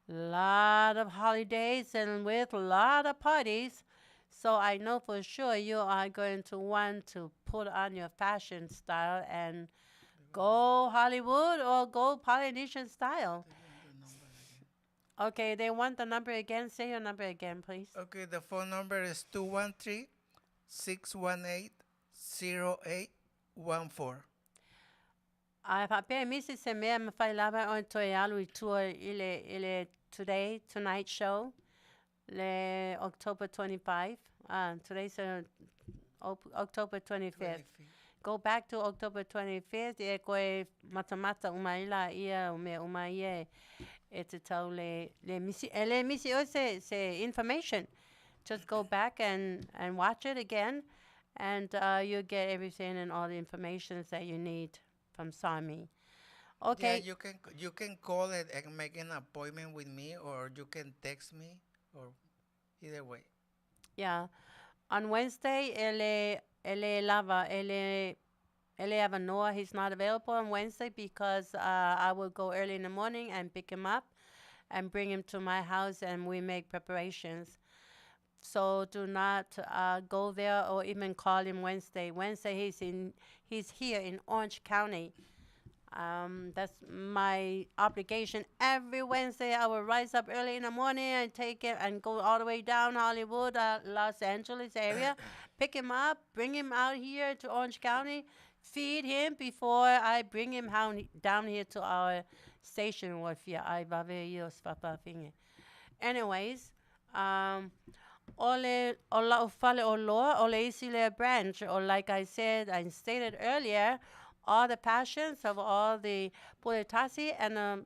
Speaker 2: Lot of holidays and with a lot of parties. So I know for sure you are going to want to put on your fashion style and go Hollywood or go Polynesian style. Okay, they want the number again. Say your number again, please.
Speaker 8: Okay, the phone number is 213-618-0814.
Speaker 2: Pape misi se mea mawhai lava o toi alu I tour ile tonight show. Le October 25. Today's October 25th. Go back to October 25th. E koe matamata umaila ia ume umaie. E te tau le misi o se information. just go back and watch it again, and you'll get everything and all the information that you need from Sami. Okay.
Speaker 8: Yeah, you can call it and make an appointment with me, or you can text me, or either way.
Speaker 2: Yeah. On Wednesday, Ele Noah, he's not available on Wednesday because I will go early in the morning and pick him up and bring him to my house, and we make preparations. So do not go there or even call him Wednesday. Wednesday, he's here in Orange County. That's my obligation. Every Wednesday, I will rise up early in the morning and take him and go all the way down Hollywood, Los Angeles area, pick him up, bring him out here to Orange County, feed him before I bring him down here to our station. Anyways, ole ufale oloa, ole isile branch, or like I said and stated earlier, all the passions of all the Puletasi and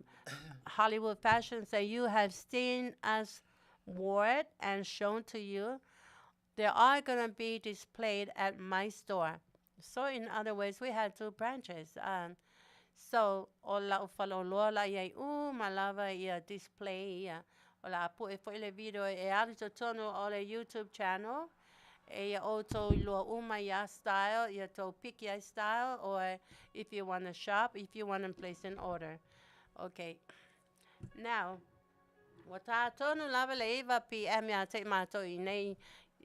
Speaker 2: Hollywood fashions that you have seen us wore and shown to you, they are going to be displayed at my store. So in other words, we have 2 branches. So, ola ufalo lola ia malava ia display ia. Ola pu e fo ile video e alito tono ole YouTube channel. E auto lo umaya style, ia to pick your style, or if you want to shop, if you want to place an order. Okay. Now, wata tono lava leiva PM ya te mato i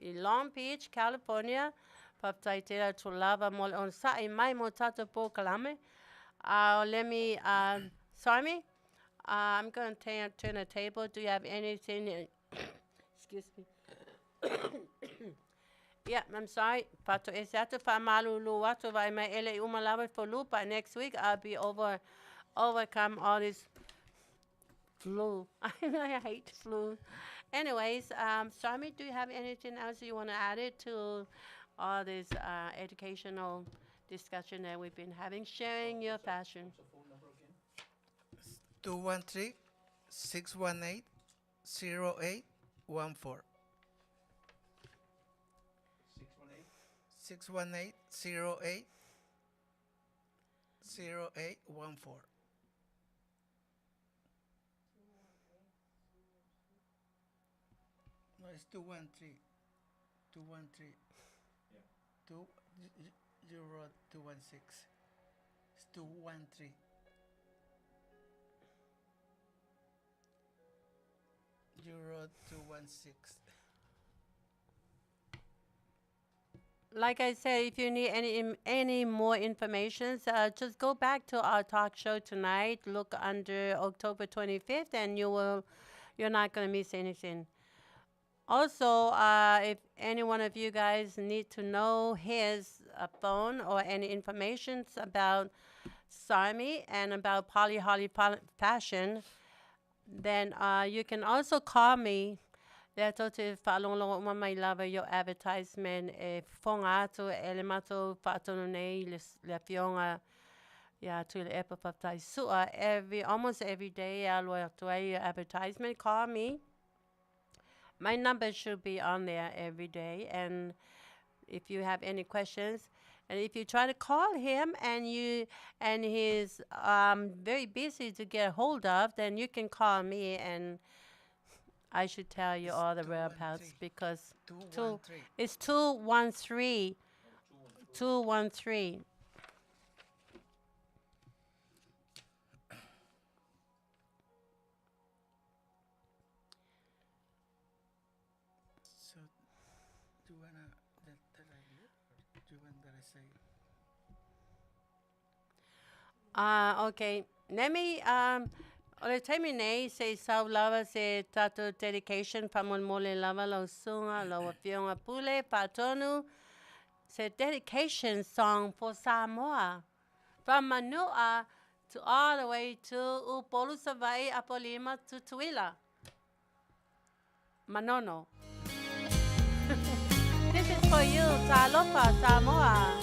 Speaker 2: Long Beach, California. Paptaitera to lava mol on sa I mai mo tato po kalame. Let me Sarmy, I'm going to turn the table. Do you have anything? Excuse me. Yeah, I'm sorry. Pato esato fa Malo luato vai mai ele umalawa for lupa. Next week I'll be overcome all this flu. I hate flu. Anyways, Sarmy, do you have anything else you want to add it to all this educational discussion that we've been having, sharing your passion?
Speaker 8: 213-618-0814. 618-08-0814. No, it's 213. 213. Yeah. 20216. It's 213. Euro 216.
Speaker 2: Like I said, if you need any more information, just go back to our talk show tonight. Look under October 25th, and you're not going to miss anything. Also, if any one of you guys need to know his phone or any information about Sarmy and about Poly Holly Fashion, then you can also call me. Leto te whaalongolongo uma mai lava your advertisement e whonga atu ele mato whaatono nei le Afioga ya tu le epa whaptai sua almost every day alwa atu ai your advertisement. Call me. My number should be on there every day, and if you have any questions, and if you try to call him and he's very busy to get a hold of, then you can call me and I should tell you all the whereabouts because it's 213. 213.
Speaker 8: So, do you wanna that I do, or do you want that I say?
Speaker 2: Okay. Let me ole termine se sau lava se tato dedication pa mole lava lo sunga lo Afioga pule patonu se dedication song for Samoa from Manu'a to all the way to Upolu Savai Apolima to Tuila. Manono. This is for you, Talofa, Samoa.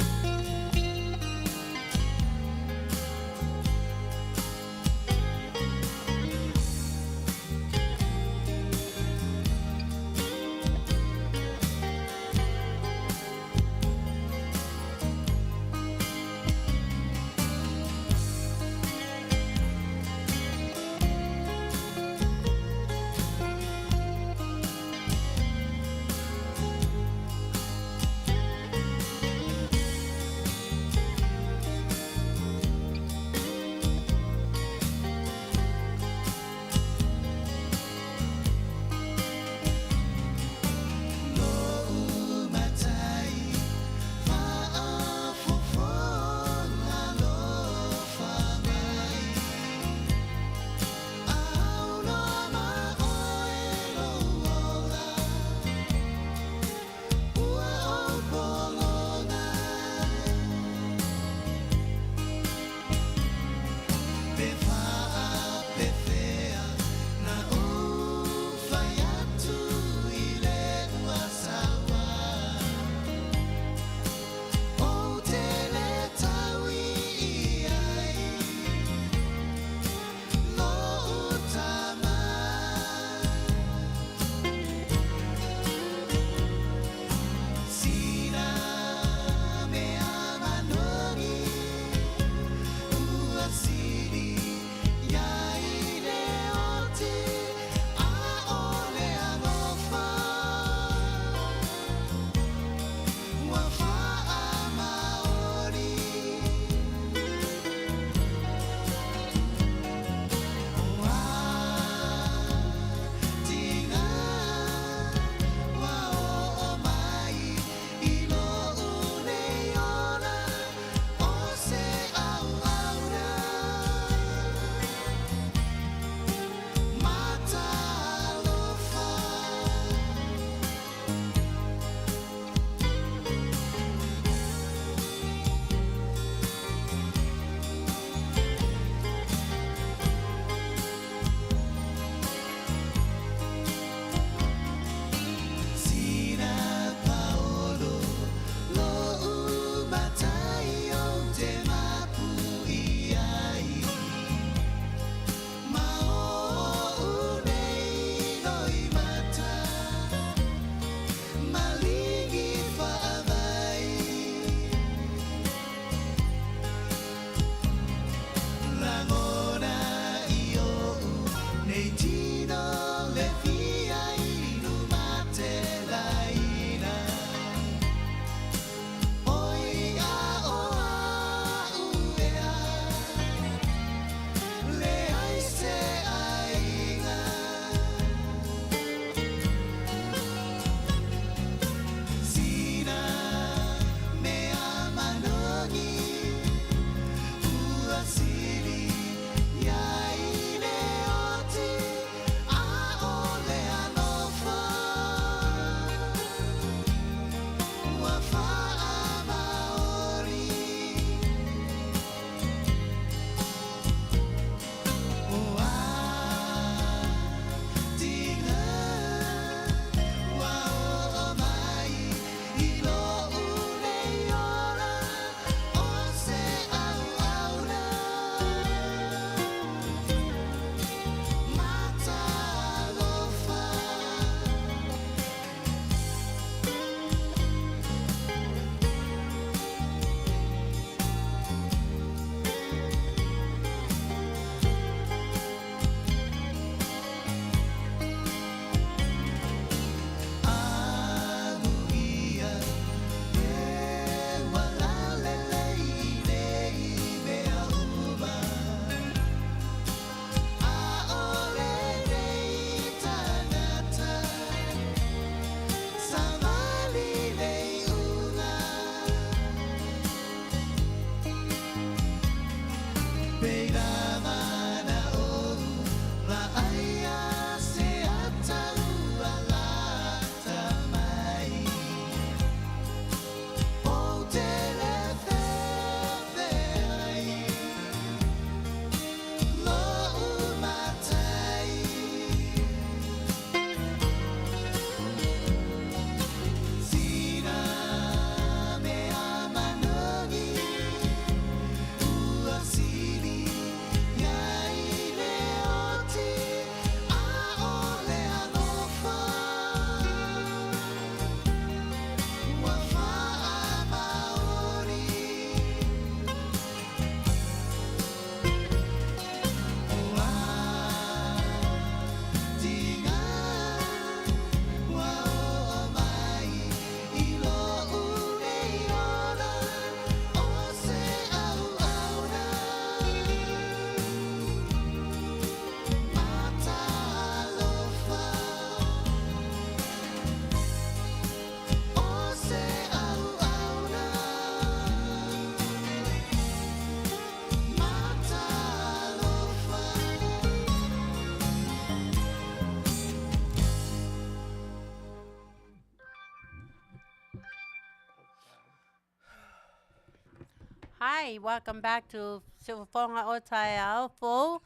Speaker 2: Hi, welcome back to Fofogaina o Tiliai'a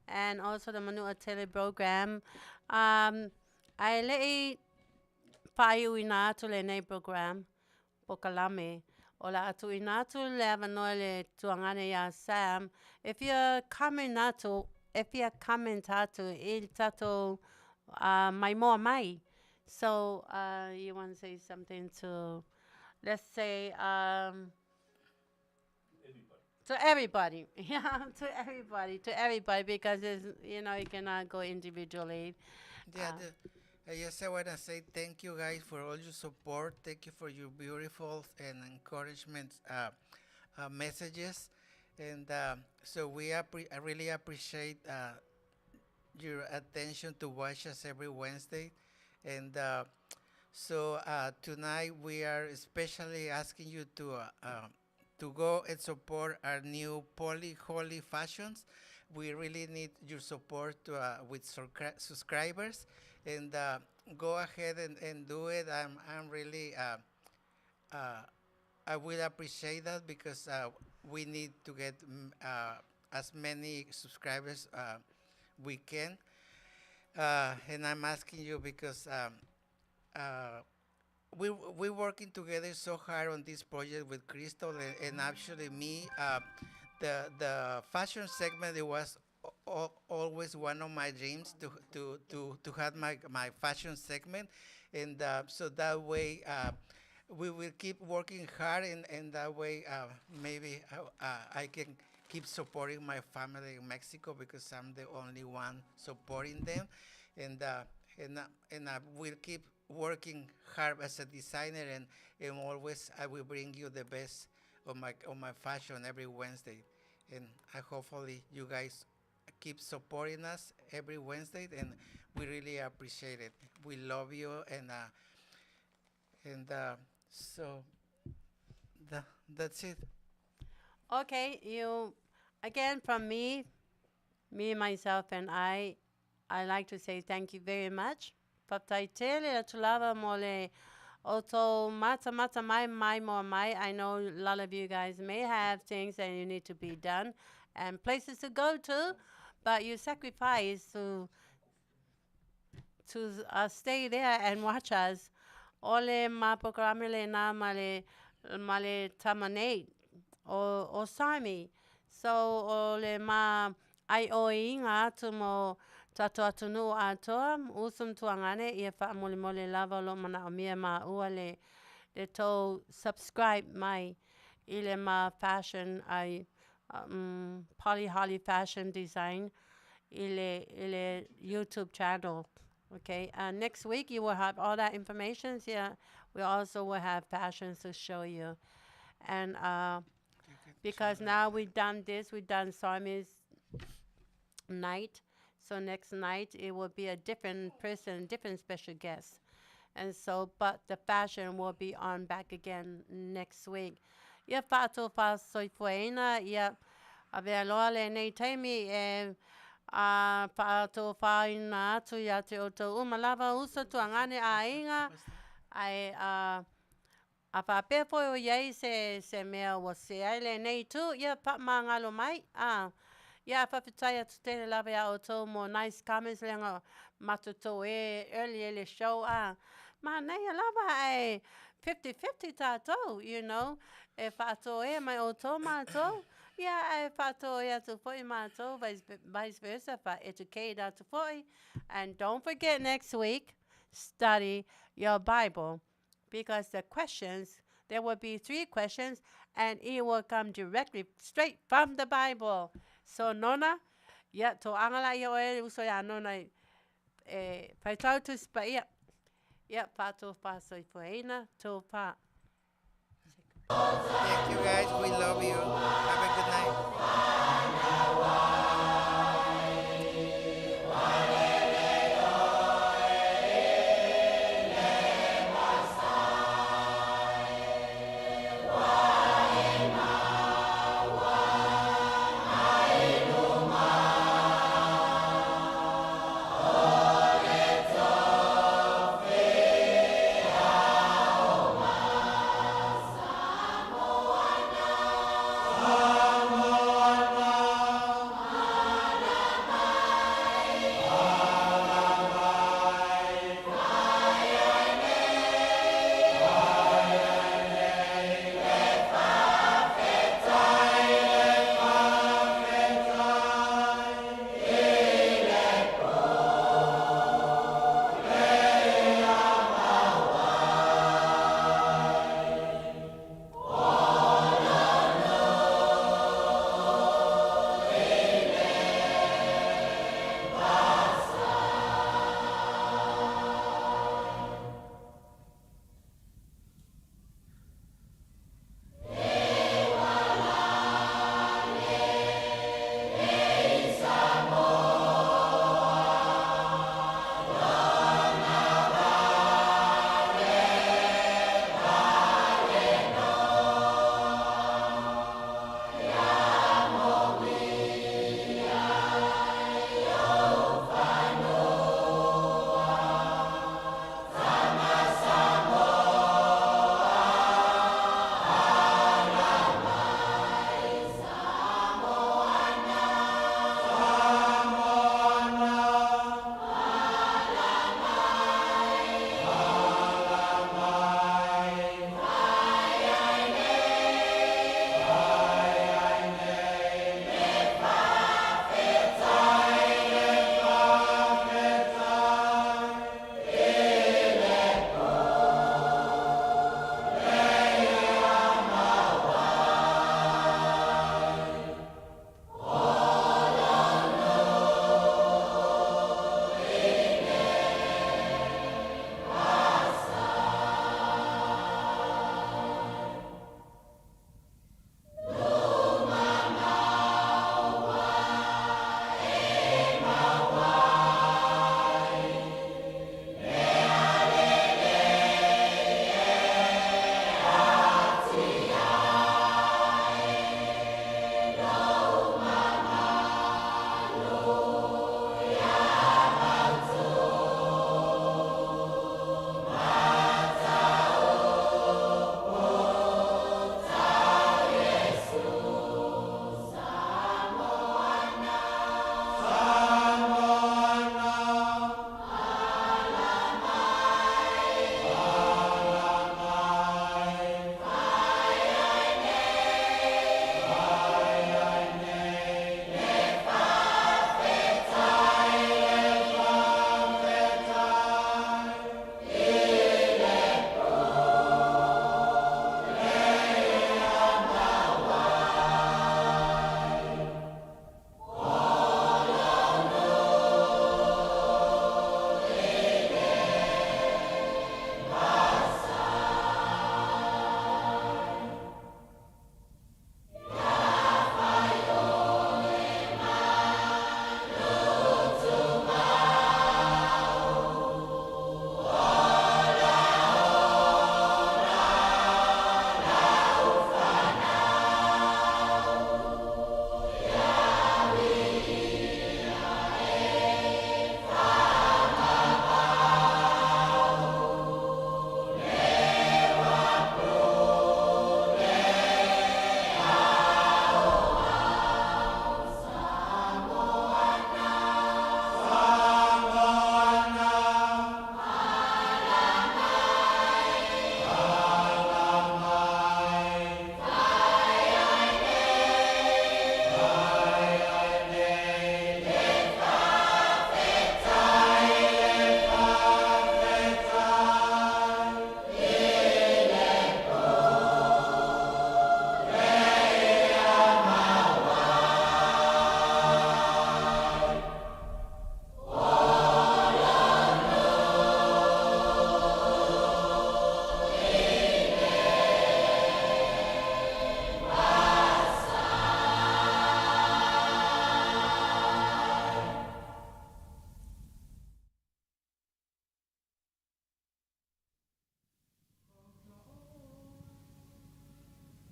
Speaker 2: and also the Manu'atele program. I le'i whaiuina atu le nei program, Pokalame. O la atu ina atu le avanoa le tuangane ya Sam. If you're coming tatu, il tato mai moa mai. So you want to say something to, let's say, to everybody, yeah, to everybody, because it's, you cannot go individually.
Speaker 8: Yeah, I just want to say thank you guys for all your support. Thank you for your beautiful and encouragement messages. And so I really appreciate your attention to watch us every Wednesday. And so tonight we are especially asking you to go and support our new Poly Holy Fashions. We really need your support with subscribers, and go ahead and do it. I'm really I will appreciate that because we need to get as many subscribers we can. And I'm asking you because we're working together so hard on this project with Crystal and actually me. The fashion segment, it was always one of my dreams to have my fashion segment, and so that way we will keep working hard, and that way maybe I can keep supporting my family in Mexico because I'm the only one supporting them, and I will keep working hard as a designer, and always I will bring you the best of my fashion every Wednesday, and I hopefully you guys keep supporting us every Wednesday, and we really appreciate it. We love you, and so that's it.
Speaker 2: Okay, again, from me, myself, and I like to say thank you very much. Paptaitele tulava mole oto mata mai more mai. I know a lot of you guys may have things that you need to be done and places to go to, but you sacrifice to stay there and watch us. Ole ma programele na male tamanate o Sami. So ole ma ai oinga tumo tato atunu atoa usum tuangane ia fa mole lava lo mana mia ma uale le to subscribe my ile ma fashion I Poly Holly fashion design ile YouTube channel. Okay, next week you will have all that information. Yeah, we also will have fashions to show you, and because now we've done Sarmy's night, so next night it will be a different person, different special guest, and so but the fashion will be on back again next week. Yeah, fato fa soifuena yeah, avealoa le nei taimi Faapitoa whaina atu ia te o tau umalava usa tuangane a inga ai a whapefo o iei se mea wa se aile nei tu ia pa ngalo mai ia whawhitai atu tēne lawe a o tau mo nice comments lenga matuto early le show ma nei a lava ai 50-50 tātou, e whaatoa mai o tau mātou. Yeah, I fato ya to foi mato, vice versa, fa educate to foi. And don't forget next week, study your Bible. Because the questions, there will be 3 questions, and it will come directly straight from the Bible. So nona, ya to angala yo uso ya nona faitau to spa ya fato fa soi foina to pa.
Speaker 8: Thank you guys. We love you. Have a